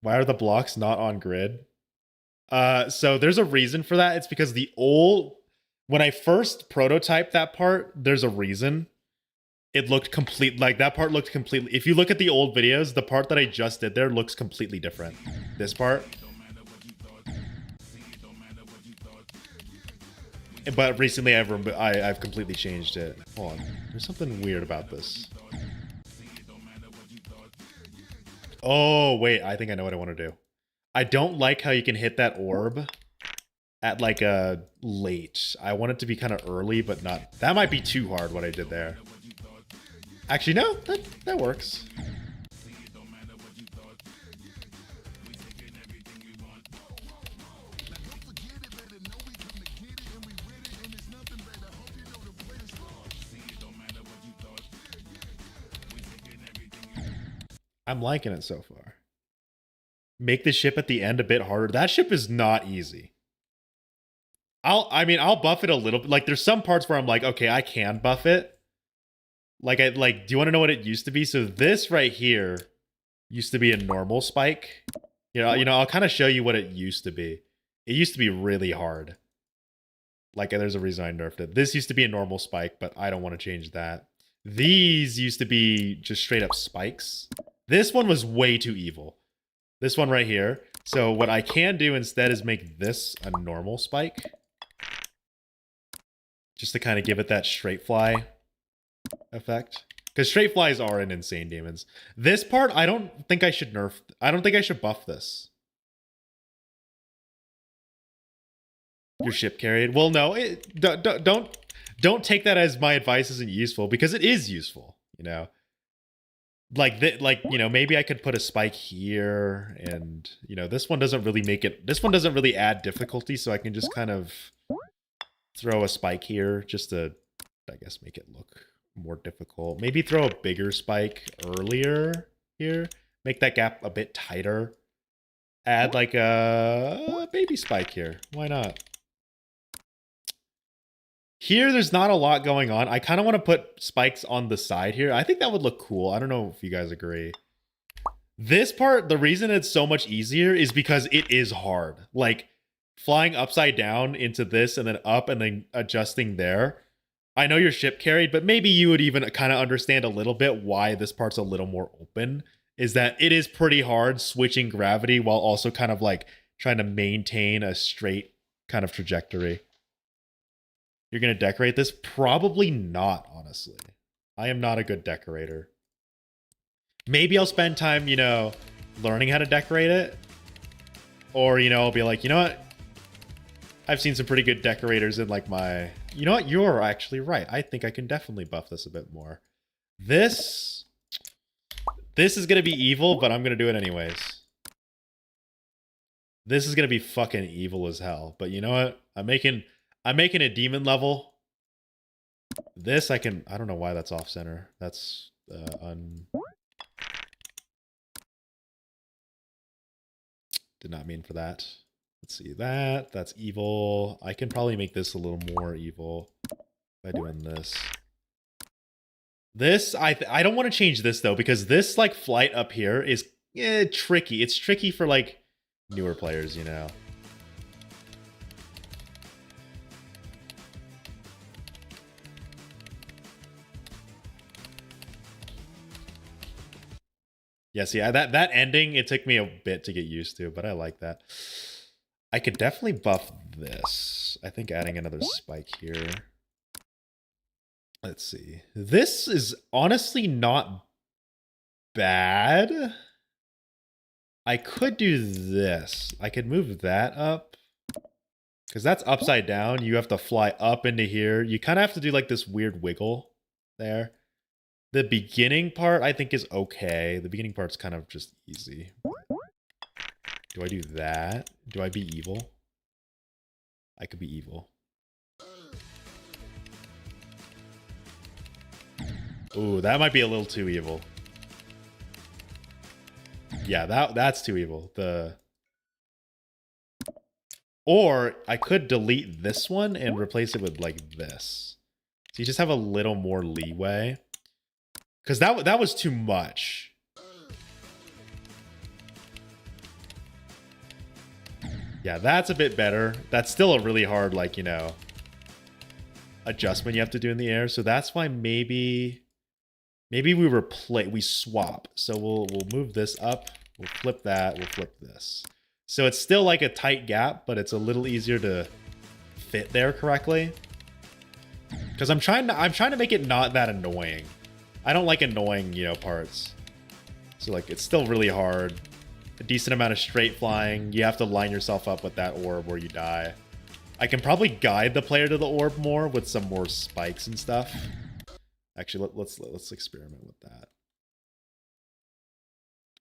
Why are the blocks not on grid? So there's a reason for that. It's because when I first prototyped that part, there's a reason. It looked complete, like that part looked completely, if you look at the old videos, the part that I just did there looks completely different. This part. But recently I've completely changed it. Hold on, there's something weird about this. Oh, wait, I think I know what I want to do. I don't like how you can hit that orb at like a late. I want it to be kind of early, but not. That might be too hard what I did there. Actually, no, that works. I'm liking it so far. Make the ship at the end a bit harder. That ship is not easy. I'll buff it a little bit. Like there's some parts where I'm like, okay, I can buff it. Do you want to know what it used to be? So this right here used to be a normal spike. I'll kind of show you what it used to be. It used to be really hard. Like there's a reason I nerfed it. This used to be a normal spike, but I don't want to change that. These used to be just straight up spikes. This one was way too evil. This one right here. So what I can do instead is make this a normal spike. Just to kind of give it that straight fly effect. Because straight flies are an insane demons. This part, I don't think I should nerf. I don't think I should buff this. Your ship carried. Well, no, don't take that as my advice isn't useful, because it is useful. Maybe I could put a spike here, and this one doesn't really make it. This one doesn't really add difficulty, so I can just kind of throw a spike here just to, I guess, make it look more difficult. Maybe throw a bigger spike earlier here, make that gap a bit tighter. Add like a baby spike here. Why not? Here, there's not a lot going on. I kind of want to put spikes on the side here. I think that would look cool. I don't know if you guys agree. This part, the reason it's so much easier is because it is hard. Like, flying upside down into this and then up and then adjusting there. I know your ship carried, but maybe you would even kind of understand a little bit why this part's a little more open. Is that it is pretty hard switching gravity while also kind of like trying to maintain a straight kind of trajectory. You're going to decorate this? Probably not, honestly. I am not a good decorator. Maybe I'll spend time, learning how to decorate it. Or, I'll be like, you know what? I've seen some pretty good decorators in like my... You know what? You're actually right. I think I can definitely buff this a bit more. This is going to be evil, but I'm going to do it anyways. This is going to be fucking evil as hell. But you know what? I'm making a demon level. This I don't know why that's off center. That's did not mean for that. Let's see that. That's evil. I can probably make this a little more evil by doing this. This, I don't want to change this though, because this like flight up here is tricky. It's tricky for like newer players, Yeah, see, that ending, it took me a bit to get used to, but I like that. I could definitely buff this. I think adding another spike here. Let's see. This is honestly not bad. I could do this. I could move that up. Because that's upside down. You have to fly up into here. You kind of have to do like this weird wiggle there. The beginning part, I think, is okay. The beginning part's kind of just easy. Do I do that? Do I be evil? I could be evil. Ooh, that might be a little too evil. Yeah, that's too evil. Or I could delete this one and replace it with like this. So you just have a little more leeway. Because that was too much. Yeah, that's a bit better. That's still a really hard, like, adjustment you have to do in the air. So that's why maybe we swap. So we'll move this up. We'll flip that. We'll flip this. So it's still like a tight gap, but it's a little easier to fit there correctly. Because I'm trying to make it not that annoying. I don't like annoying, parts. So like it's still really hard. A decent amount of straight flying. You have to line yourself up with that orb where you die. I can probably guide the player to the orb more with some more spikes and stuff. Actually, let's experiment with that.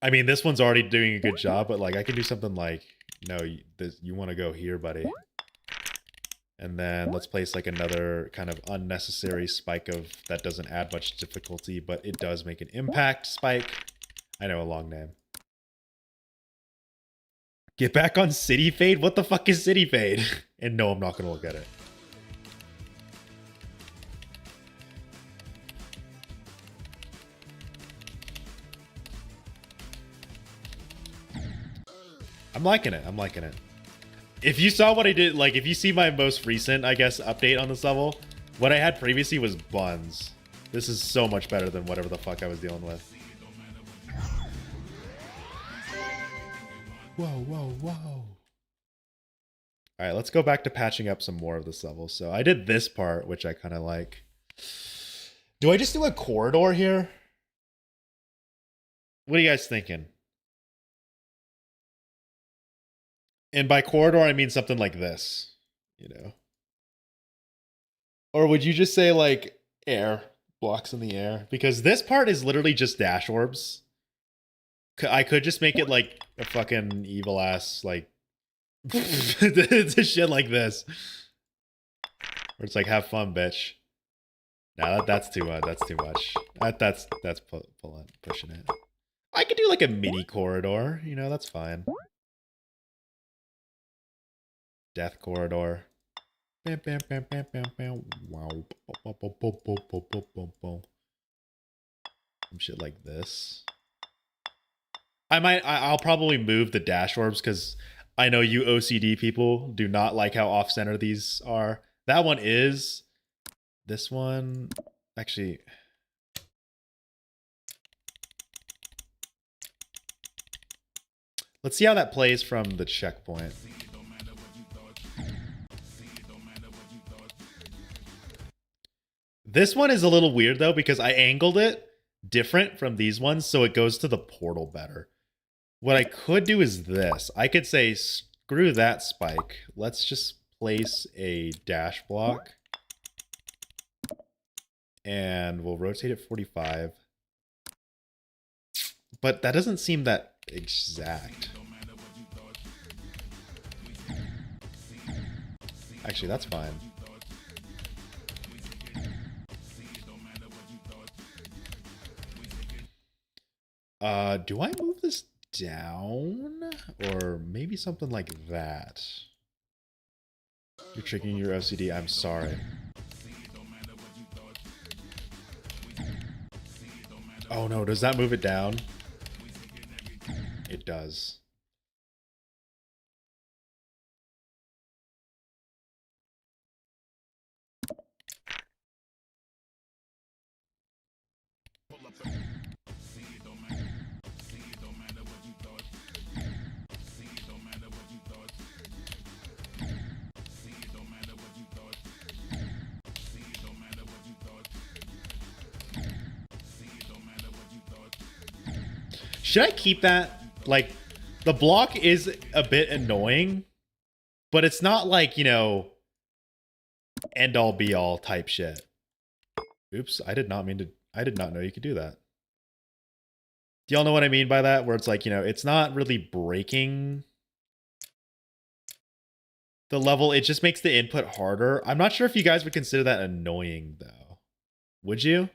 I mean, this one's already doing a good job, but like I can do something like, no, you want to go here, buddy. And then let's place like another kind of unnecessary spike that doesn't add much difficulty, but it does make an impact spike. I know, a long name. Get back on City Fade? What the fuck is City Fade? And no, I'm not gonna look at it. I'm liking it. I'm liking it. If you saw what I did, like, if you see my most recent, I guess, update on this level, what I had previously was buns. This is so much better than whatever the fuck I was dealing with. Whoa, whoa, whoa. All right, let's go back to patching up some more of this level. So I did this part, which I kind of like. Do I just do a corridor here? What are you guys thinking? And by corridor, I mean something like this, you know? Or would you just say, like, air, blocks in the air? Because this part is literally just dash orbs. I could just make it like a fucking evil ass, like, it's a shit like this. Where it's like, have fun, bitch. Nah, that's too much. That's too much. That's pushing it. I could do like a mini corridor, you know, that's fine. Death corridor. Bam, bam, bam, bam, bam, bam. Wow. Some shit like this. I'll probably move the dash orbs because I know you OCD people do not like how off-center these are. That one is. This one, actually. Let's see how that plays from the checkpoint. This one is a little weird though because I angled it different from these ones so it goes to the portal better. What I could do is this. I could say screw that spike. Let's just place a dash block. And we'll rotate it 45. But that doesn't seem that exact. Actually, that's fine. Do I move this down? Or maybe something like that? You're tricking your OCD. I'm sorry. Oh no, does that move it down? It does. Should I keep that? Like, the block is a bit annoying, but it's not like, you know, end all be all type shit. Oops, I did not know you could do that. Do y'all know what I mean by that? Where it's like, you know, it's not really breaking the level. It just makes the input harder. I'm not sure if you guys would consider that annoying though. Would you?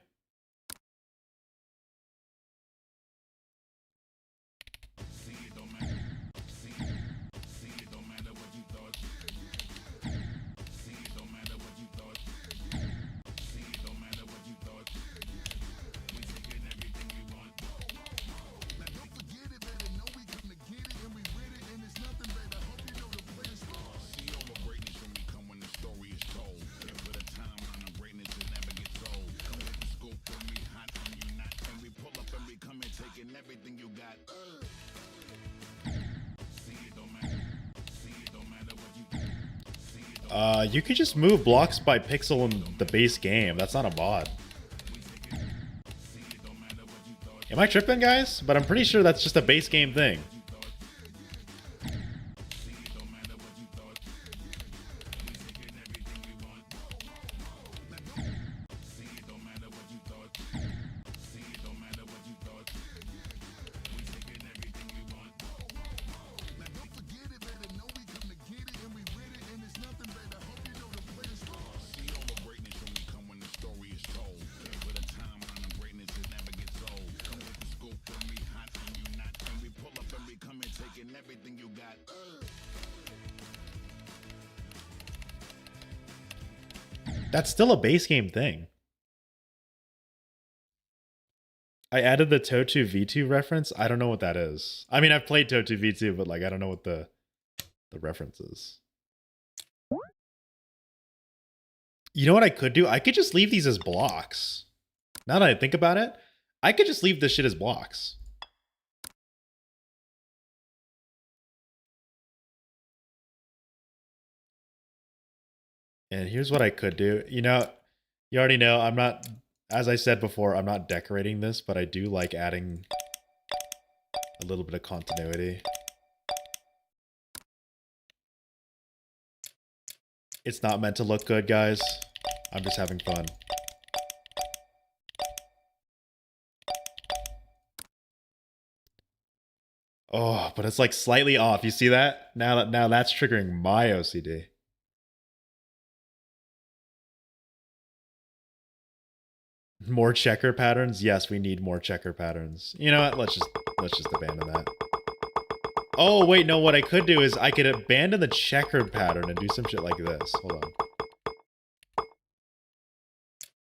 You could just move blocks by pixel in the base game. That's not a mod. Am I tripping, guys? But I'm pretty sure that's just a base game thing. That's still a base game thing. I added the Totu V2 reference. I don't know what that is. I mean, I've played Totu V2, but like I don't know what the reference is. You know what I could do? I could just leave these as blocks. Now that I think about it, I could just leave this shit as blocks. And here's what I could do. You know, you already know I'm not, as I said before, I'm not decorating this, but I do like adding a little bit of continuity. It's not meant to look good, guys. I'm just having fun. Oh, but it's like slightly off. You see that? Now that's triggering my OCD. More checker patterns? Yes, we need more checker patterns. You know what? Let's just abandon that. Oh, wait, no, what I could do is I could abandon the checkered pattern and do some shit like this. Hold on.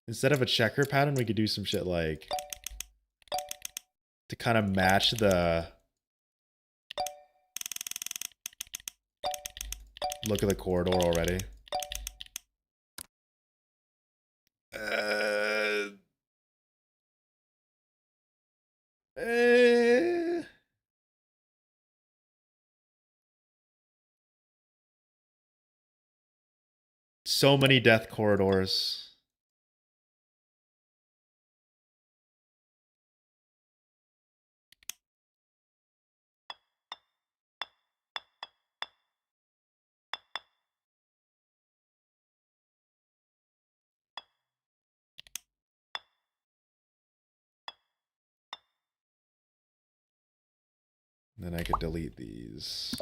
Instead of a checker pattern, we could do some shit like to kind of match the look of the corridor already. So many death corridors. Then I could delete these.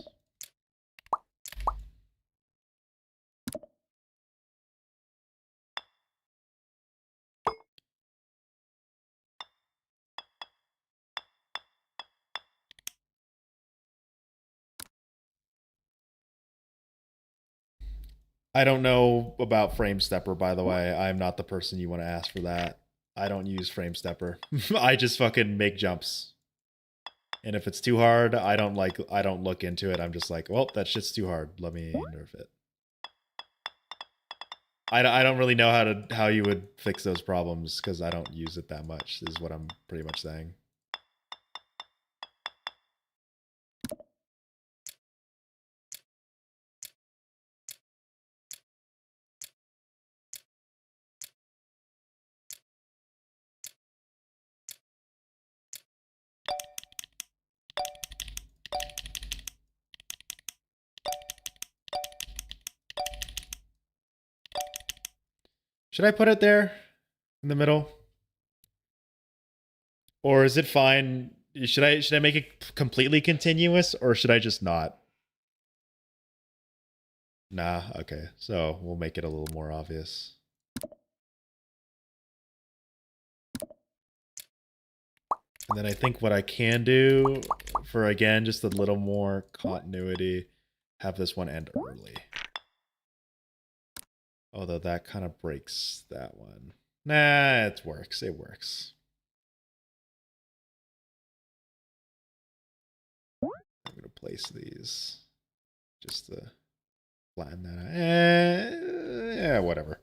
I don't know about Frame Stepper, by the way. I'm not the person you want to ask for that. I don't use Frame Stepper. I just fucking make jumps. And if it's too hard, I don't look into it. I'm just like, well, that shit's too hard. Let me nerf it. I don't really know how you would fix those problems because I don't use it that much, is what I'm pretty much saying. Should I put it there in the middle? Or is it fine? Should I make it completely continuous or should I just not? Nah, okay. So we'll make it a little more obvious. And then I think what I can do for, again, just a little more continuity, have this one end early. Although that kind of breaks that one. Nah, it works. It works. I'm going to place these just to flatten that out. Yeah, whatever.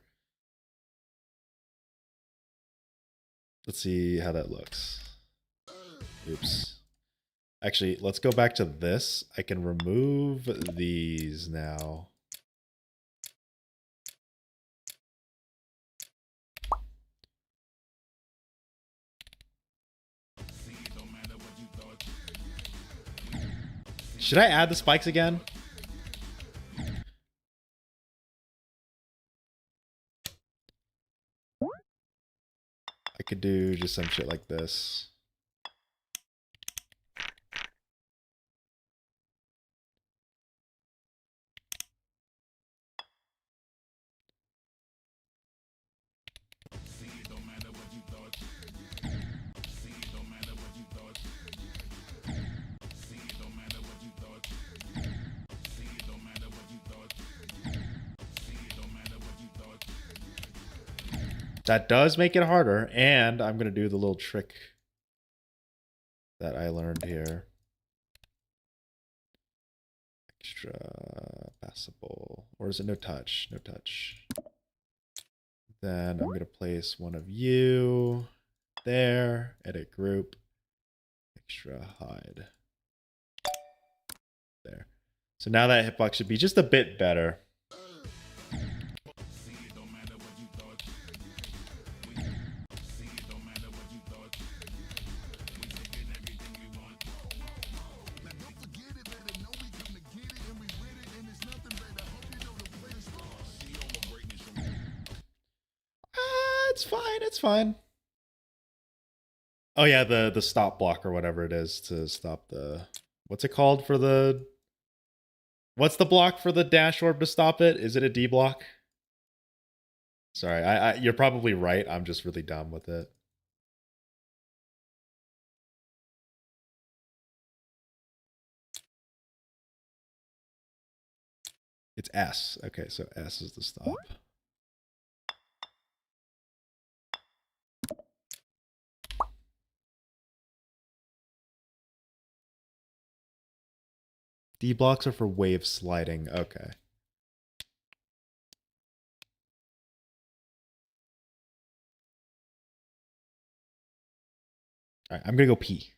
Let's see how that looks. Oops. Actually, let's go back to this. I can remove these now. Should I add the spikes again? I could do just some shit like this. That does make it harder, and I'm going to do the little trick that I learned here. Extra passable. Or is it no touch? No touch. Then I'm going to place one of you there. Edit group. Extra hide. There. So now that hitbox should be just a bit better. It's fine. It's fine. Oh yeah, the stop block or whatever it is to stop the. What's it called for the? What's the block for the dash orb to stop it? Is it a D block? Sorry, you're probably right. I'm just really dumb with it. It's S. Okay, so S is the stop. D blocks are for wave sliding. Okay. All right, I'm going to go pee.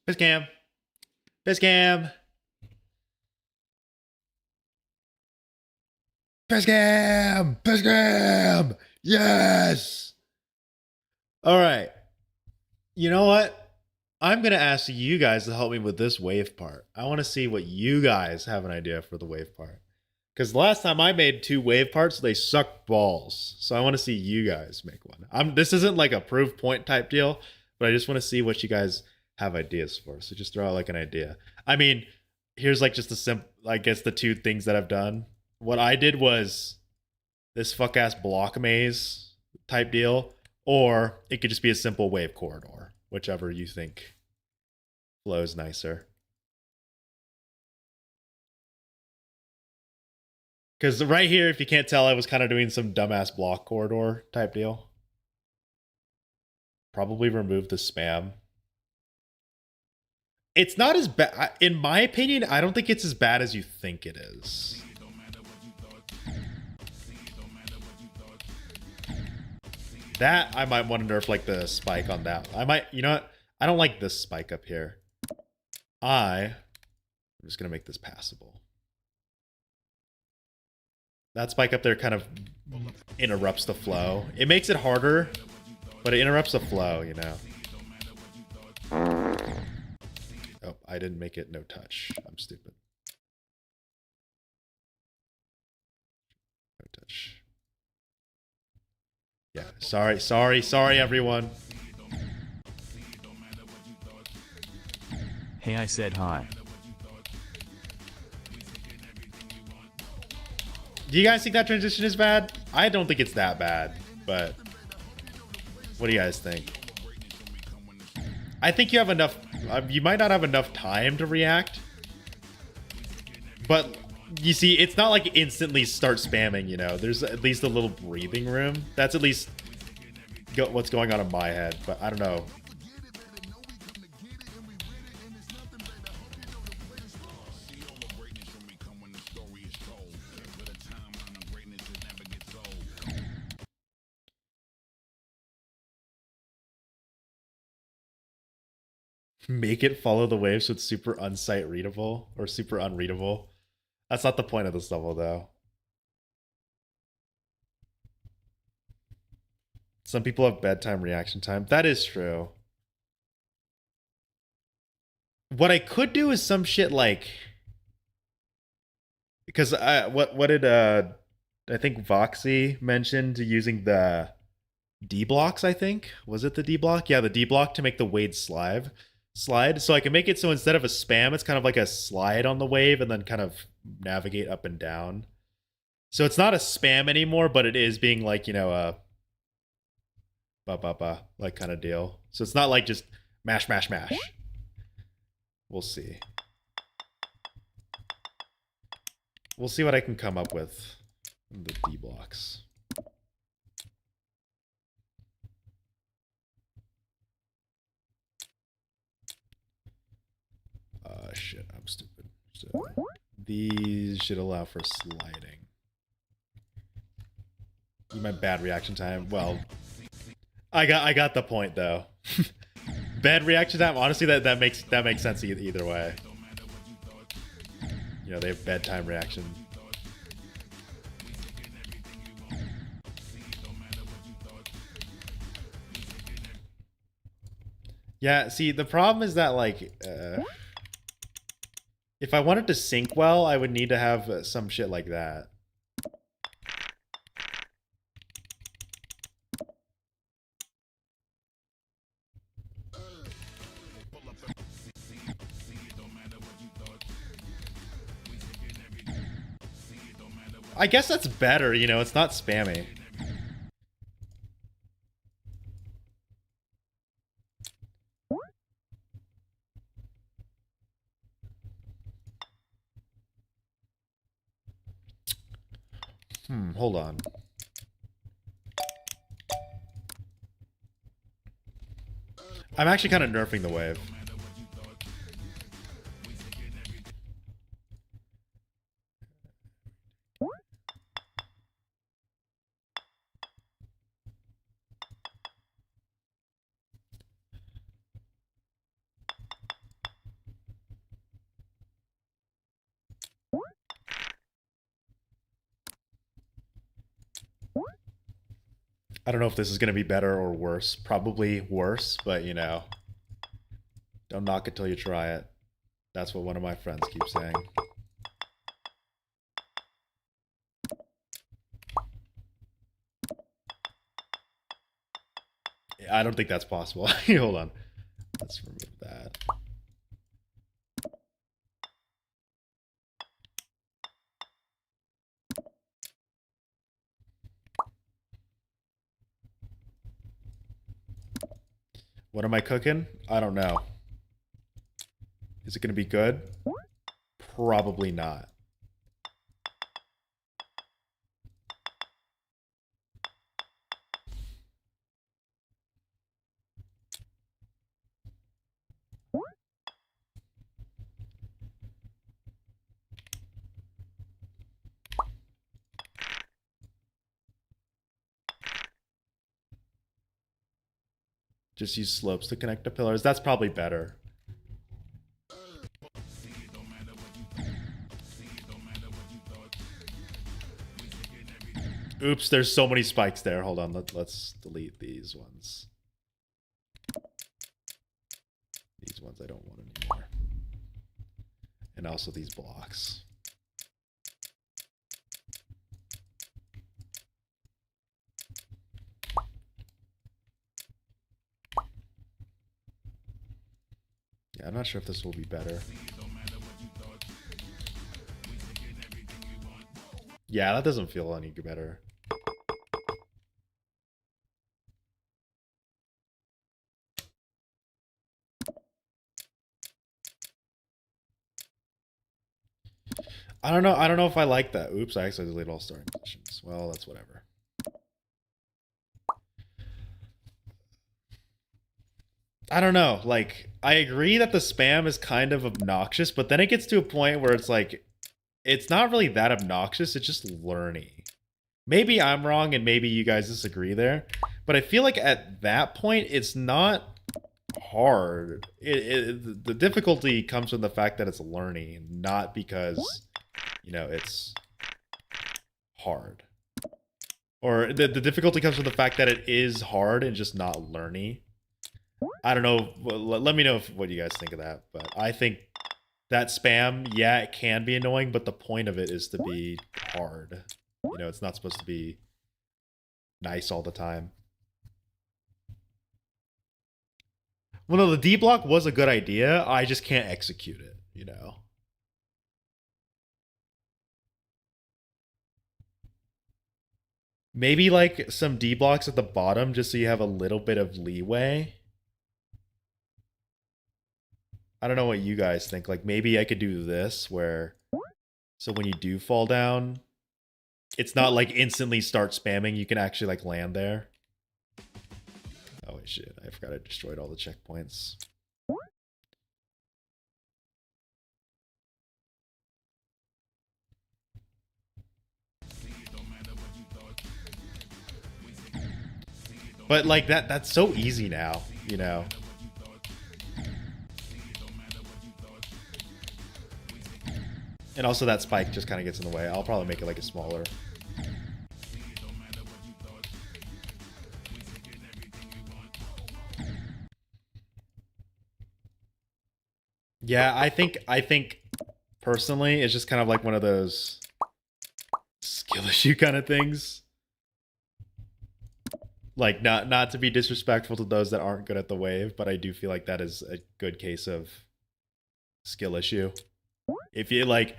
Biscam. Biscam. Biscam. Biscam. Yes. All right. You know what? I'm going to ask you guys to help me with this wave part. I want to see what you guys have an idea for the wave part. Because last time I made 2 wave parts, they sucked balls. So I want to see you guys make one. This isn't like a proof point type deal, but I just want to see what you guys have ideas for. So just throw out like an idea. I mean, here's like just a simple, I guess the 2 things that I've done. What I did was this fuck ass block maze type deal, or it could just be a simple wave corridor, whichever you think flows nicer. Because right here, if you can't tell, I was kind of doing some dumbass block corridor type deal. Probably remove the spam. It's not as bad. In my opinion, I don't think it's as bad as you think it is. That, I might want to nerf like the spike on that. I might, you know what? I don't like this spike up here. I'm just going to make this passable. That spike up there kind of interrupts the flow. It makes it harder, but it interrupts the flow, you know. Oh, I didn't make it no touch. I'm stupid. No touch. Yeah, sorry, everyone. Hey, I said hi. Do you guys think that transition is bad? I don't think it's that bad, but what do you guys think? I think you have enough, you might not have enough time to react, but you see, it's not like instantly start spamming, you know, there's at least a little breathing room. That's at least what's going on in my head, but I don't know. Make it follow the wave so it's super unsight readable or super unreadable. That's not the point of this level, though. Some people have bedtime reaction time. That is true. What I could do is some shit like, because what did I think Voxy mentioned using the D blocks, I think. Was it the D block? Yeah, the D block to make the wave slide. So I can make it so instead of a spam, it's kind of like a slide on the wave and then kind of navigate up and down. So it's not a spam anymore, but it is being like, you know, a like kind of deal. So it's not like just mash, mash, mash. We'll see. We'll see what I can come up with in the D blocks. Shit, I'm stupid. So these should allow for sliding. My bad reaction time. Well, I got the point though. Bad reaction time. Honestly, that makes sense either way. You know, they have bedtime reaction. Yeah. See, the problem is that like. If I wanted to sync well, I would need to have some shit like that. I guess that's better, you know, it's not spammy. Hold on. I'm actually kind of nerfing the wave. I don't know if this is going to be better or worse. Probably worse, but you know, don't knock it till you try it. That's what one of my friends keeps saying. I don't think that's possible. Hold on. Let's remove that. What am I cooking? I don't know. Is it going to be good? Probably not. Just use slopes to connect to pillars. That's probably better. Oops, there's so many spikes there. Hold on, let's delete these ones. These ones I don't want anymore. And also these blocks. Yeah, I'm not sure if this will be better. Yeah, that doesn't feel any better. I don't know. I don't know if I like that. Oops, I actually deleted all starting positions. Well, that's whatever. I don't know. Like, I agree that the spam is kind of obnoxious, but then it gets to a point where it's like, it's not really that obnoxious. It's just learny. Maybe I'm wrong and maybe you guys disagree there, but I feel like at that point, it's not hard. The difficulty comes from the fact that it's learning, not because, you know, it's hard. Or the difficulty comes from the fact that it is hard and just not learny. I don't know. Let me know what you guys think of that. But I think that spam, yeah, it can be annoying, but the point of it is to be hard. You know, it's not supposed to be nice all the time. Well, no, the D block was a good idea. I just can't execute it, you know. Maybe like some D blocks at the bottom just so you have a little bit of leeway. I don't know what you guys think. Like maybe I could do this where, so when you do fall down, it's not like instantly start spamming. You can actually like land there. Oh wait, shit. I forgot I destroyed all the checkpoints. But like that's so easy now, you know. And also that spike just kind of gets in the way. I'll probably make it like a smaller. Yeah, I think personally it's just kind of like one of those skill issue kind of things. Like not to be disrespectful to those that aren't good at the wave, but I do feel like that is a good case of skill issue. If you like,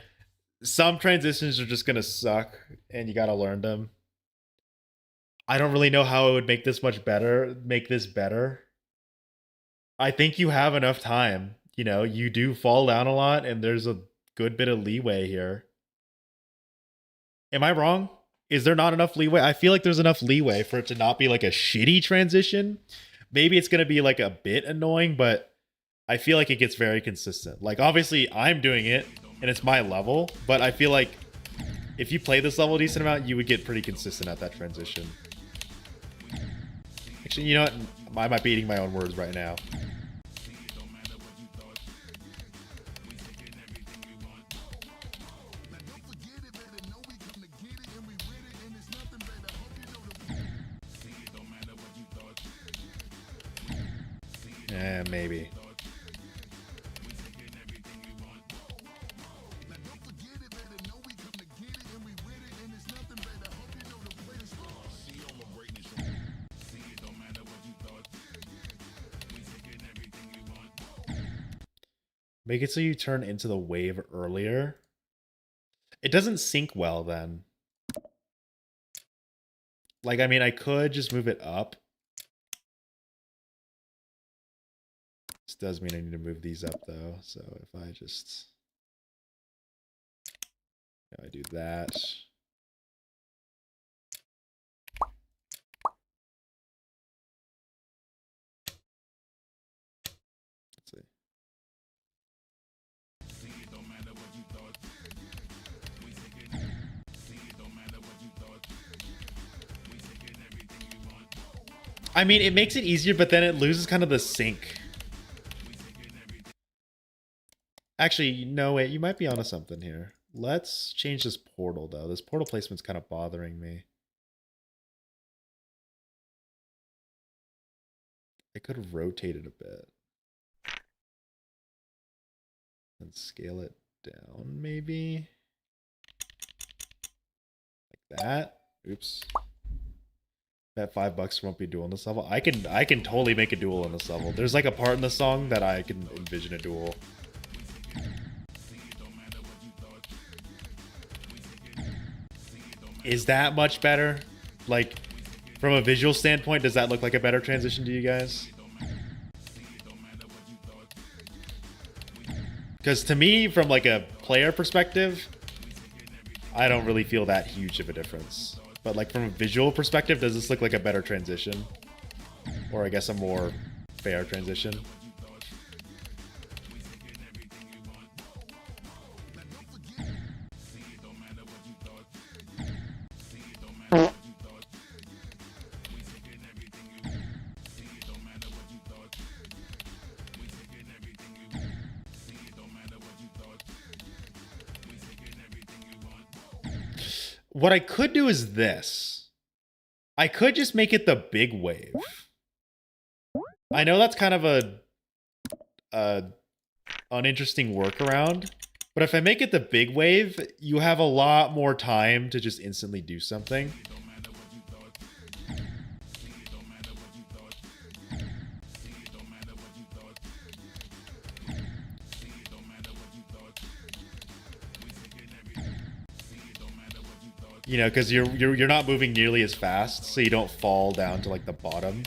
some transitions are just gonna suck and you gotta learn them. I don't really know how it would make this much better, make this better. I think you have enough time. You know, you do fall down a lot and there's a good bit of leeway here. Am I wrong? Is there not enough leeway? I feel like there's enough leeway for it to not be like a shitty transition. Maybe it's going to be like a bit annoying, but I feel like it gets very consistent. Like obviously I'm doing it and it's my level, but I feel like if you play this level a decent amount, you would get pretty consistent at that transition. Actually, you know what? I might be eating my own words right now. Maybe. Make it so you turn into the wave earlier. It doesn't sync well then. Like, I mean, I could just move it up. This does mean I need to move these up though. So if I just, if I do that. Let's see. I mean, it makes it easier, but then it loses kind of the sync. Actually, no, wait, you might be onto something here. Let's change this portal, though. This portal placement's kind of bothering me. I could have rotated a bit. And scale it down, maybe? Like that. Oops. Bet $5 won't be dual in this level. I can totally make a duel in this level. There's like a part in the song that I can envision a duel. Is that much better? Like, from a visual standpoint, does that look like a better transition to you guys? Because to me, from like a player perspective, I don't really feel that huge of a difference. But like from a visual perspective, does this look like a better transition? Or I guess a more fair transition? What I could do is this. I could just make it the big wave. I know that's kind of a uninteresting workaround, but if I make it the big wave, you have a lot more time to just instantly do something. You know, because you're not moving nearly as fast, so you don't fall down to like the bottom.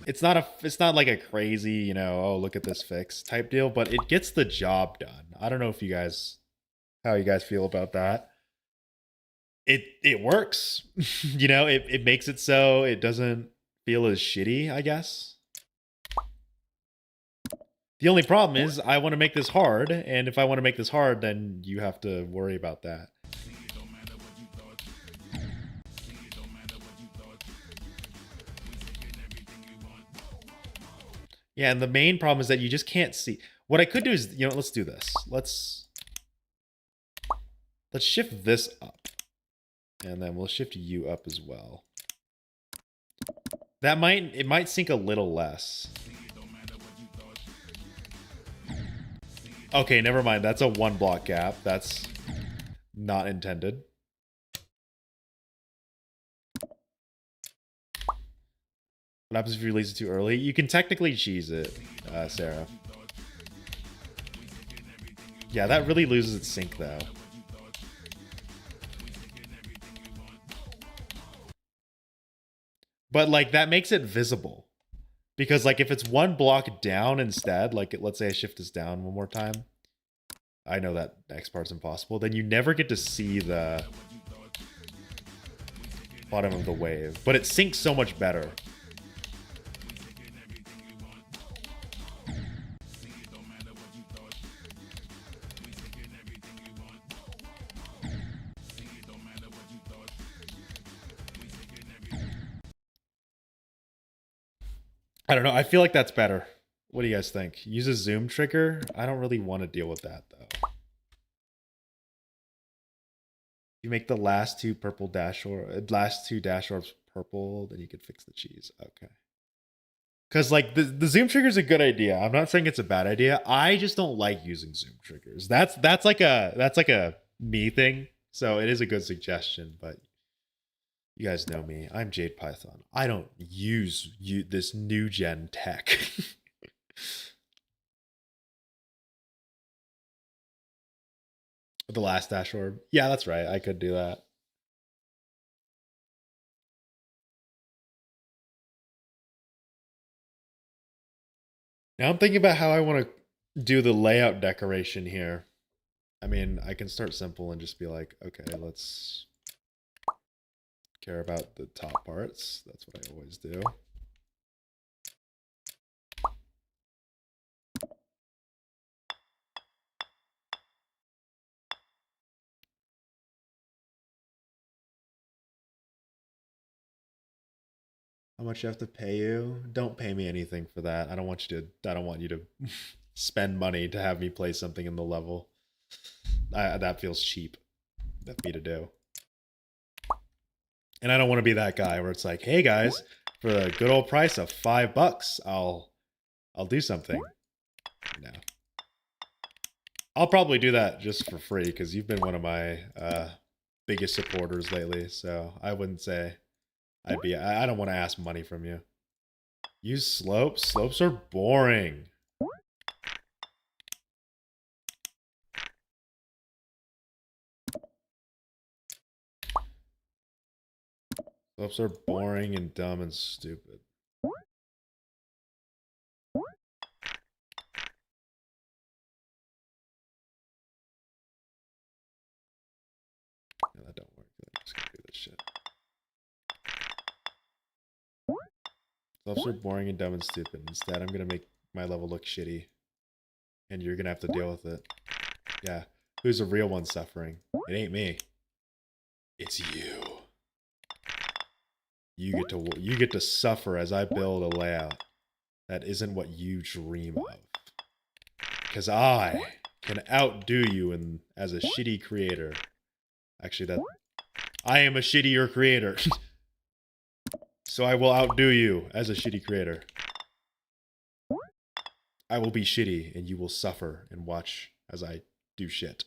It's not like a crazy, you know, oh look at this fix type deal, but it gets the job done. I don't know if how you guys feel about that. It works. You know, it makes it so it doesn't feel as shitty, I guess. The only problem is I want to make this hard, and if I want to make this hard, then you have to worry about that. Yeah, and the main problem is that you just can't see. What I could do is, you know, let's do this. Let's shift this up. And then we'll shift you up as well. It might sink a little less. Okay, never mind. That's a 1 block gap. That's not intended. What happens if you release it too early? You can technically cheese it, Sarah. Yeah, that really loses its sync, though. But, like, that makes it visible. Because, like, if it's 1 block down instead, like, let's say I shift this down one more time. I know that next part's impossible. Then you never get to see the bottom of the wave. But it syncs so much better. I don't know. I feel like that's better. What do you guys think? Use a zoom trigger? I don't really want to deal with that, though. You make the last two dash orbs purple, then you could fix the cheese. Okay. Because, like, the zoom trigger is a good idea. I'm not saying it's a bad idea. I just don't like using zoom triggers. That's like a me thing. So it is a good suggestion, but you guys know me. I'm Jade Python. I don't use this new gen tech. The last dash orb. Yeah, that's right. I could do that. Now I'm thinking about how I want to do the layout decoration here. I mean, I can start simple and just be like, okay, let's care about the top parts. That's what I always do. How much you have to pay you? Don't pay me anything for that. I don't want you to spend money to have me play something in the level. That feels cheap. That's me to do. And I don't want to be that guy where it's like, hey guys, for the good old price of $5, I'll do something. No. I'll probably do that just for free because you've been one of my biggest supporters lately. So I wouldn't say I don't want to ask money from you. Use slopes. Slopes are boring. Slopes are boring and dumb and stupid. No, that don't work. I'm just gonna do this shit. Slopes are boring and dumb and stupid. Instead, I'm gonna make my level look shitty. And you're gonna have to deal with it. Yeah. Who's the real one suffering? It ain't me. It's you. You get to suffer as I build a layout that isn't what you dream of. Because I can outdo you in as a shitty creator. Actually, that I am a shittier creator. So I will outdo you as a shitty creator. I will be shitty and you will suffer and watch as I do shit.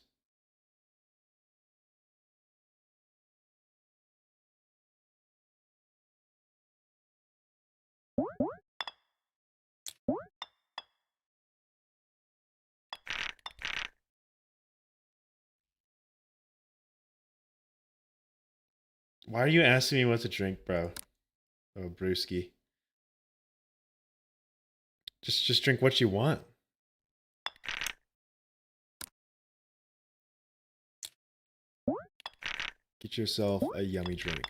Why are you asking me what to drink, bro? Oh, brewski. Just drink what you want. Get yourself a yummy drink.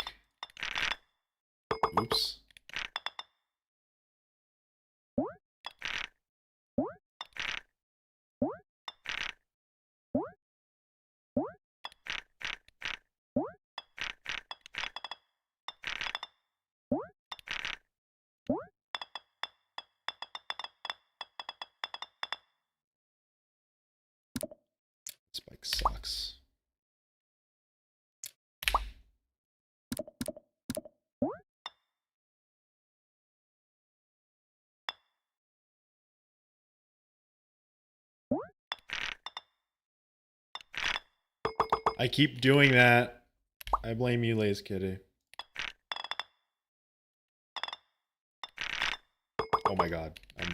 Oops. Spike sucks. I keep doing that. I blame you, Lace Kitty. Oh my god. I'm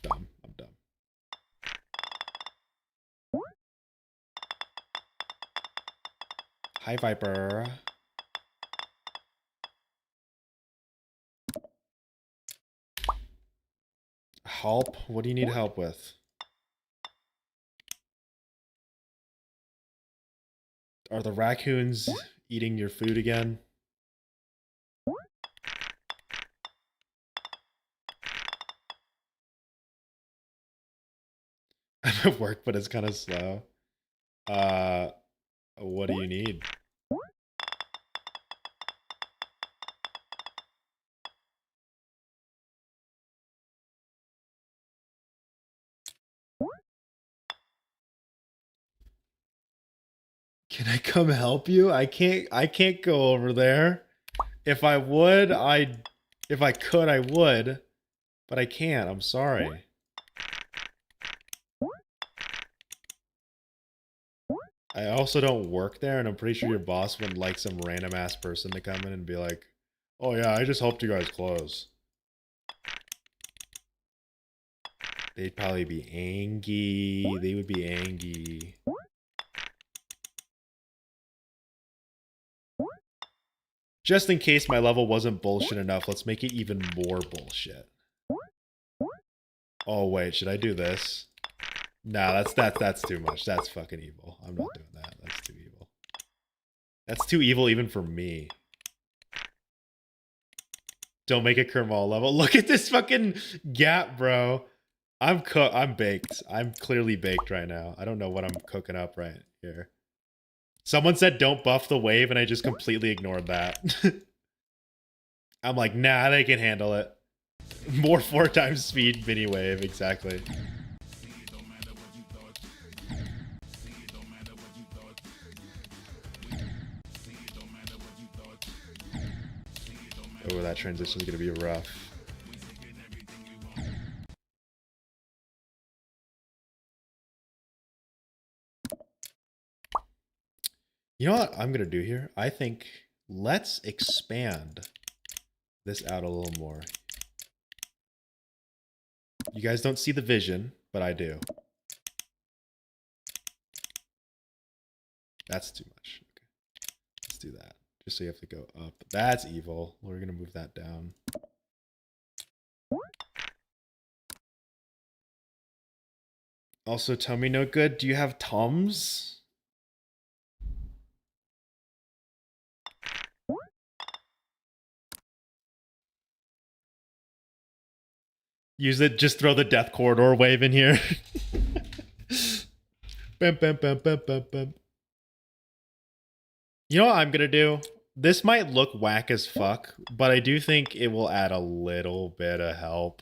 dumb. I'm dumb. Hi, Viper. Help? What do you need help with? Are the raccoons eating your food again? I'm at work, but it's kind of slow. What do you need? Can I come help you? I can't go over there. If I would, if I could, I would. But I can't. I'm sorry. I also don't work there, and I'm pretty sure your boss wouldn't like some random ass person to come in and be like, "Oh yeah, I just helped you guys close." They'd probably be angry. They would be angry. Just in case my level wasn't bullshit enough, let's make it even more bullshit. Oh wait, should I do this? Nah, that's too much. That's fucking evil. I'm not doing that. That's too evil. That's too evil even for me. Don't make a Kermal level. Look at this fucking gap, bro. I'm baked. I'm clearly baked right now. I don't know what I'm cooking up right here. Someone said don't buff the wave, and I just completely ignored that. I'm like, nah, they can handle it. More 4 times speed mini wave, exactly. Oh, that transition is gonna be rough. You know what I'm gonna do here? I think let's expand this out a little more. You guys don't see the vision, but I do. That's too much. Okay. Let's do that. Just so you have to go up. That's evil. We're gonna move that down. Also, tummy no good. Do you have Tums? Use it. Just throw the death corridor wave in here. Bam, bam, bam, bam, bam, bam. You know what I'm gonna do? This might look whack as fuck, but I do think it will add a little bit of help.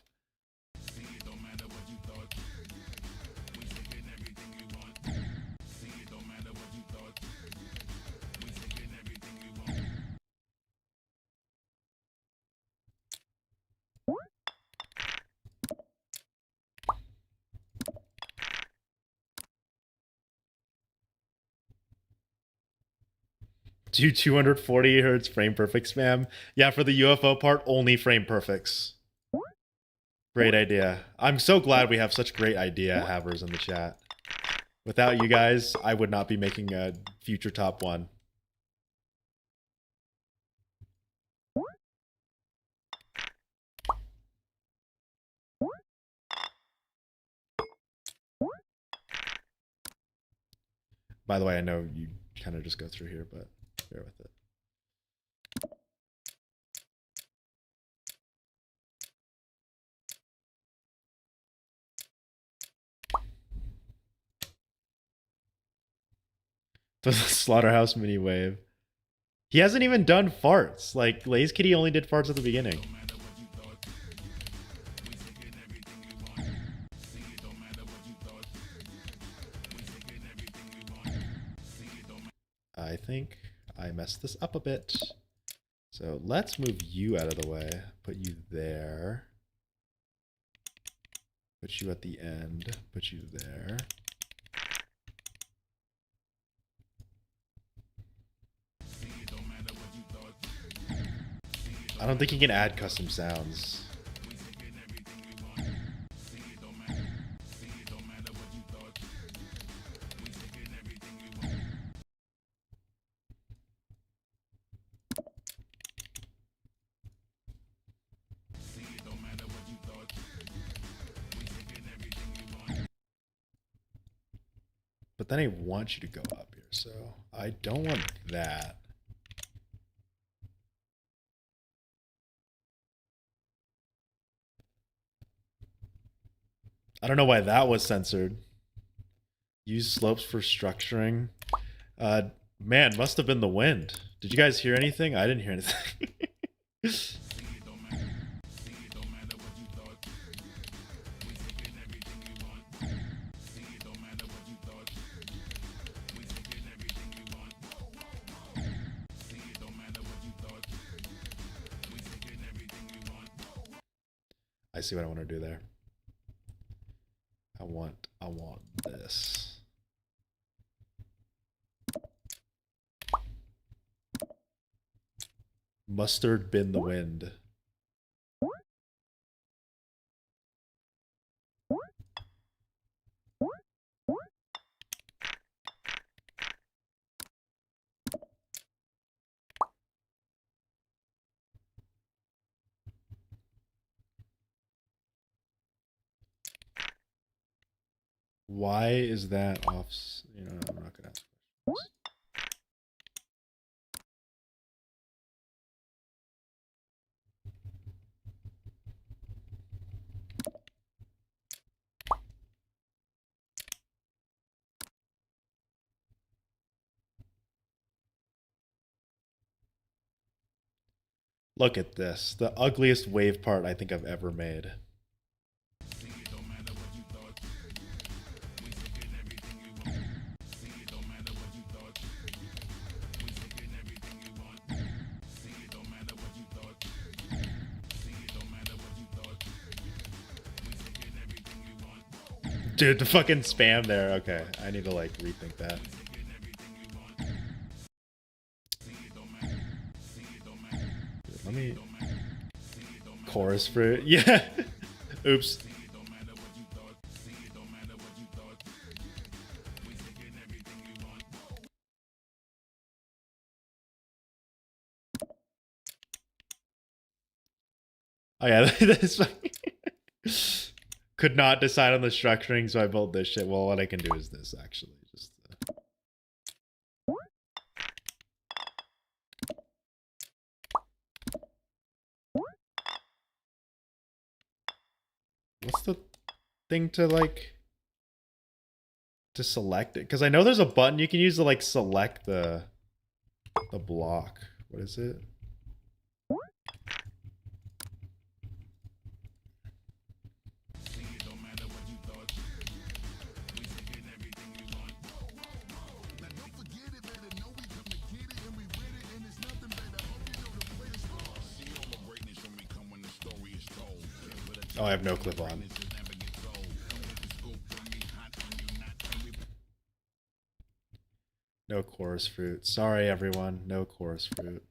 Do 240 hertz frame perfect spam. Yeah, for the UFO part, only frame perfects. Great idea. I'm so glad we have such great idea havers in the chat. Without you guys, I would not be making a future top 1. By the way, I know you kind of just go through here, but bear with it. The Slaughterhouse mini wave. He hasn't even done farts. Like, Lazy Kitty only did farts at the beginning. I think I messed this up a bit. So let's move you out of the way. Put you there. Put you at the end. Put you there. I don't think you can add custom sounds. But then I want you to go up here, so I don't want that. I don't know why that was censored. Use slopes for structuring. Man, must have been the wind. Did you guys hear anything? I didn't hear anything. I see what I want to do there. I want this. Mustard bin the wind. Why is that off? You know, I'm not gonna ask questions. Look at this. The ugliest wave part I think I've ever made. Dude, the fucking spam there. Okay, I need to like rethink that. Dude, let me chorus for it. Yeah. Oops. Oh yeah, that's could not decide on the structuring, so I built this shit. Well, what I can do is this actually. Just what's the thing to like to select it? Because I know there's a button you can use to like select the block. What is it? Oh, I have no clip on. No chorus fruit. Sorry, everyone. No chorus fruit.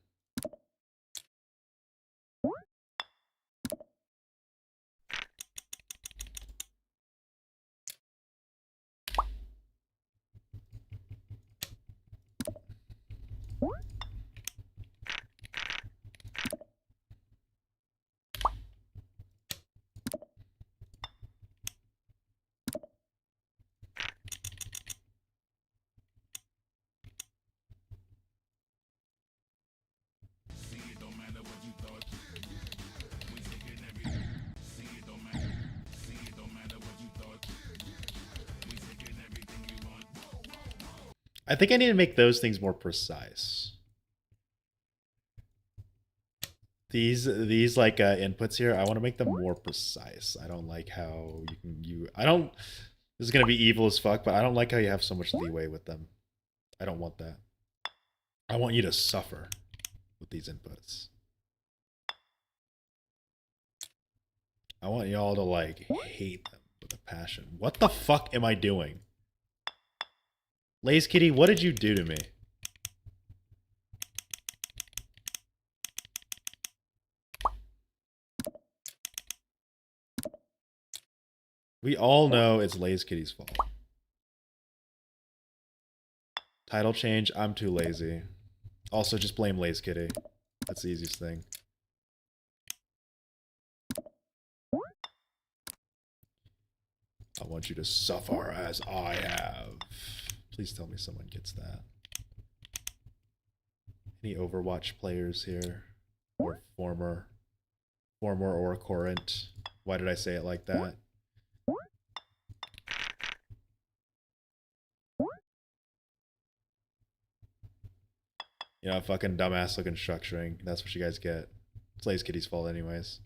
I think I need to make those things more precise. These like inputs here, I want to make them more precise. I don't like how I don't, this is going to be evil as fuck, but I don't like how you have so much leeway with them. I don't want that. I want you to suffer with these inputs. I want y'all to like hate them with a passion. What the fuck am I doing? Laze Kitty, what did you do to me? We all know it's Laze Kitty's fault. Title change, I'm too lazy. Also, just blame Laze Kitty. That's the easiest thing. I want you to suffer as I have. Please tell me someone gets that. Any Overwatch players here? Or former or current? Why did I say it like that? You know, fucking dumbass looking structuring. That's what you guys get. It's Laze Kitty's fault anyways.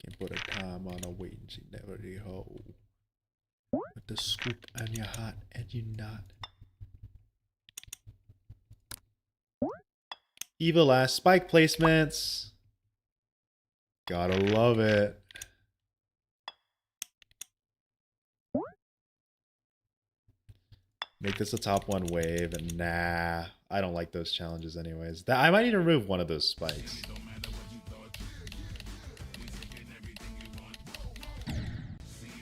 Can't put a time on a wait and she never the hoe. With the scoop on your hot and you not. Evil ass spike placements. Gotta love it. Make this a top one wave, and nah, I don't like those challenges anyways. I might need to remove one of those spikes.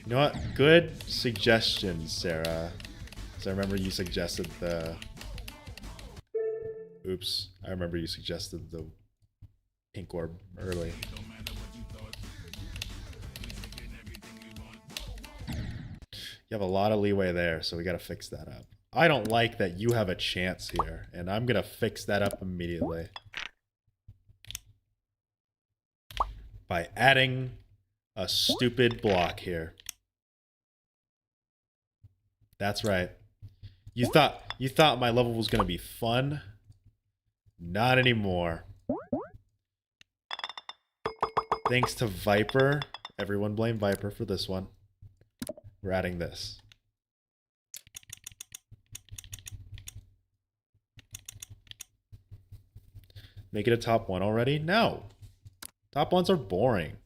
You know what? Good suggestion, Sarah. So I remember you suggested the... Oops. I remember you suggested the pink orb early. You have a lot of leeway there, so we gotta fix that up. I don't like that you have a chance here, and I'm gonna fix that up immediately. By adding a stupid block here. That's right. You thought my level was gonna be fun? Not anymore. Thanks to Viper. Everyone blame Viper for this one. We're adding this. Make it a top one already? No. Top ones are boring.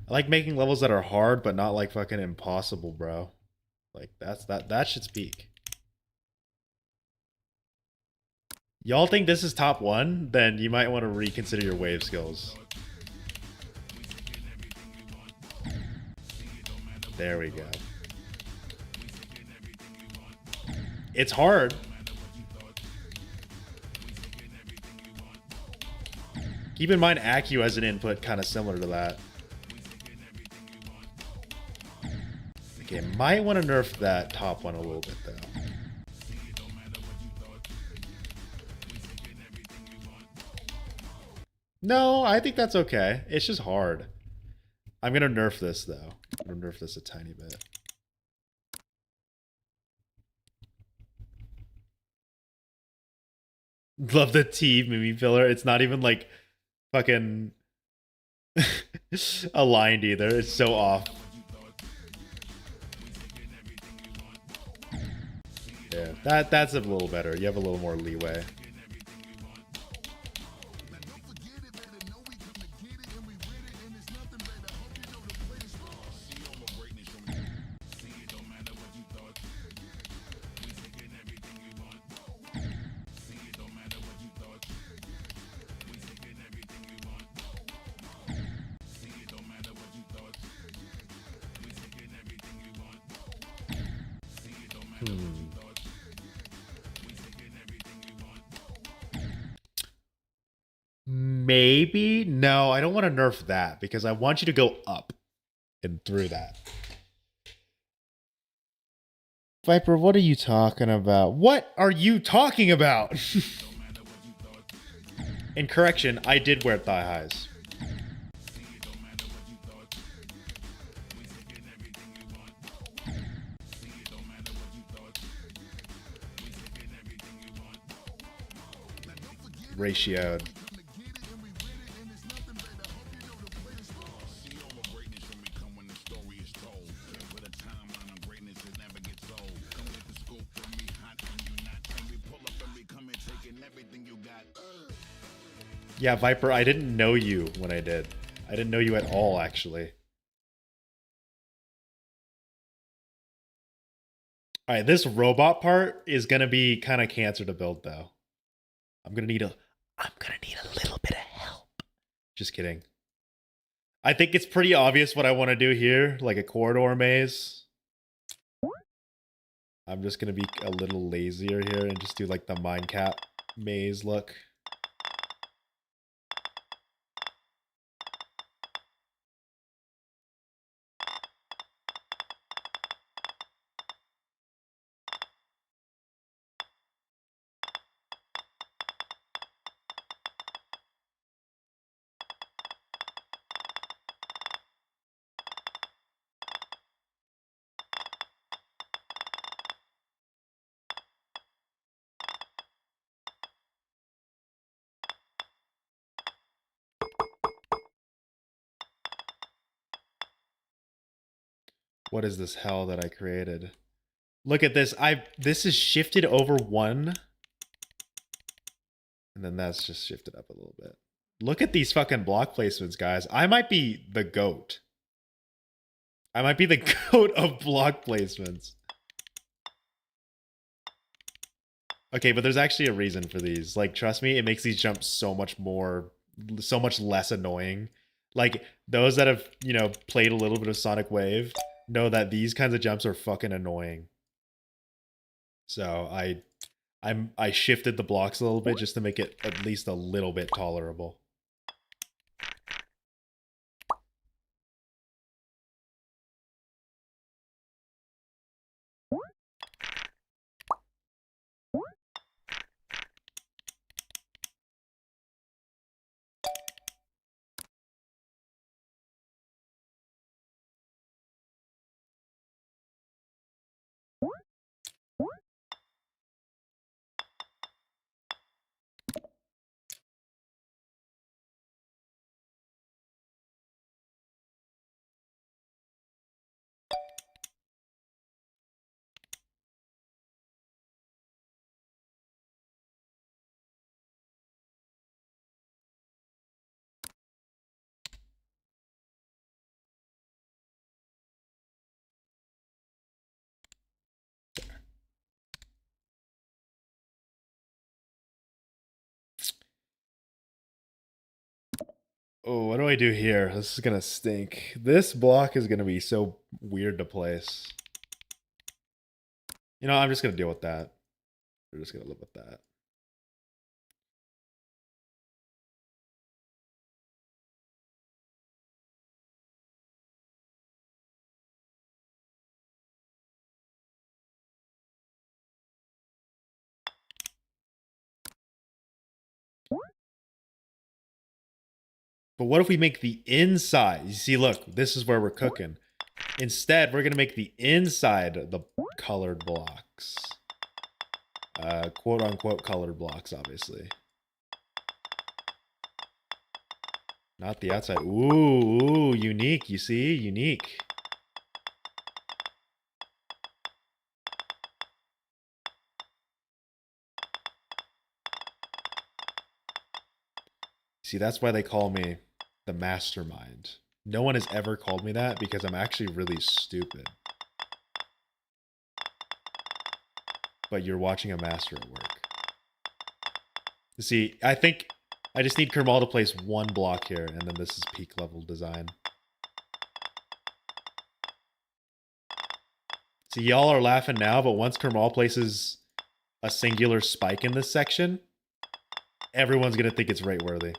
I like making levels that are hard, but not like fucking impossible, bro. Like that shit's peak. Y'all think this is top one? Then you might want to reconsider your wave skills. There we go. It's hard. Keep in mind Accu as an input kind of similar to that. Okay, might want to nerf that top one a little bit though. No, I think that's okay. It's just hard. I'm gonna nerf this though. I wonder if this a tiny bit. Love the T Mimi filler. It's not even like fucking aligned either. It's so off. Yeah, that's a little better. You have a little more leeway. Maybe? No, I don't want to nerf that because I want you to go up and through that. Viper, what are you talking about? What are you talking about? And correction, I did wear thigh highs. Ratioed. Yeah, Viper, I didn't know you when I did. I didn't know you at all, actually. All right, this robot part is gonna be kind of cancer to build, though. I'm gonna need a little bit of help. Just kidding. I think it's pretty obvious what I want to do here, like a corridor maze. I'm just gonna be a little lazier here and just do like the minecap maze look. What is this hell that I created? Look at this. This is shifted over one. And then that's just shifted up a little bit. Look at these fucking block placements, guys. I might be the GOAT. I might be the GOAT of block placements. Okay, but there's actually a reason for these. Like, trust me, it makes these jumps so much less annoying. Like, those that have, you know, played a little bit of Sonic Wave know that these kinds of jumps are fucking annoying. So I shifted the blocks a little bit just to make it at least a little bit tolerable. Oh, what do I do here? This is gonna stink. This block is gonna be so weird to place. You know, I'm just gonna deal with that. We're just gonna live with that. But what if we make the inside? You see, look, this is where we're cooking. Instead, we're gonna make the inside the colored blocks. Quote unquote colored blocks, obviously. Not the outside. Ooh, unique. You see? Unique. See, that's why they call me the mastermind. No one has ever called me that because I'm actually really stupid. But you're watching a master at work. See, I think I just need Kermal to place one block here, and then this is peak level design. See, y'all are laughing now, but once Kermal places a singular spike in this section, everyone's going to think it's rate worthy.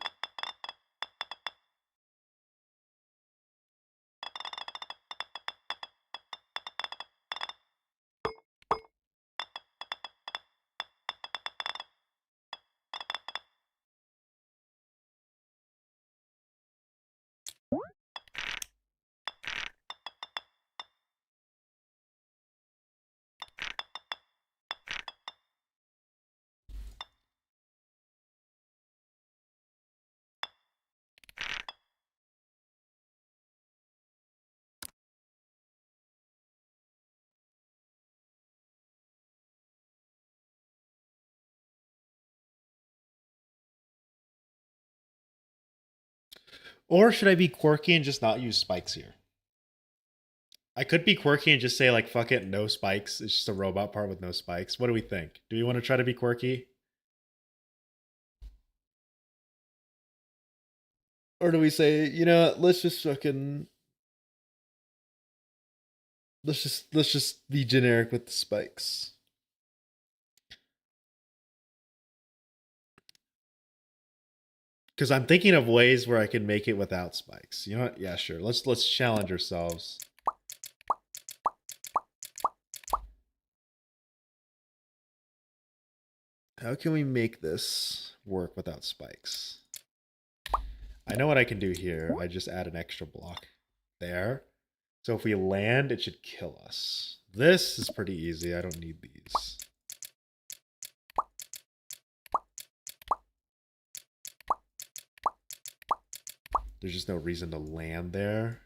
Or should I be quirky and just not use spikes here? I could be quirky and just say, like, fuck it, no spikes. It's just a robot part with no spikes. What do we think? Do we want to try to be quirky? Or do we say, you know, let's just fucking... Let's just be generic with the spikes. Because I'm thinking of ways where I can make it without spikes. You know what? Yeah, sure. Let's challenge ourselves. How can we make this work without spikes? I know what I can do here. I just add an extra block there. So if we land, it should kill us. This is pretty easy. I don't need these. There's just no reason to land there.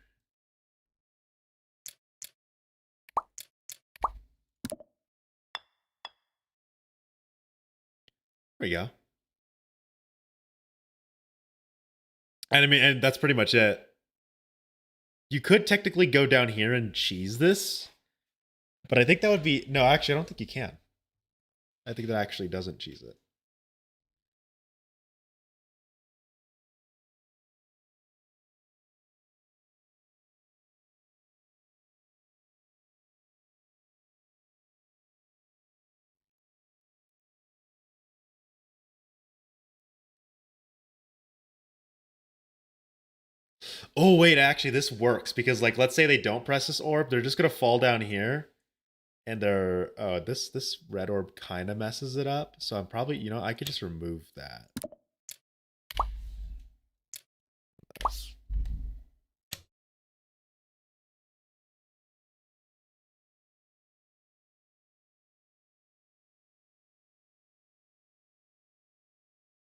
There we go. And I mean, and that's pretty much it. You could technically go down here and cheese this, but I think that would be... No, actually, I don't think you can. I think that actually doesn't cheese it. Oh, wait, actually, this works because, like, let's say they don't press this orb, they're just going to fall down here. And they're... this red orb kind of messes it up. So I'm probably... You know, I could just remove that.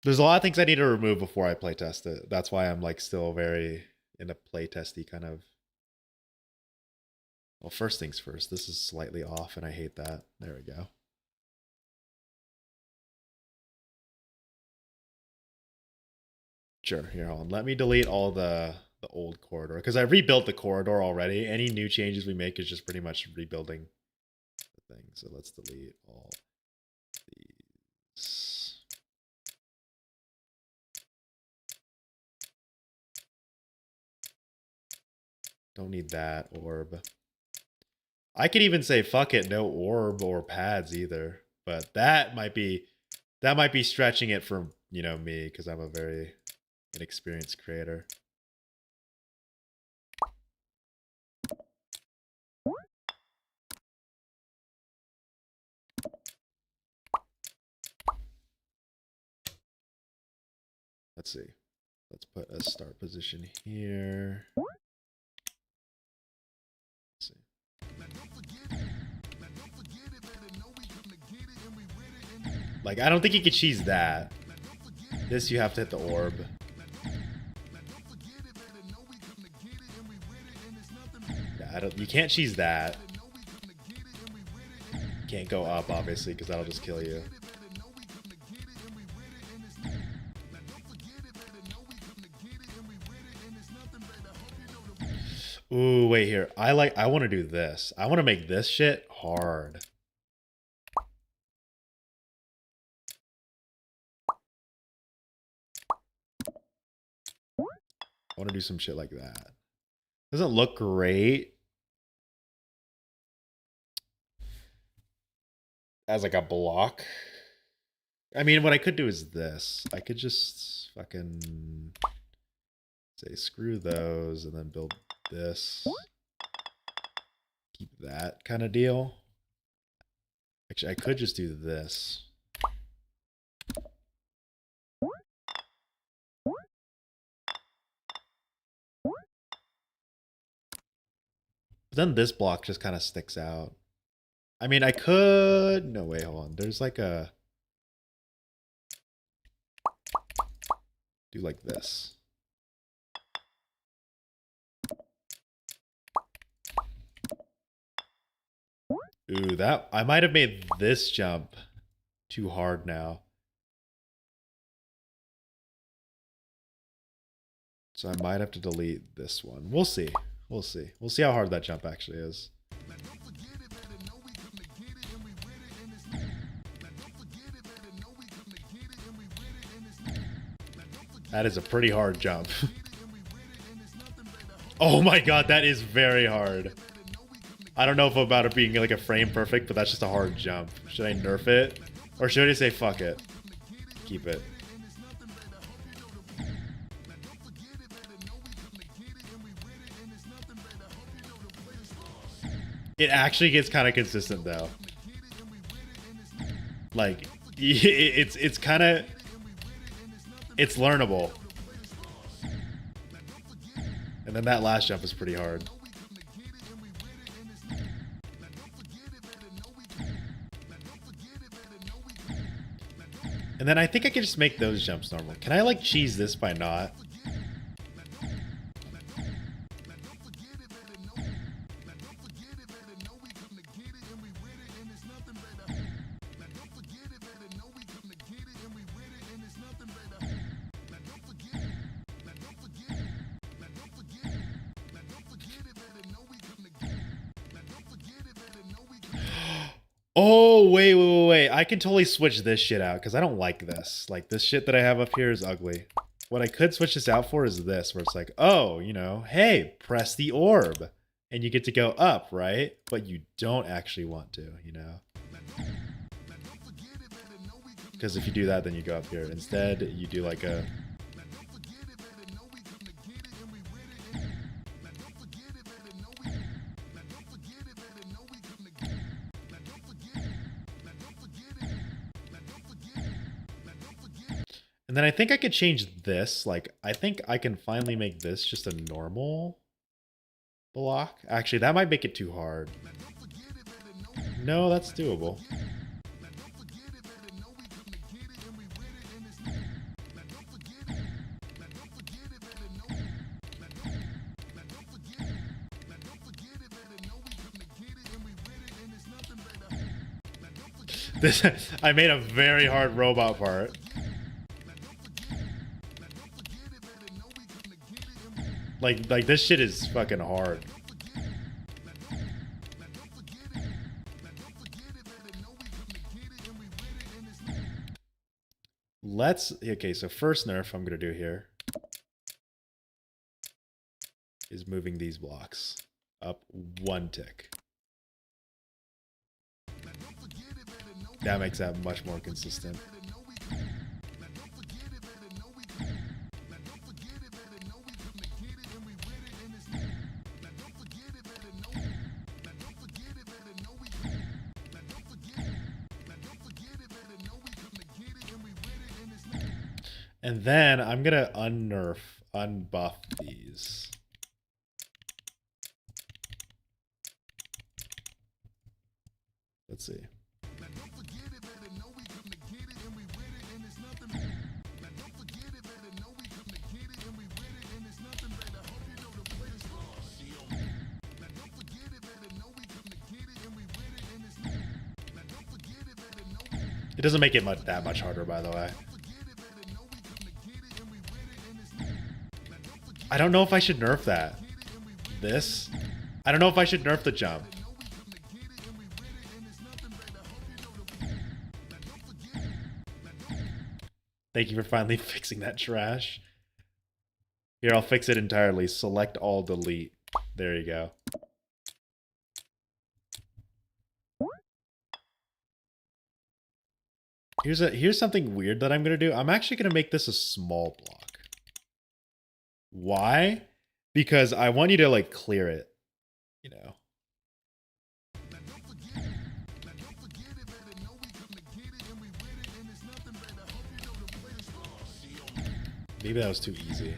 There's a lot of things I need to remove before I playtest it. That's why I'm, like, still very in a playtesty kind of... Well, first things first. This is slightly off, and I hate that. There we go. Sure, here, hold on. Let me delete all the old corridor, because I rebuilt the corridor already. Any new changes we make is just pretty much rebuilding the thing. So let's delete all these. Don't need that orb. I could even say fuck it, no orb or pads either. But that might be stretching it for, you know, me, because I'm a very inexperienced creator. Let's see. Let's put a start position here. Like, I don't think you could cheese that. This, you have to hit the orb. Yeah, you can't cheese that. Can't go up, obviously, because that'll just kill you. Ooh, wait here. I want to do this. I want to make this shit hard. I want to do some shit like that. Doesn't look great as like a block. I mean, what I could do is this. I could just fucking say screw those and then build this. Keep that kind of deal. Actually, I could just do this. But then this block just kind of sticks out. I mean, I could... No, wait, hold on. There's like a... Do like this. Ooh, that... I might have made this jump too hard now. So I might have to delete this one. We'll see. We'll see. We'll see how hard that jump actually is. That is a pretty hard jump. Oh my god, that is very hard. I don't know if about it being like a frame perfect, but that's just a hard jump. Should I nerf it? Or should I say fuck it? Keep it. It actually gets kind of consistent though. Like, it's kind of... It's learnable. And then that last jump is pretty hard. And then I think I can just make those jumps normal. Can I like cheese this by not? Oh, wait. I can totally switch this shit out because I don't like this. Like, this shit that I have up here is ugly. What I could switch this out for is this, where it's like, oh, you know, hey, press the orb. And you get to go up, right? But you don't actually want to, you know? Because if you do that, then you go up here. Instead, you do like a... And then I think I could change this. Like, I think I can finally make this just a normal block. Actually, that might make it too hard. No, that's doable. This, I made a very hard robot part. Like this shit is fucking hard. Okay, so first nerf I'm gonna do here is moving these blocks up one tick. That makes that much more consistent. And then I'm gonna unbuff these. Let's see. It doesn't make it that much harder, by the way. I don't know if I should nerf that. This? I don't know if I should nerf the jump. Thank you for finally fixing that trash. Here, I'll fix it entirely. Select all, delete. There you go. Here's something weird that I'm gonna do. I'm actually gonna make this a small block. Why? Because I want you to like clear it, you know. Maybe that was too easy.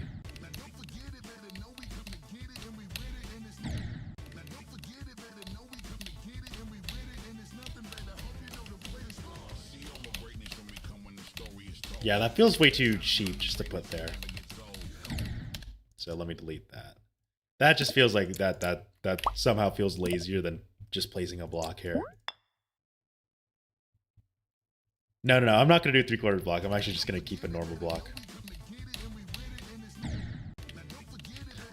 Yeah, that feels way too cheap just to put there. So let me delete that. That just feels like that somehow feels lazier than just placing a block here. No, I'm not gonna do 3/4 block. I'm actually just gonna keep a normal block.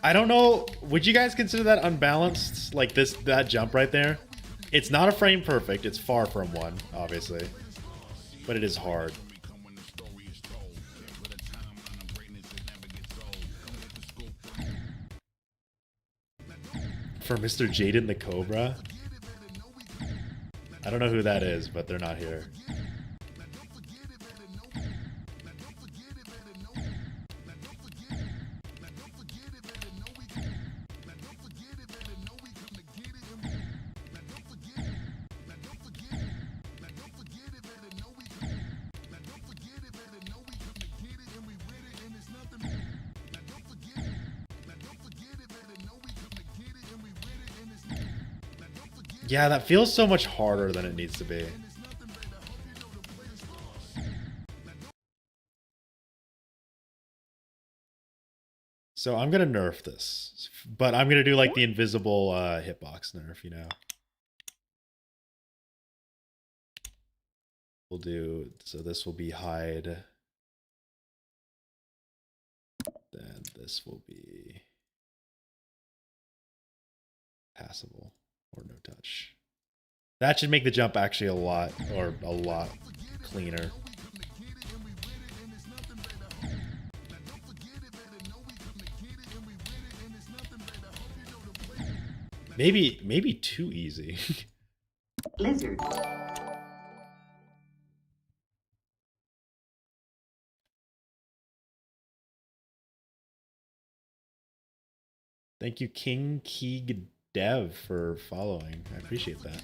I don't know. Would you guys consider that unbalanced? Like that jump right there? It's not a frame perfect. It's far from one, obviously. But it is hard. For Mr. Jaden the Cobra? I don't know who that is, but they're not here. Yeah, that feels so much harder than it needs to be. So I'm gonna nerf this, but I'm gonna do like the invisible hitbox nerf, you know. We'll do, so this will be hide. Then this will be passable. Or no touch. That should make the jump actually a lot cleaner. Maybe too easy. Lizard. Thank you, King Keeg Dev, for following. I appreciate that.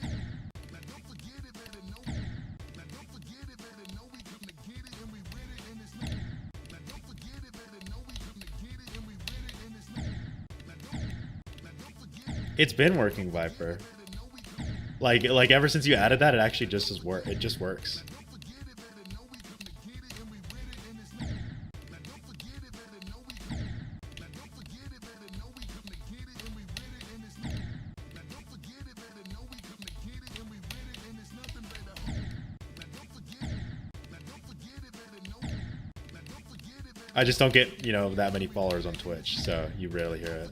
It's been working, Viper. Like ever since you added that, it actually just it just works. I just don't get, you know, that many followers on Twitch, so you rarely hear it.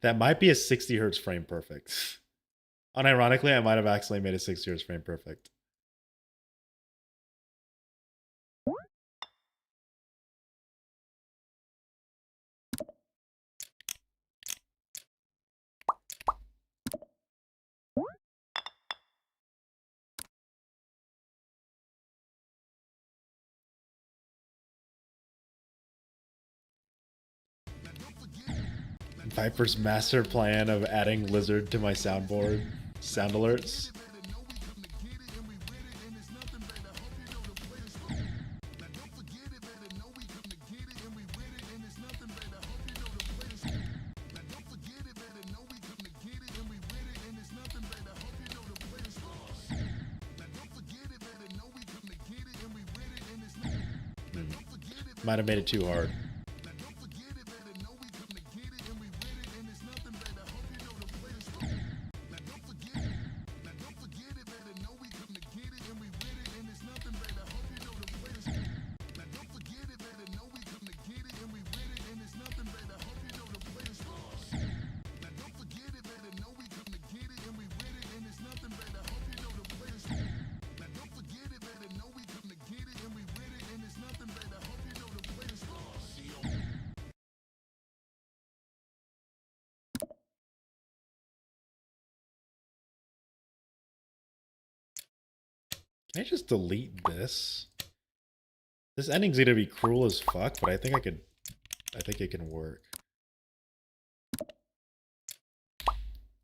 That might be a 60 hertz frame perfect. Unironically, I might have accidentally made a 60 hertz frame perfect. Viper's master plan of adding lizard to my soundboard. Sound alerts. Might have made it too hard. Can I just delete this? This ending's gonna be cruel as fuck, but I think it can work.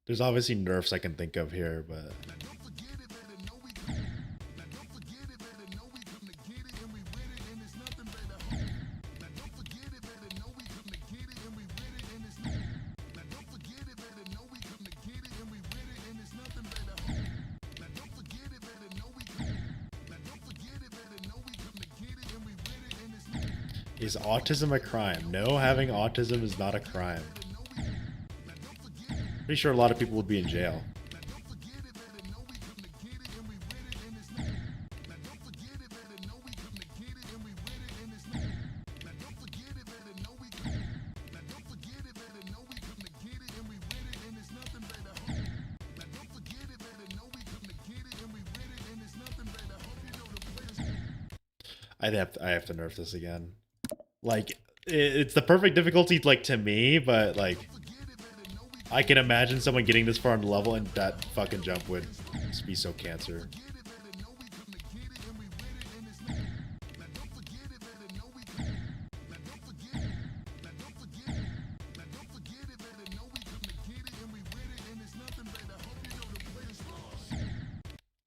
There's obviously nerfs I can think of here, but is autism a crime? No, having autism is not a crime. Pretty sure a lot of people would be in jail. I have to nerf this again. Like, it's the perfect difficulty, like, to me, but, like, I can imagine someone getting this far on the level and that fucking jump would just be so cancer.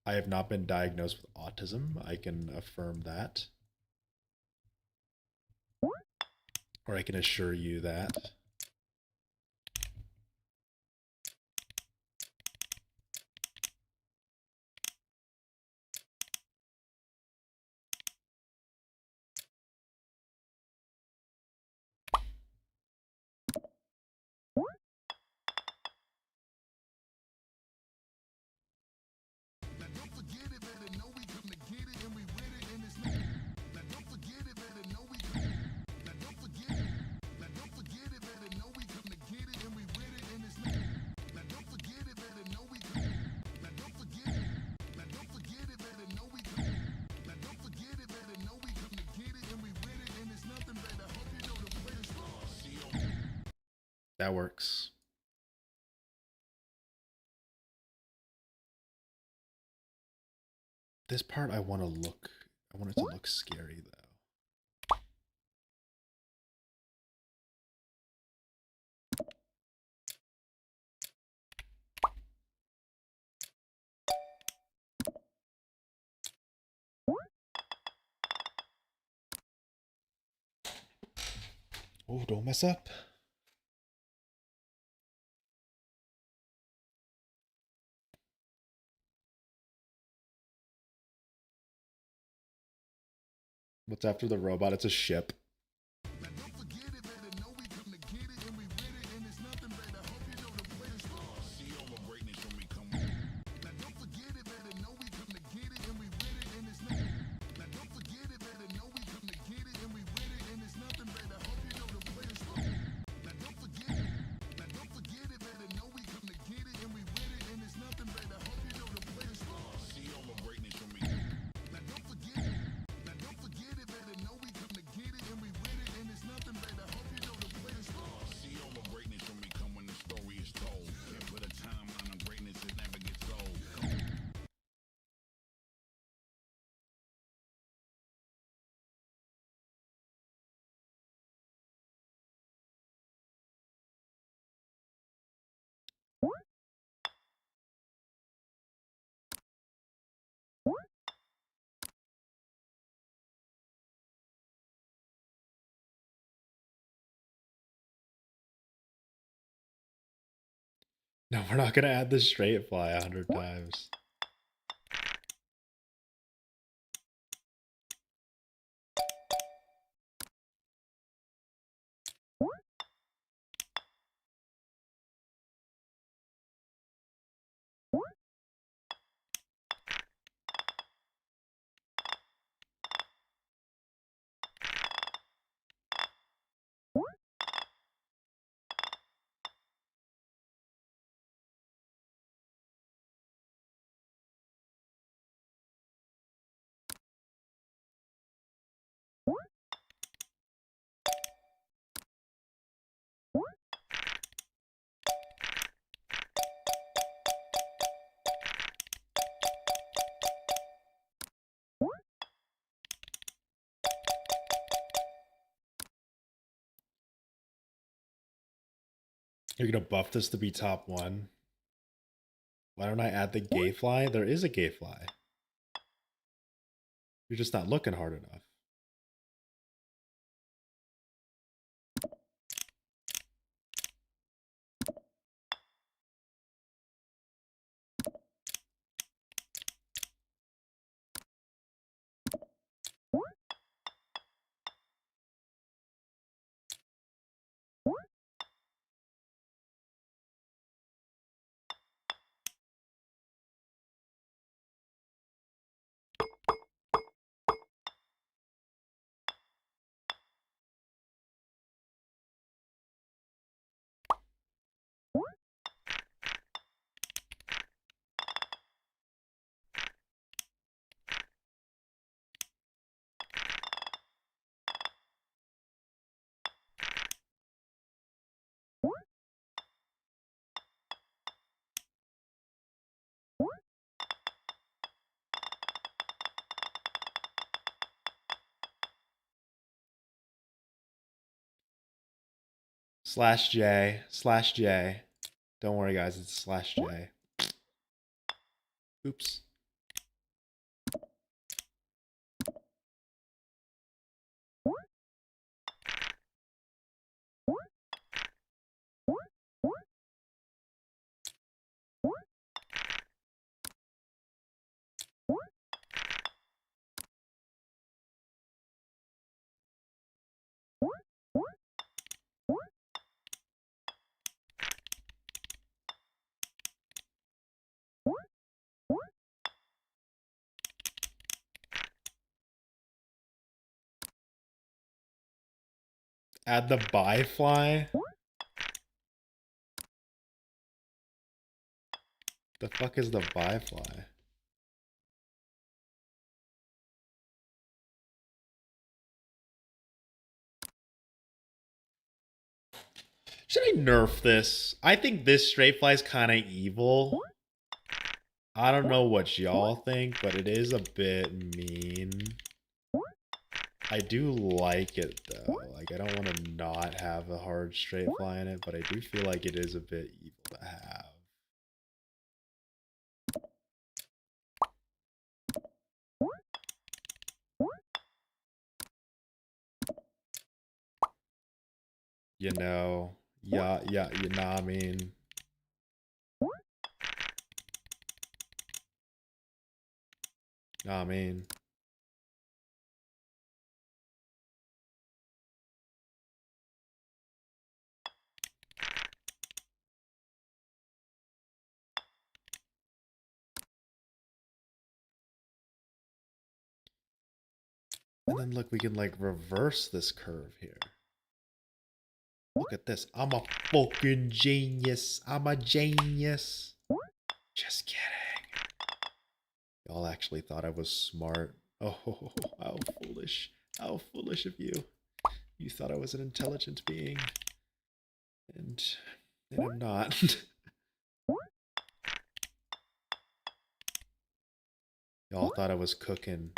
I have not been diagnosed with autism. I can affirm that. Or I can assure you that. That works. This part I want it to look scary though. Oh, don't mess up. What's after the robot? It's a ship. No, we're not gonna add the straight fly 100 times. You're gonna buff this to be top 1. Why don't I add the gay fly? There is a gay fly. You're just not looking hard enough. /J. Don't worry, guys. It's /J. Oops. Add the buy fly. The fuck is the buy fly? Should I nerf this? I think this straight fly is kind of evil. I don't know what y'all think, but it is a bit mean. I do like it though. Like, I don't want to not have a hard straight fly in it, but I do feel like it is a bit evil to have. You know, yeah, you know what I mean? Know what I mean? And then look, we can like reverse this curve here. Look at this. I'm a fucking genius. I'm a genius. Just kidding. Y'all actually thought I was smart. Oh, how foolish. How foolish of you. You thought I was an intelligent being. And I'm not. Y'all thought I was cooking,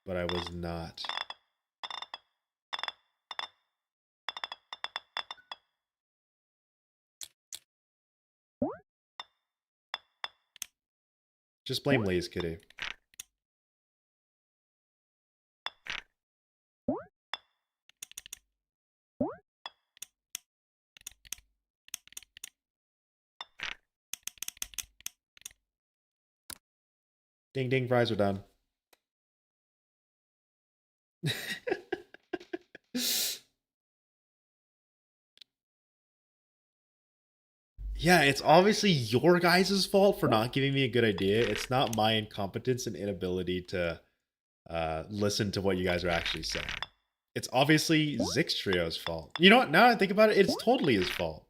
but I was not. Just blame Lay's kitty. Ding ding, fries are done. Yeah, it's obviously your guys' fault for not giving me a good idea. It's not my incompetence and inability to listen to what you guys are actually saying. It's obviously Zix Trio's fault. You know what? Now I think about it, it's totally his fault.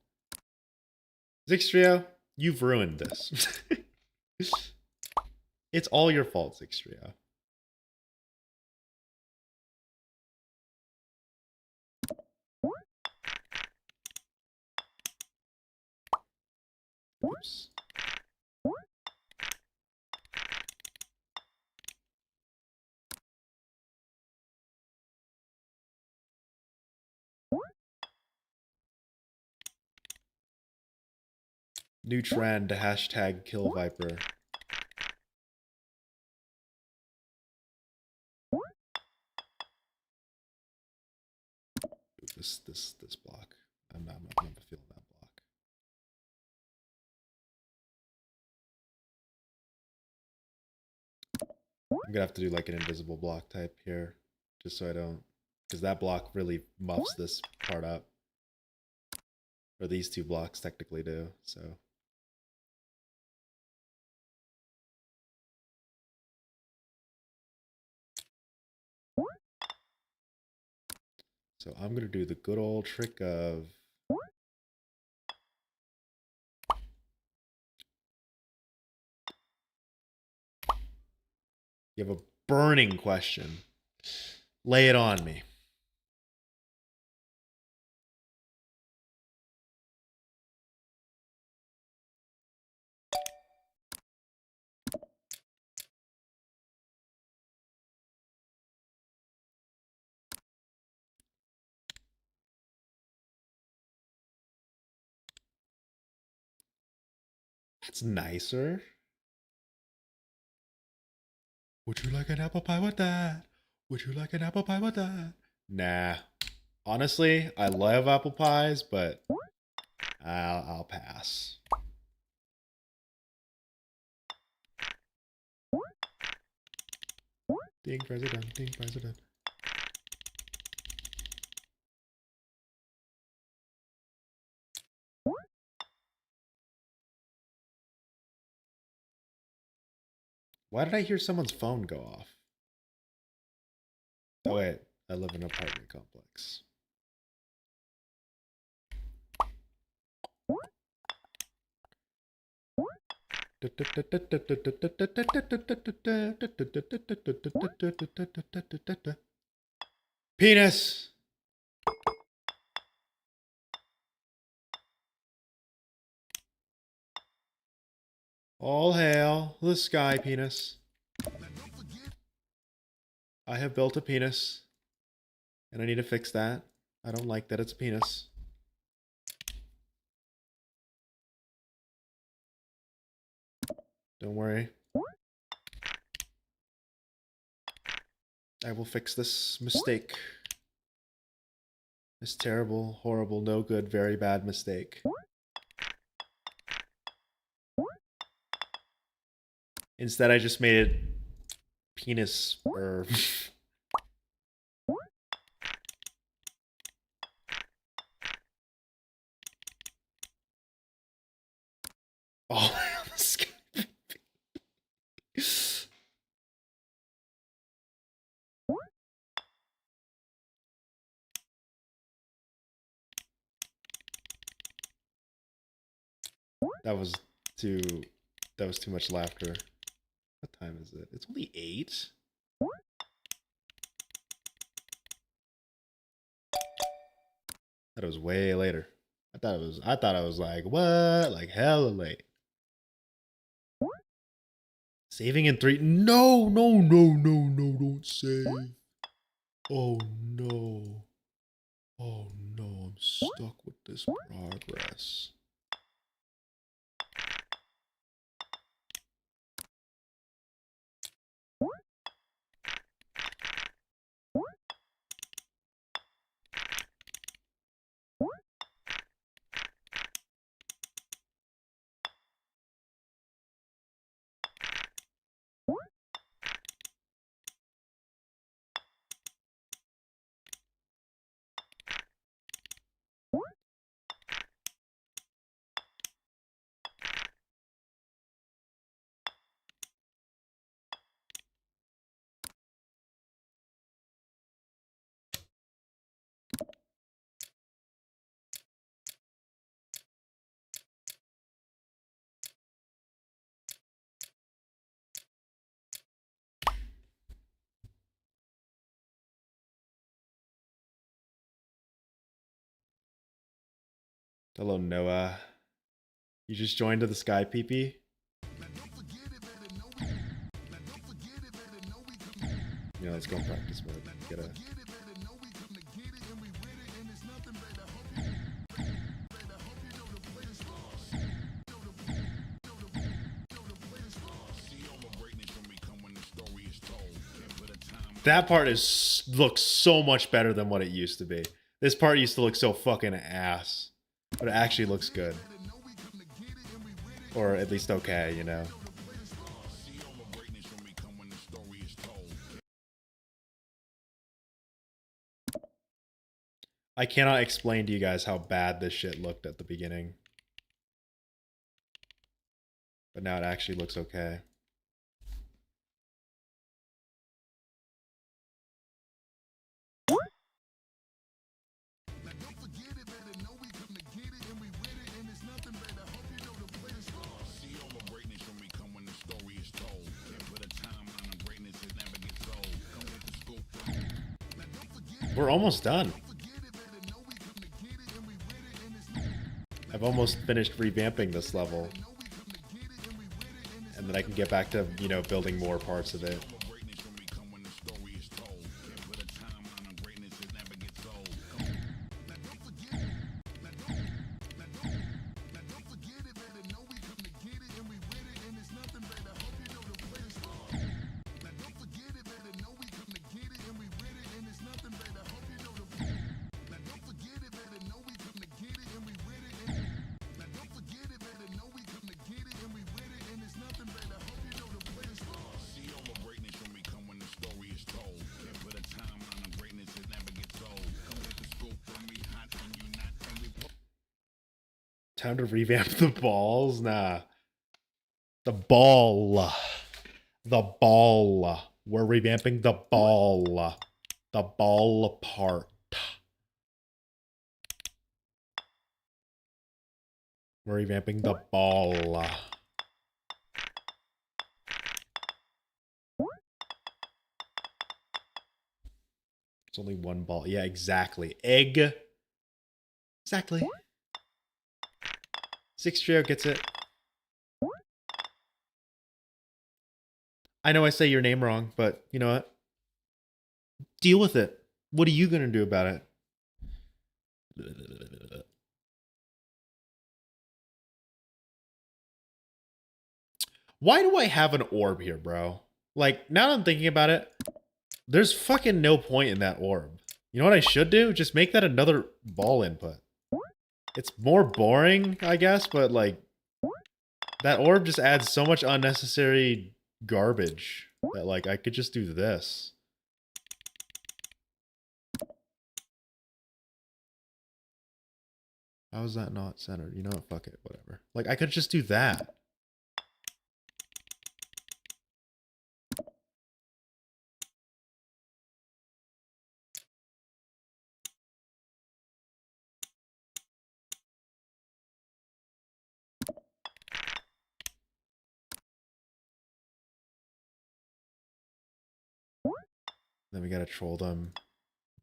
Zix Trio, you've ruined this. It's all your fault, Zix Trio. Oops. New trend, hashtag kill viper. This block. I'm not feeling that block. I'm gonna have to do like an invisible block type here, just so I don't, because that block really muffs this part up. Or these two blocks technically do, so. So I'm gonna do the good old trick of you have a burning question. Lay it on me. That's nicer. Would you like an apple pie with that? Would you like an apple pie with that? Nah. Honestly, I love apple pies, but I'll pass. Ding president, ding president. Why did I hear someone's phone go off? Oh wait, I live in an apartment complex. Penis! All hail the sky penis. I have built a penis. And I need to fix that. I don't like that it's a penis. Don't worry. I will fix this mistake. This terrible, horrible, no good, very bad mistake. Instead, I just made it penis or oh, that was too much laughter. What time is it? It's only 8. That was way later. I thought I was like, what? Like hella late. Saving in 3. No, don't save. Oh no. Oh no, I'm stuck with this progress. Hello, Noah. You just joined to the Sky PP? Yeah, let's go in practice mode. Gotta... That part looks so much better than what it used to be. This part used to look so fucking ass. But it actually looks good. Or at least okay, you know. I cannot explain to you guys how bad this shit looked at the beginning. But now it actually looks okay. We're almost done. I've almost finished revamping this level. And then I can get back to, you know, building more parts of it. Time to revamp the balls? Nah. The ball. The ball. We're revamping the ball. The ball part. We're revamping the ball. It's only one ball. Yeah, exactly. Egg. Exactly. Six Trio gets it. I know I say your name wrong, but you know what? Deal with it. What are you going to do about it? Why do I have an orb here, bro? Like, now that I'm thinking about it, there's fucking no point in that orb. You know what I should do? Just make that another ball input. It's more boring, I guess, but like, that orb just adds so much unnecessary garbage that like, I could just do this. How is that not centered? You know what? Fuck it. Whatever. Like, I could just do that. Then we gotta troll them.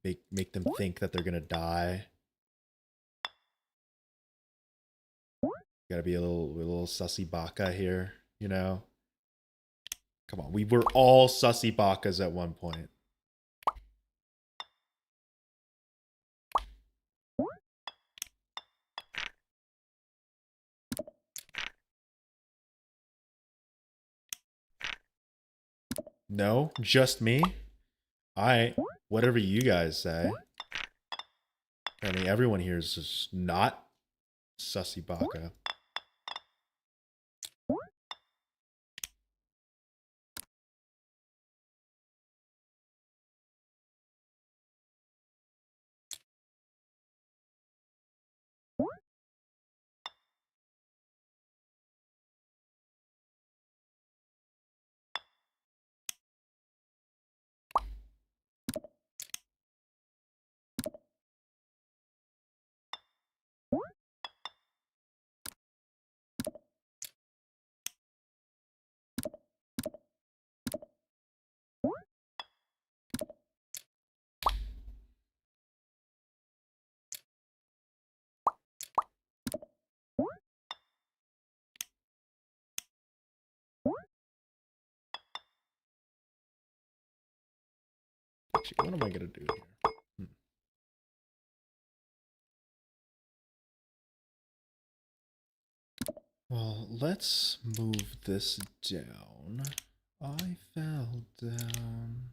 Make them think that they're gonna die. Gotta be a little sussy baka here, you know? Come on, we were all sussy bakas at one point. No, just me? Whatever you guys say. I mean, everyone here is just not sussy baka. Actually, what am I gonna do here? Well, let's move this down. I fell down.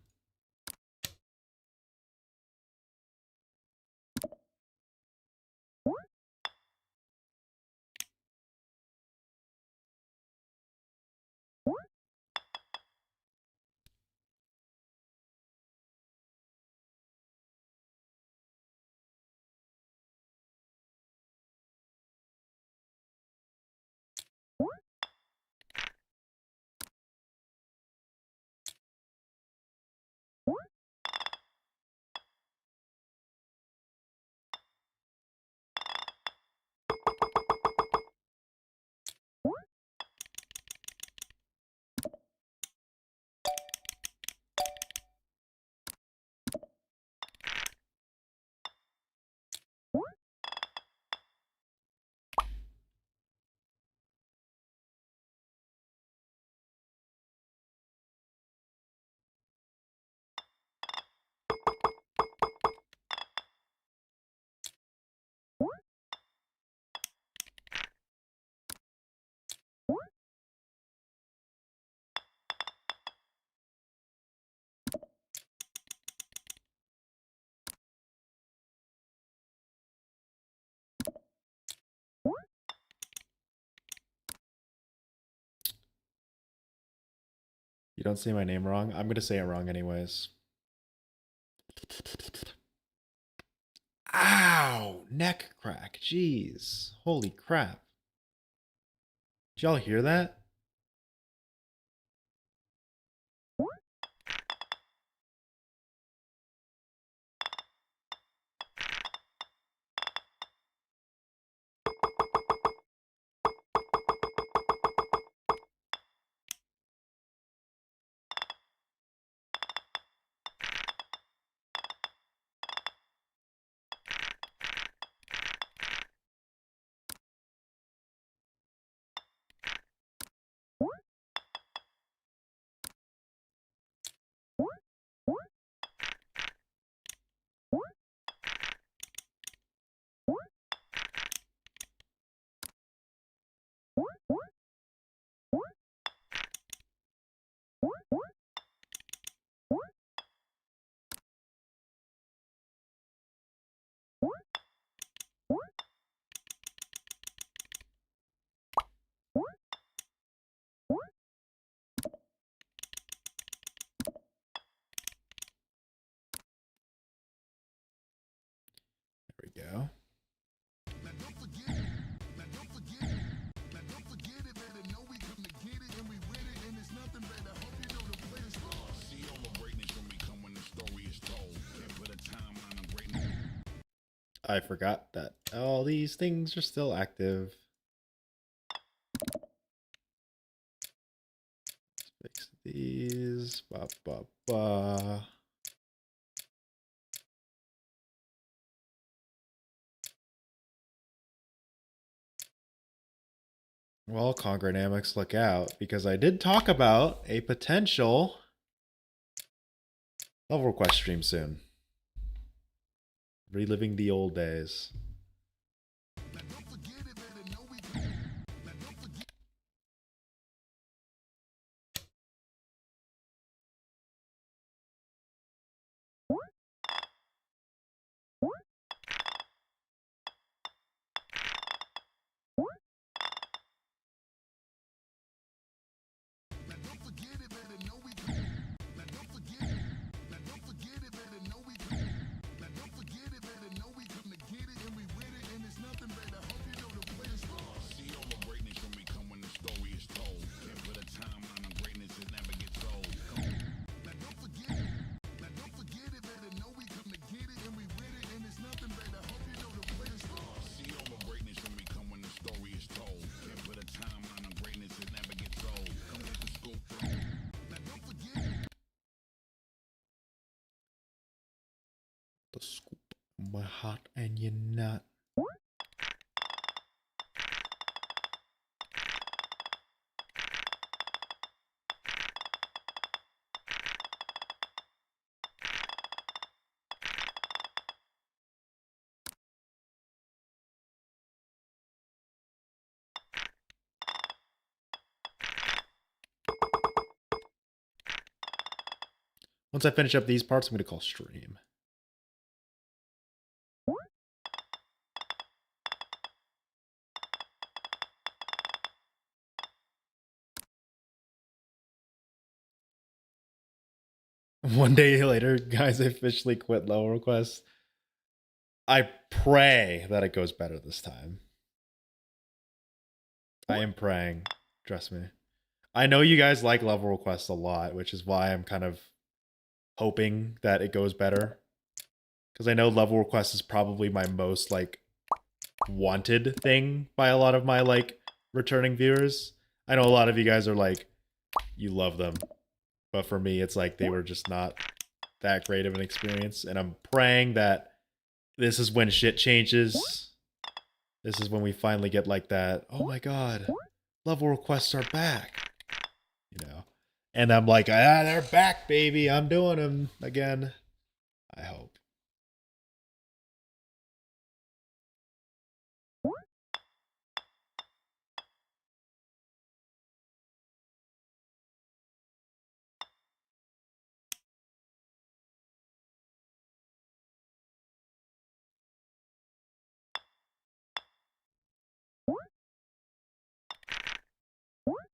You don't say my name wrong. I'm gonna say it wrong anyways. Ow! Neck crack. Jeez. Holy crap. Did y'all hear that? There we go. I forgot that all these things are still active. Let's fix these. Ba, ba, ba. Well, Congradamics, look out, because I did talk about a potential level request stream soon. Reliving the old days. The scoop, my heart, and you're not. Once I finish up these parts, I'm going to call stream. One day later, guys, I officially quit level requests. I pray that it goes better this time. I am praying. Trust me. I know you guys like level requests a lot, which is why I'm kind of hoping that it goes better. Because I know level requests is probably my most, like, wanted thing by a lot of my, like, returning viewers. I know a lot of you guys are like, you love them. But for me, it's like they were just not that great of an experience. And I'm praying that this is when shit changes. This is when we finally get like that, oh my god, level requests are back. You know? And I'm like, ah, they're back, baby. I'm doing them again. I hope.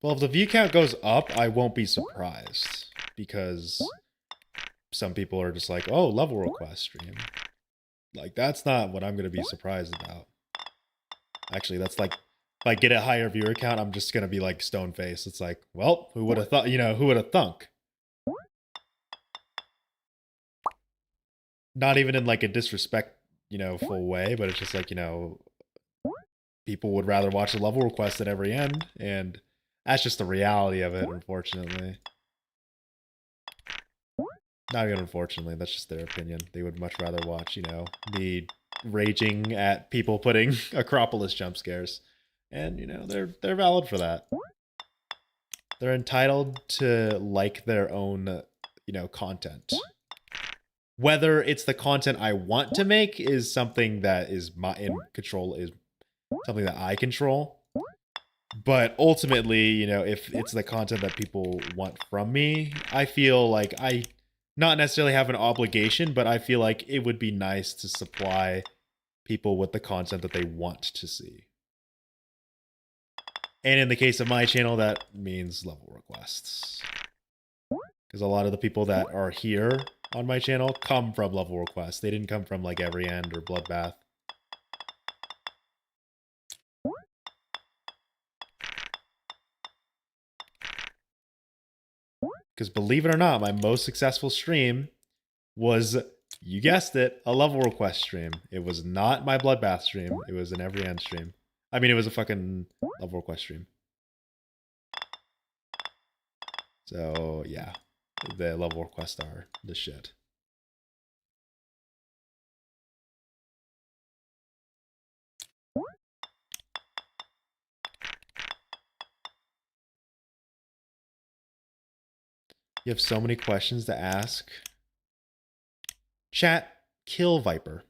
Well, if the view count goes up, I won't be surprised because some people are just like, oh, level request stream. Like, that's not what I'm going to be surprised about. Actually, that's like, if I get a higher viewer count, I'm just going to be like stone faced. It's like, well, who would have thought, you know, who would have thunk? Not even in like a disrespect, you know, full way, but it's just like, you know, people would rather watch the level request at every end, and that's just the reality of it, unfortunately. Not even unfortunately, that's just their opinion. They would much rather watch, you know, me raging at people putting Acropolis jump scares. And, you know, they're valid for that. They're entitled to like their own, you know, content. Whether it's the content I want to make is something that is in control, is something that I control. But ultimately, you know, if it's the content that people want from me, I feel like I not necessarily have an obligation, but I feel like it would be nice to supply people with the content that they want to see. And in the case of my channel, that means level requests. Because a lot of the people that are here on my channel come from level requests. They didn't come from like Every End or Bloodbath. Because believe it or not, my most successful stream was, you guessed it, a level request stream. It was not my Bloodbath stream. It was an Every End stream. I mean, it was a fucking level request stream. So, yeah. The level requests are the shit. You have so many questions to ask. Chat, kill Viper.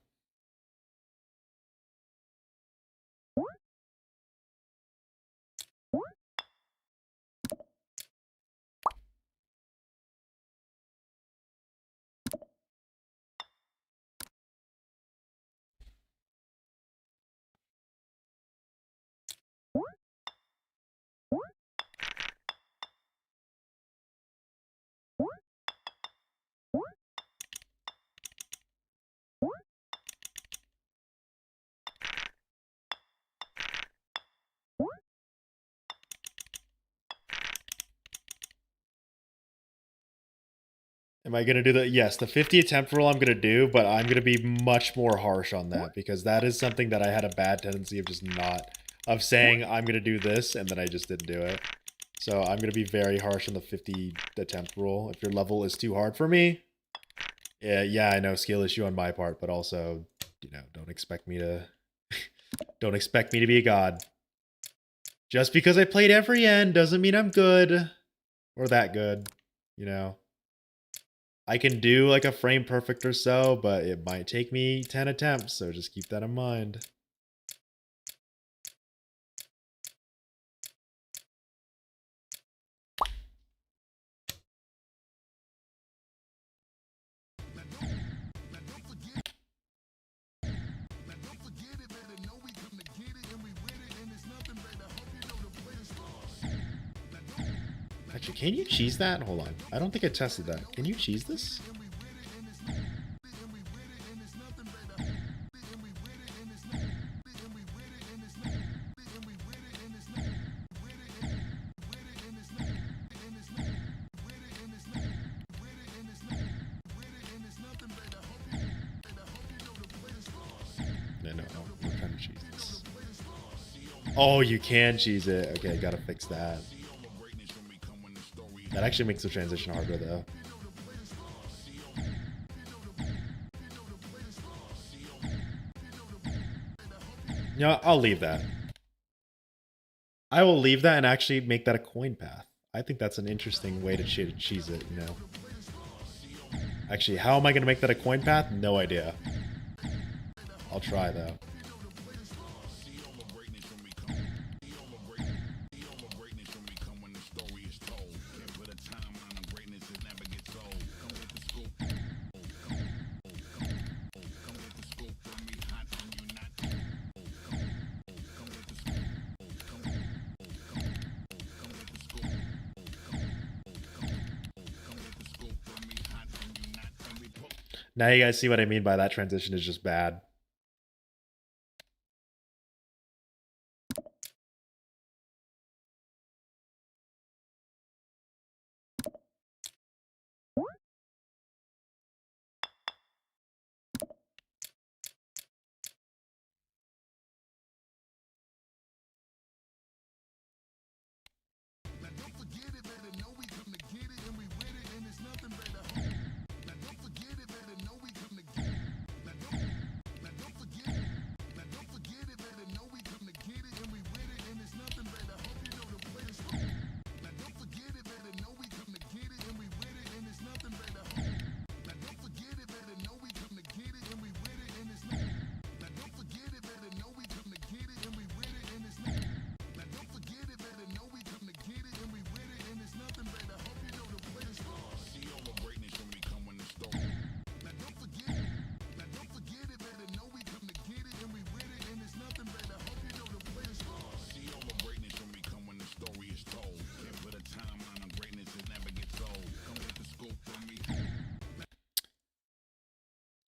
Am I going to do the... Yes, the 50 attempt rule I'm going to do, but I'm going to be much more harsh on that because that is something that I had a bad tendency of just not... Of saying I'm going to do this and then I just didn't do it. So I'm going to be very harsh on the 50 attempt rule. If your level is too hard for me, yeah, I know, skill issue on my part, but also, you know, don't expect me to... don't expect me to be a god. Just because I played Every End doesn't mean I'm good. Or that good, you know. I can do like a frame perfect or so, but it might take me 10 attempts, so just keep that in mind. Actually, can you cheese that? Hold on. I don't think I tested that. Can you cheese this? No, we're trying to cheese this. Oh, you can cheese it. Okay, gotta fix that. That actually makes the transition harder, though. Yeah, I'll leave that. I will leave that and actually make that a coin path. I think that's an interesting way to cheese it, you know. Actually, how am I going to make that a coin path? No idea. I'll try, though. Now you guys see what I mean by that transition is just bad.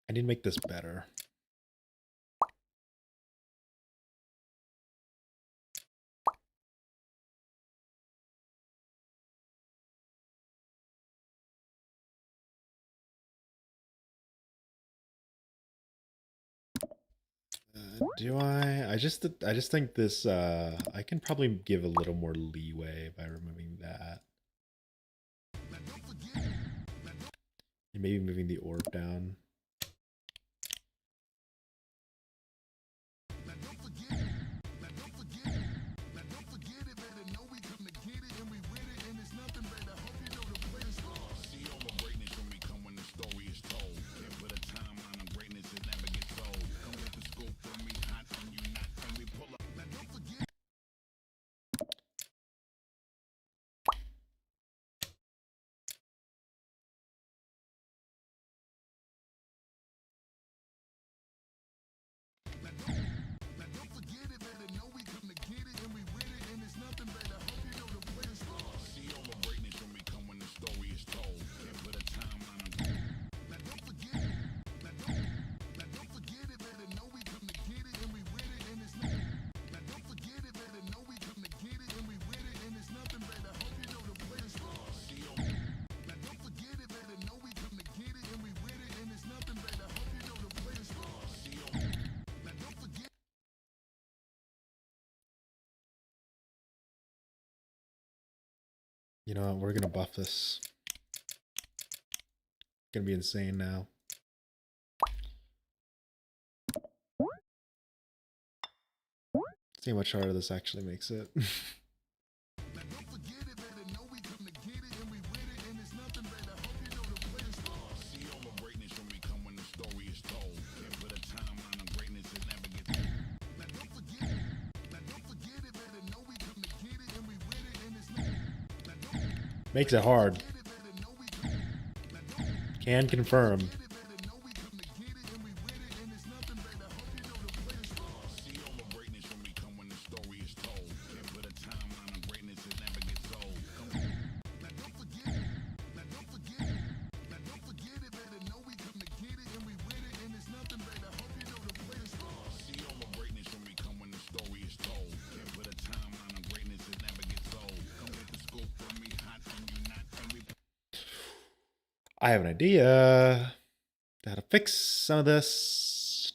I need to make this better. Do I? I just think this. I can probably give a little more leeway by removing that. And maybe moving the orb down. You know what? We're gonna buff this. Gonna be insane now. See how much harder this actually makes it. Makes it hard. Can confirm. I have an idea how to fix some of this.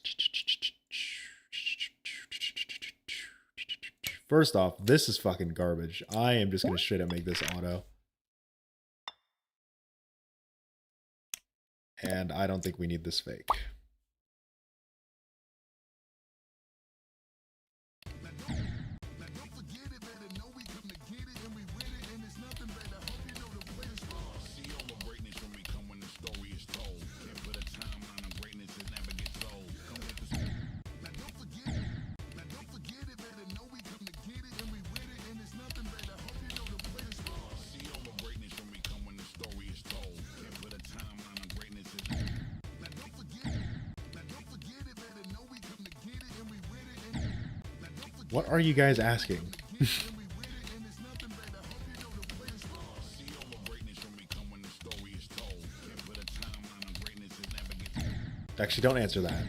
First off, this is fucking garbage. I am just going to straight up make this auto. And I don't think we need this fake. What are you guys asking? Actually, don't answer that.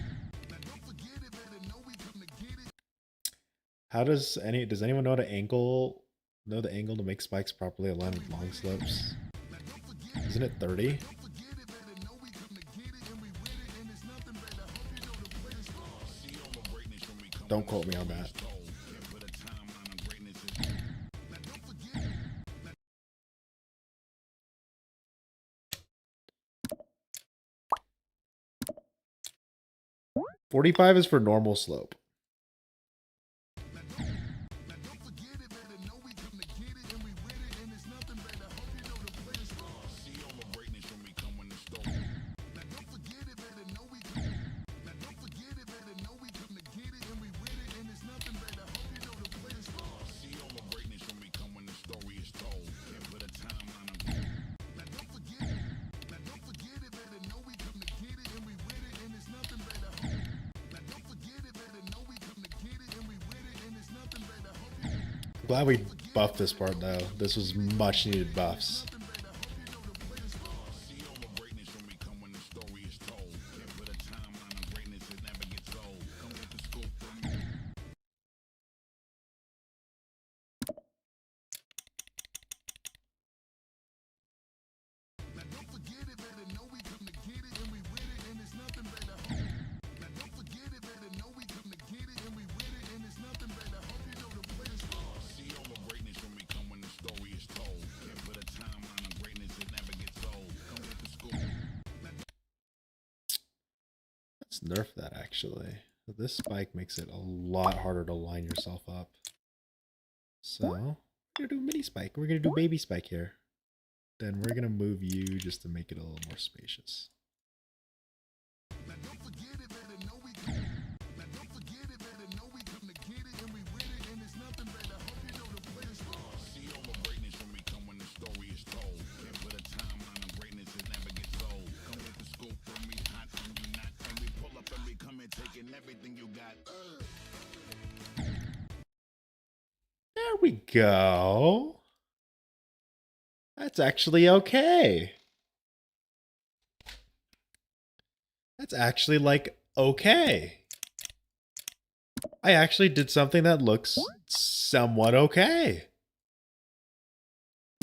How does anyone know the angle to make spikes properly aligned with long slopes? Isn't it 30? Don't quote me on that. $45 is for normal slope. Glad we buffed this part though. This was much needed buffs. Let's nerf that actually. This spike makes it a lot harder to line yourself up. So we're gonna do mini spike. We're gonna do baby spike here. Then we're gonna move you just to make it a little more spacious. There we go. That's actually okay. That's actually like okay. I actually did something that looks somewhat okay.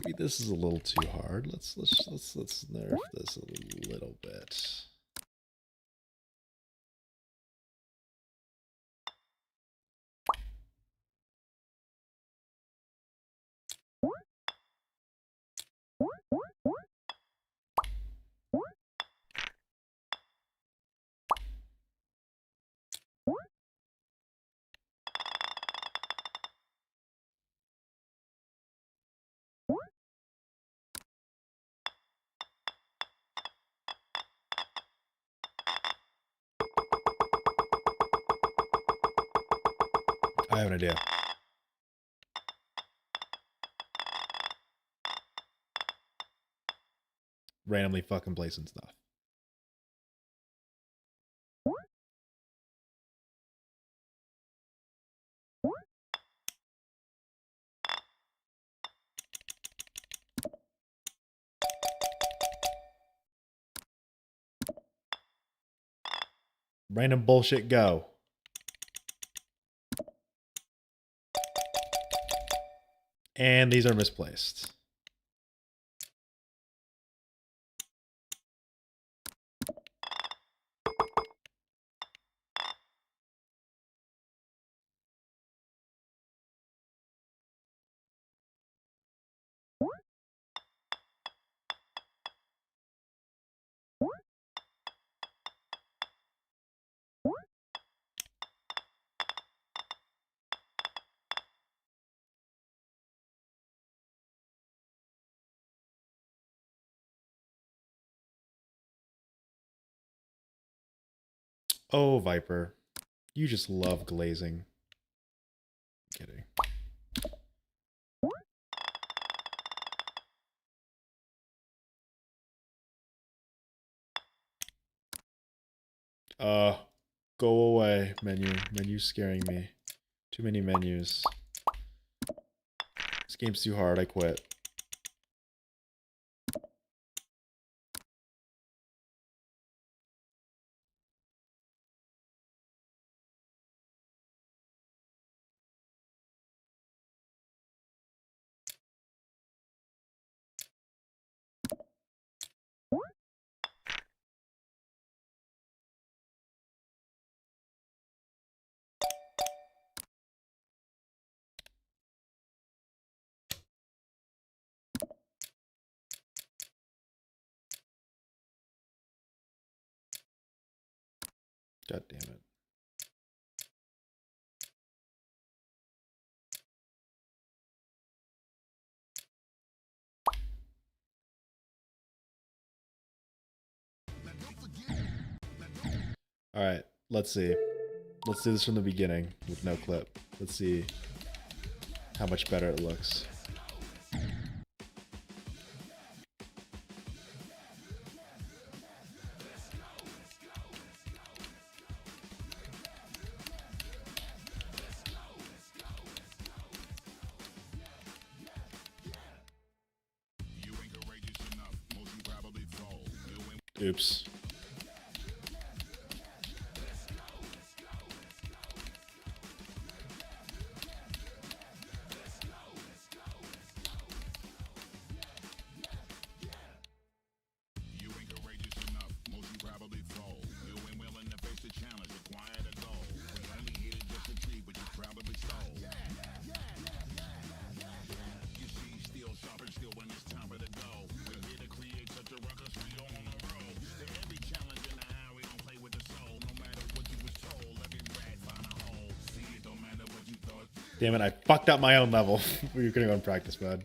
Maybe this is a little too hard. Let's nerf this a little bit. I have an idea. Randomly fucking placing stuff. Random bullshit go. And these are misplaced. Oh, Viper. You just love glazing. I'm kidding. Go away, menu. Menu's scaring me. Too many menus. This game's too hard, I quit. God damn it. All right, let's see. Let's do this from the beginning with no clip. Let's see how much better it looks. Oops. Damn it, I fucked up my own level. We were gonna go in practice mode.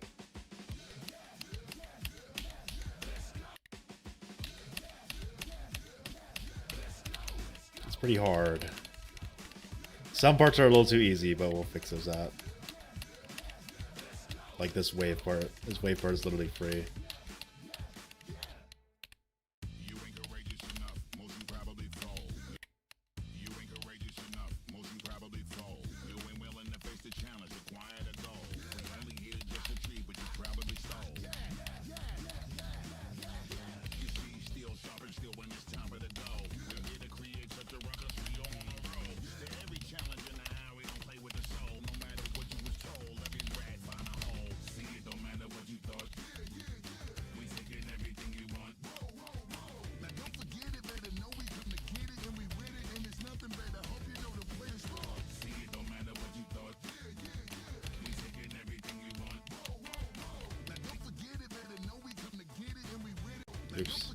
It's pretty hard. Some parts are a little too easy, but we'll fix those out. Like this wave part. This wave part is literally free. Oops.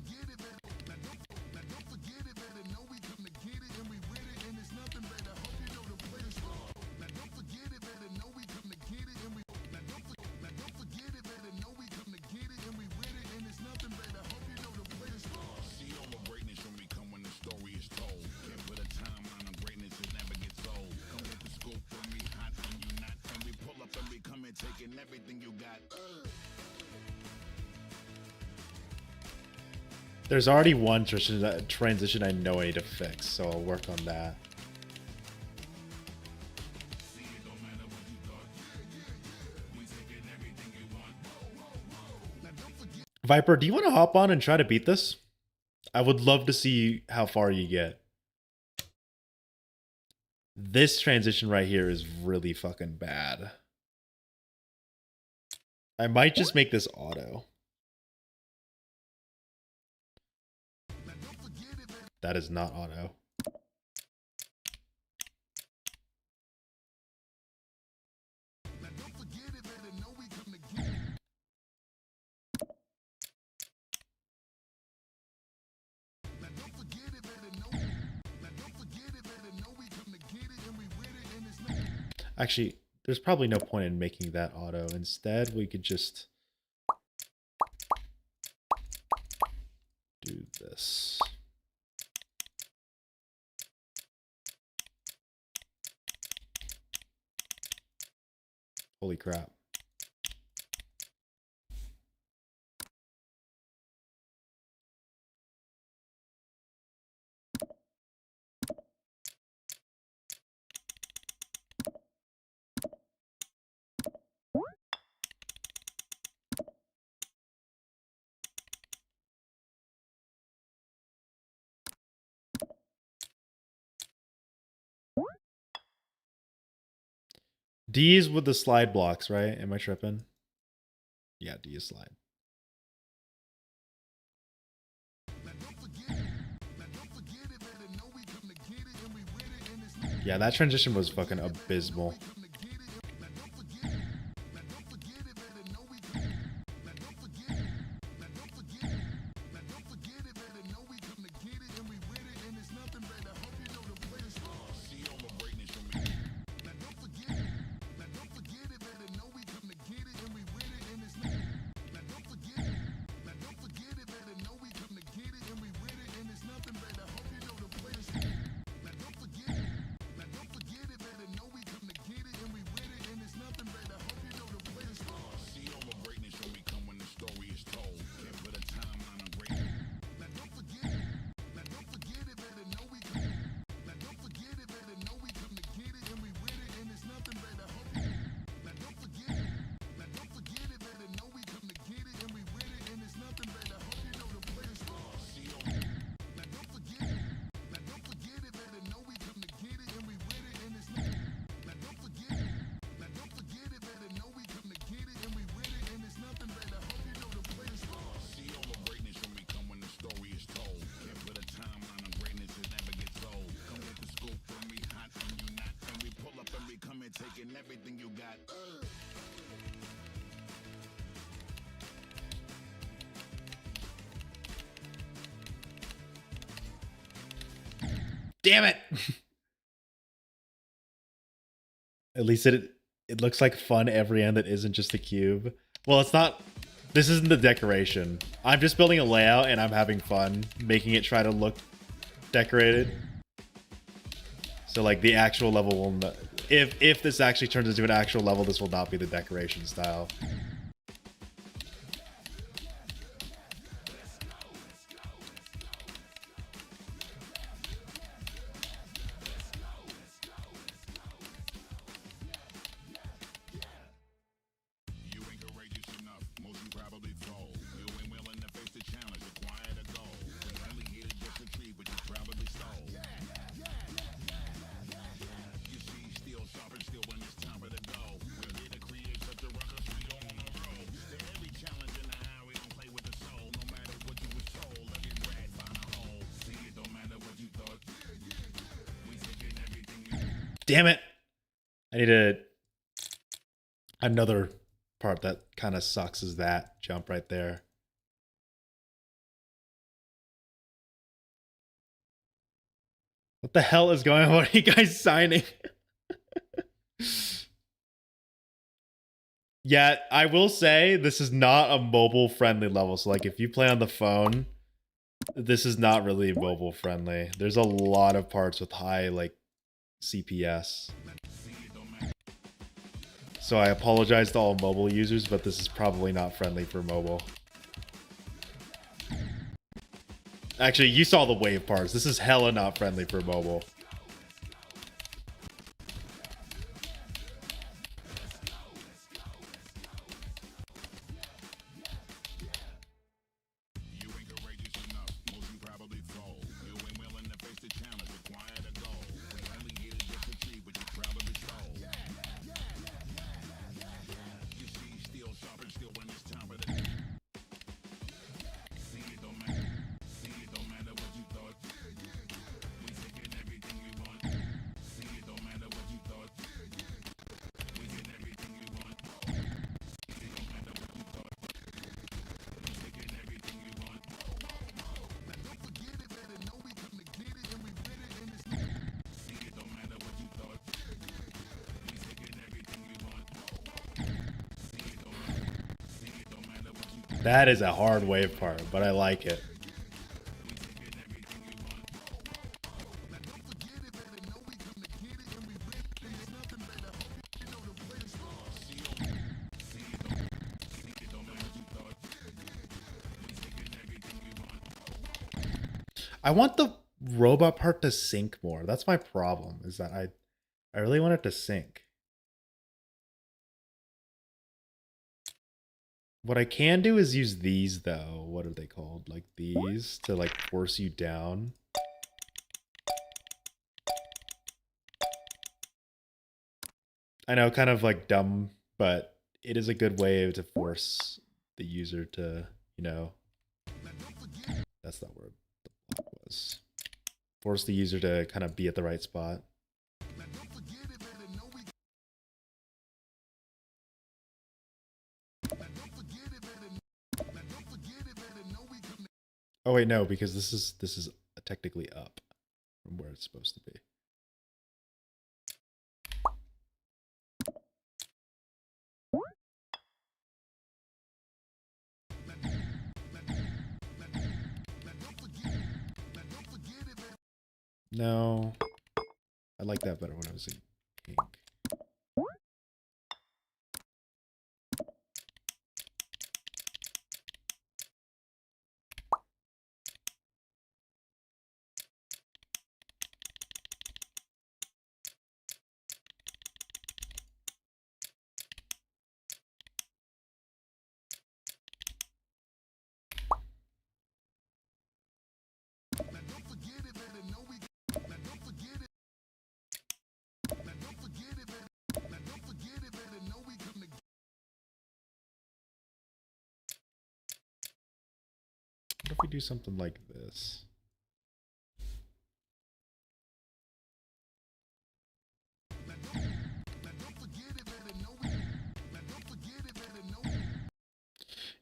There's already one transition I know I need to fix, so I'll work on that. Viper, do you want to hop on and try to beat this? I would love to see how far you get. This transition right here is really fucking bad. I might just make this auto. That is not auto. Actually, there's probably no point in making that auto. Instead, we could just do this. Holy crap. D is with the slide blocks, right? Am I tripping? Yeah, D is slide. Yeah, that transition was fucking abysmal. Damn it! At least it looks like fun every end that isn't just a cube. Well, it's not. This isn't the decoration. I'm just building a layout and I'm having fun making it try to look decorated. So like the actual level will not, if this actually turns into an actual level, this will not be the decoration style. Damn it! I need another part that kind of sucks is that jump right there. What the hell is going on? What are you guys signing? Yeah, I will say this is not a mobile friendly level. So like if you play on the phone, this is not really mobile friendly. There's a lot of parts with high like CPS. So I apologize to all mobile users, but this is probably not friendly for mobile. Actually, you saw the wave parts. This is hella not friendly for mobile. That is a hard wave part, but I like it. I want the robot part to sync more. That's my problem, is that I really want it to sync. What I can do is use these though. What are they called? Like these to like force you down. I know, kind of like dumb, but it is a good way to force the user to, you know, that's not where the block was. Force the user to kind of be at the right spot. Oh wait, no, because this is technically up from where it's supposed to be. No, I like that better when I was in pink. What if we do something like this?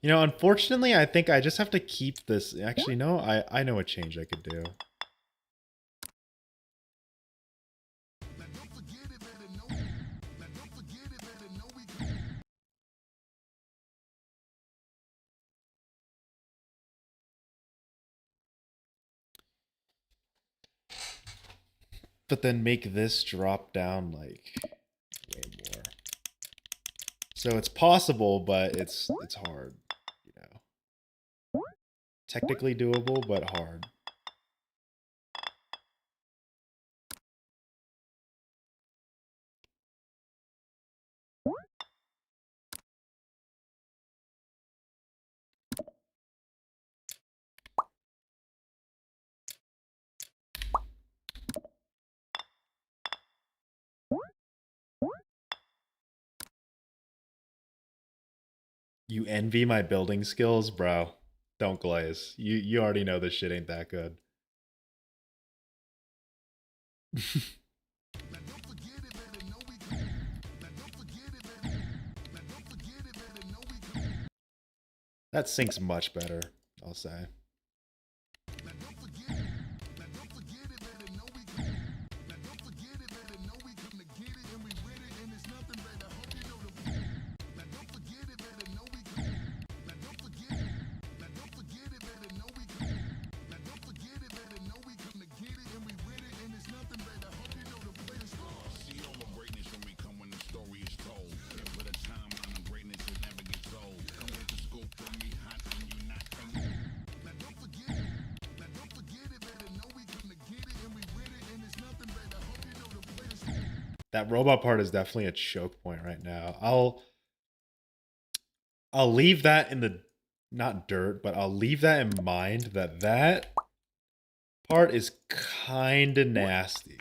You know, unfortunately, I think I just have to keep this. Actually, no, I know a change I could do. But then make this drop down like way more. So it's possible, but it's hard, you know. Technically doable, but hard. You envy my building skills, bro. Don't glaze. You already know this shit ain't that good. That syncs much better, I'll say. That robot part is definitely a choke point right now. I'll leave that in the not dirt, but I'll leave that in mind that that part is kind of nasty.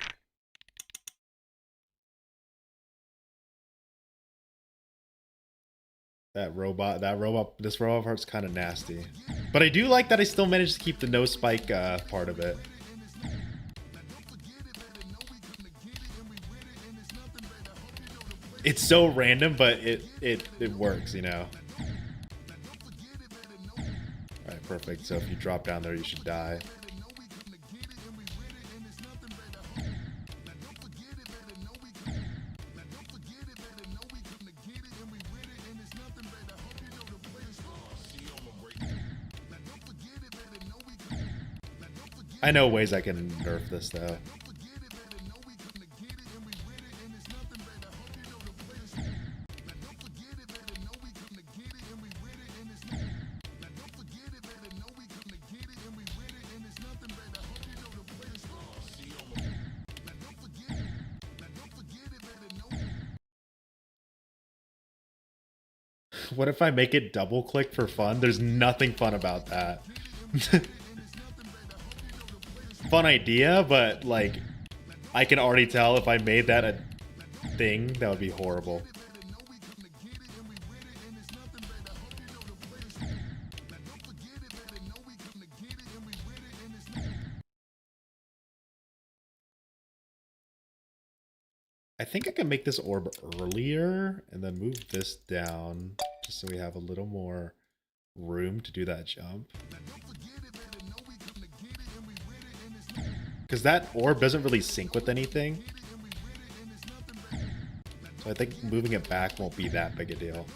This robot part's kind of nasty. But I do like that I still managed to keep the no spike part of it. It's so random, but it works, you know. Alright, perfect. So if you drop down there, you should die. I know ways I can nerf this, though. What if I make it double click for fun? There's nothing fun about that. Fun idea, but like I can already tell if I made that a thing, that would be horrible. I think I can make this orb earlier and then move this down just so we have a little more room to do that jump. Because that orb doesn't really sync with anything. So I think moving it back won't be that big a deal.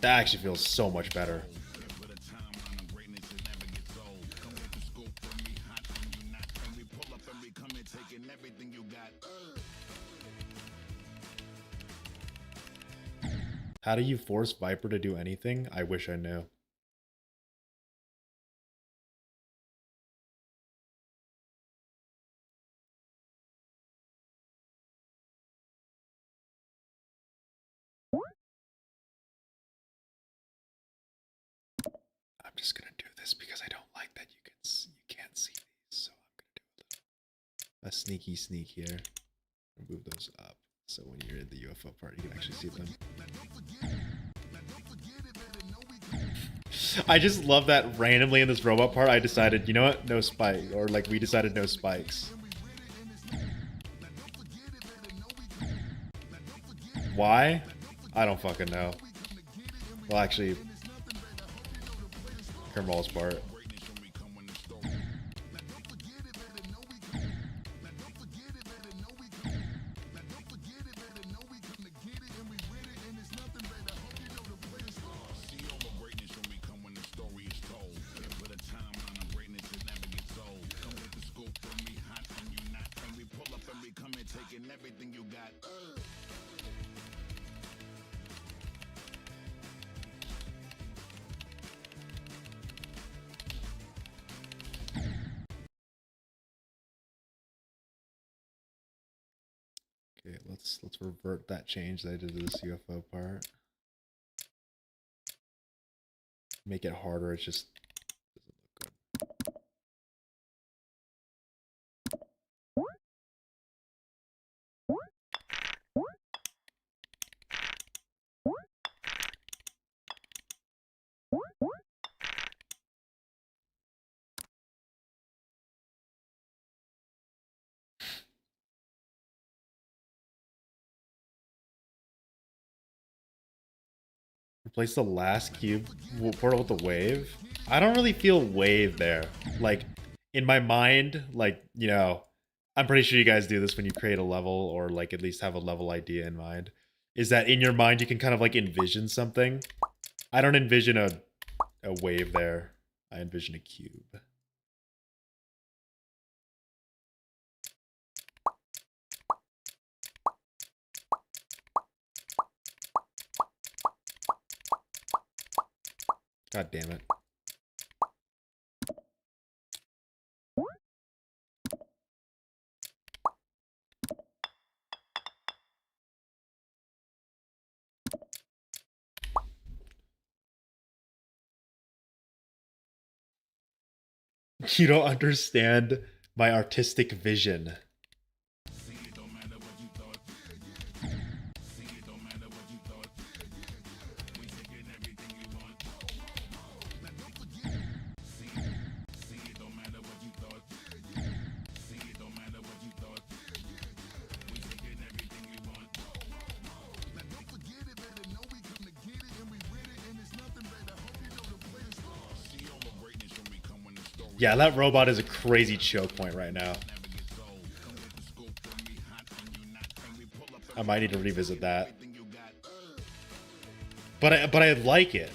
That actually feels so much better. How do you force Viper to do anything? I wish I knew. I'm just gonna do this because I don't like that you can't see these, so I'm gonna do a sneaky sneak here. Move those up so when you're in the UFO part, you can actually see them. I just love that randomly in this robot part, I decided, you know what, no spike, or like we decided no spikes. Why? I don't fucking know. Well, actually, Kermal's part. Okay, let's revert that change that I did to this UFO part. Make it harder. It just doesn't look good. Replace the last cube portal with the wave. I don't really feel wave there. Like, in my mind, like, you know, I'm pretty sure you guys do this when you create a level or like at least have a level idea in mind. Is that in your mind you can kind of like envision something. I don't envision a wave there. I envision a cube. God damn it. You don't understand my artistic vision. Yeah, that robot is a crazy choke point right now. I might need to revisit that. But I like it.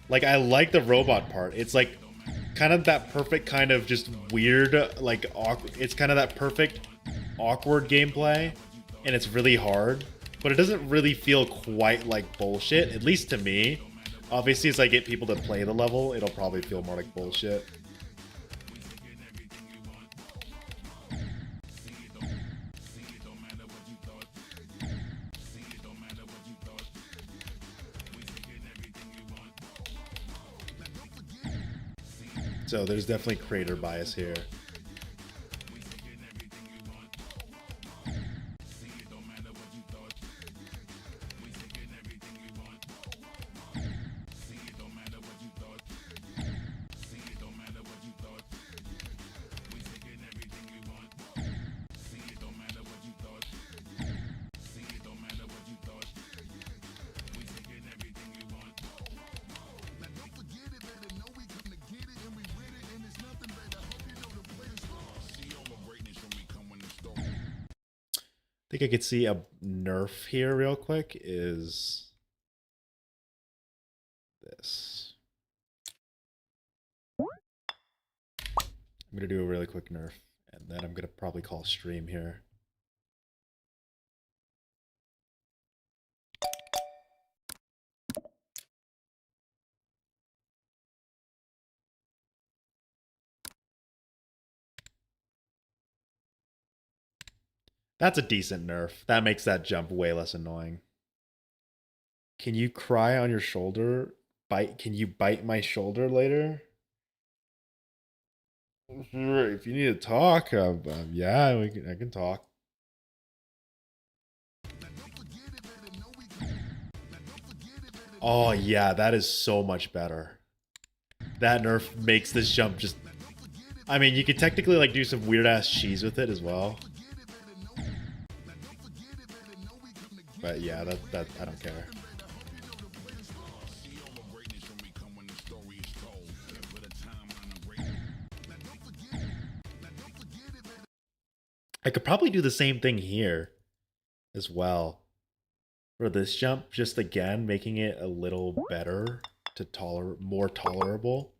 Like, I like the robot part. It's like kind of that perfect kind of just weird, like, awkward. It's kind of that perfect awkward gameplay, and it's really hard, but it doesn't really feel quite like bullshit, at least to me. Obviously, as I get people to play the level, it'll probably feel more like bullshit. So there's definitely creator bias here. I think I could see a nerf here real quick is this. I'm going to do a really quick nerf, and then I'm going to probably call stream here. That's a decent nerf. That makes that jump way less annoying. Can you cry on your shoulder? Can you bite my shoulder later? Sure, if you need to talk, yeah, I can talk. Oh yeah, that is so much better. That nerf makes this jump just... I mean, you could technically like do some weird ass cheese with it as well. But yeah, that I don't care. I could probably do the same thing here as well. For this jump, just again, making it a little better to more tolerable.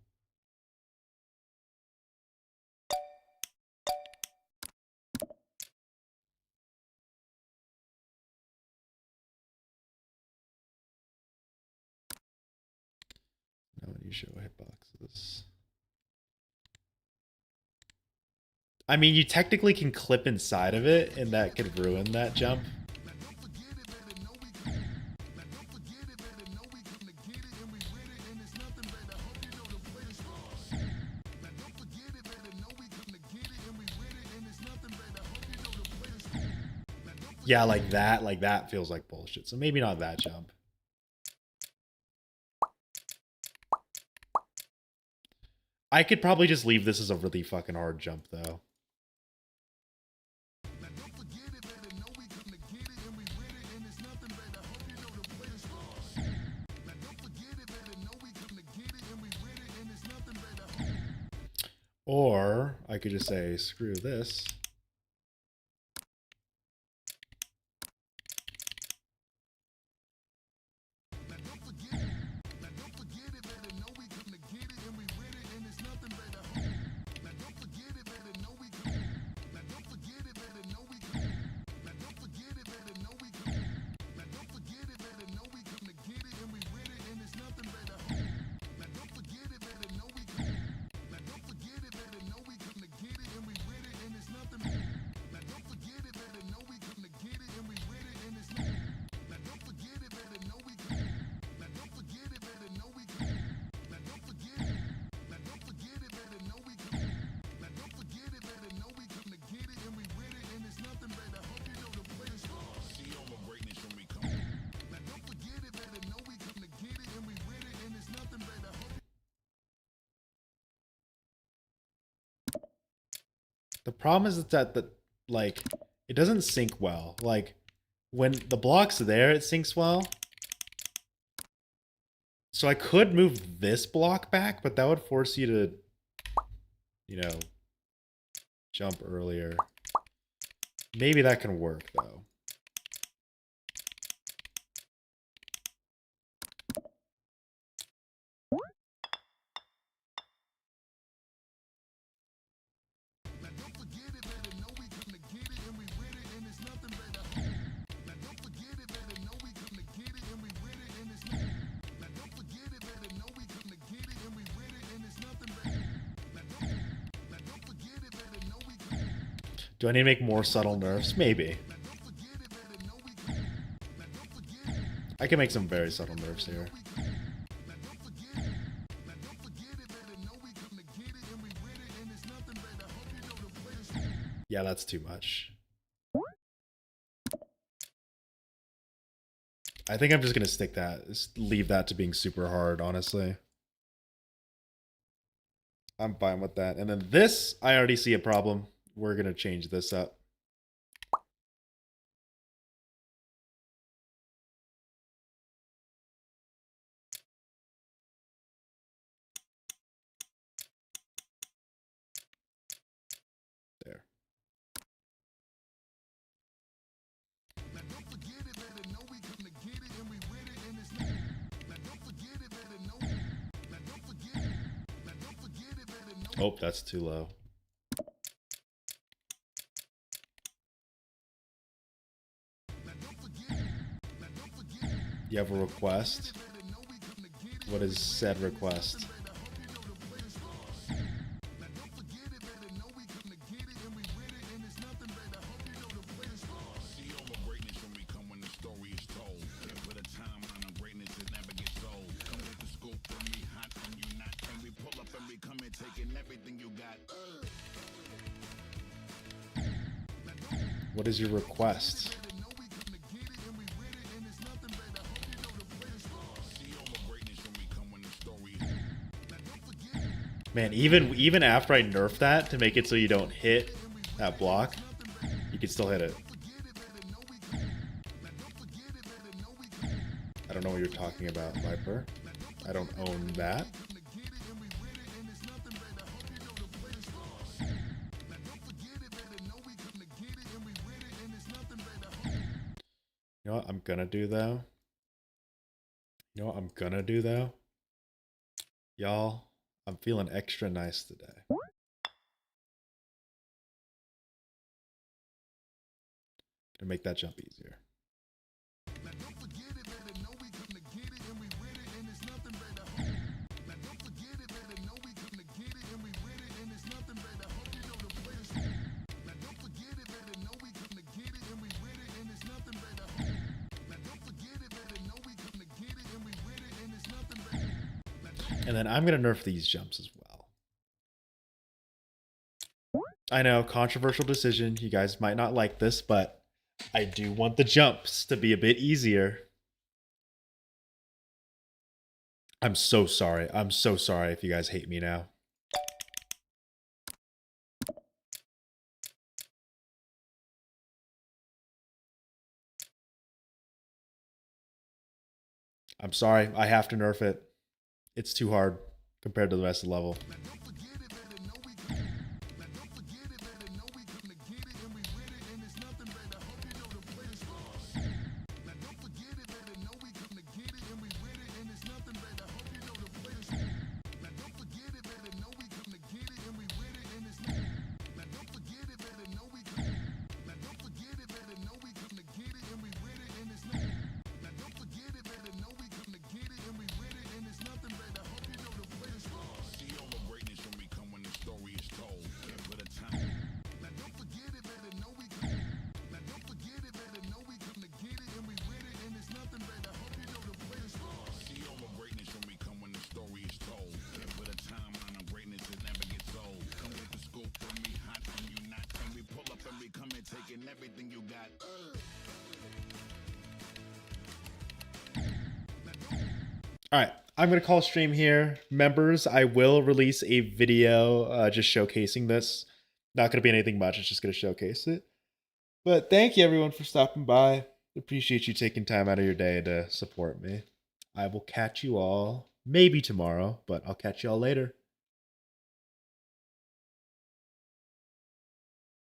Now when you show hitboxes. I mean, you technically can clip inside of it, and that could ruin that jump. Yeah, like that feels like bullshit. So maybe not that jump. I could probably just leave this as a really fucking hard jump, though. Or I could just say, screw this. The problem is that like it doesn't sync well. Like when the block's there, it syncs well. So I could move this block back, but that would force you to, you know, jump earlier. Maybe that can work though. Do I need to make more subtle nerfs? Maybe. I can make some very subtle nerfs here. Yeah, that's too much. I think I'm just gonna stick that, just leave that to being super hard, honestly. I'm fine with that. And then this, I already see a problem. We're gonna change this up. There. Oh, that's too low. You have a request? What is said request? What is your request? Man, even after I nerf that to make it so you don't hit that block, you can still hit it. I don't know what you're talking about, Viper. I don't own that. You know what I'm gonna do though? You know what I'm gonna do though? Y'all, I'm feeling extra nice today. Gonna make that jump easier. And then I'm going to nerf these jumps as well. I know, controversial decision. You guys might not like this, but I do want the jumps to be a bit easier. I'm so sorry. I'm so sorry if you guys hate me now. I'm sorry. I have to nerf it. It's too hard compared to the rest of the level. All right, I'm gonna call stream here. Members, I will release a video just showcasing this. Not gonna be anything much. It's just gonna showcase it. But thank you everyone for stopping by. Appreciate you taking time out of your day to support me. I will catch you all maybe tomorrow, but I'll catch you all later.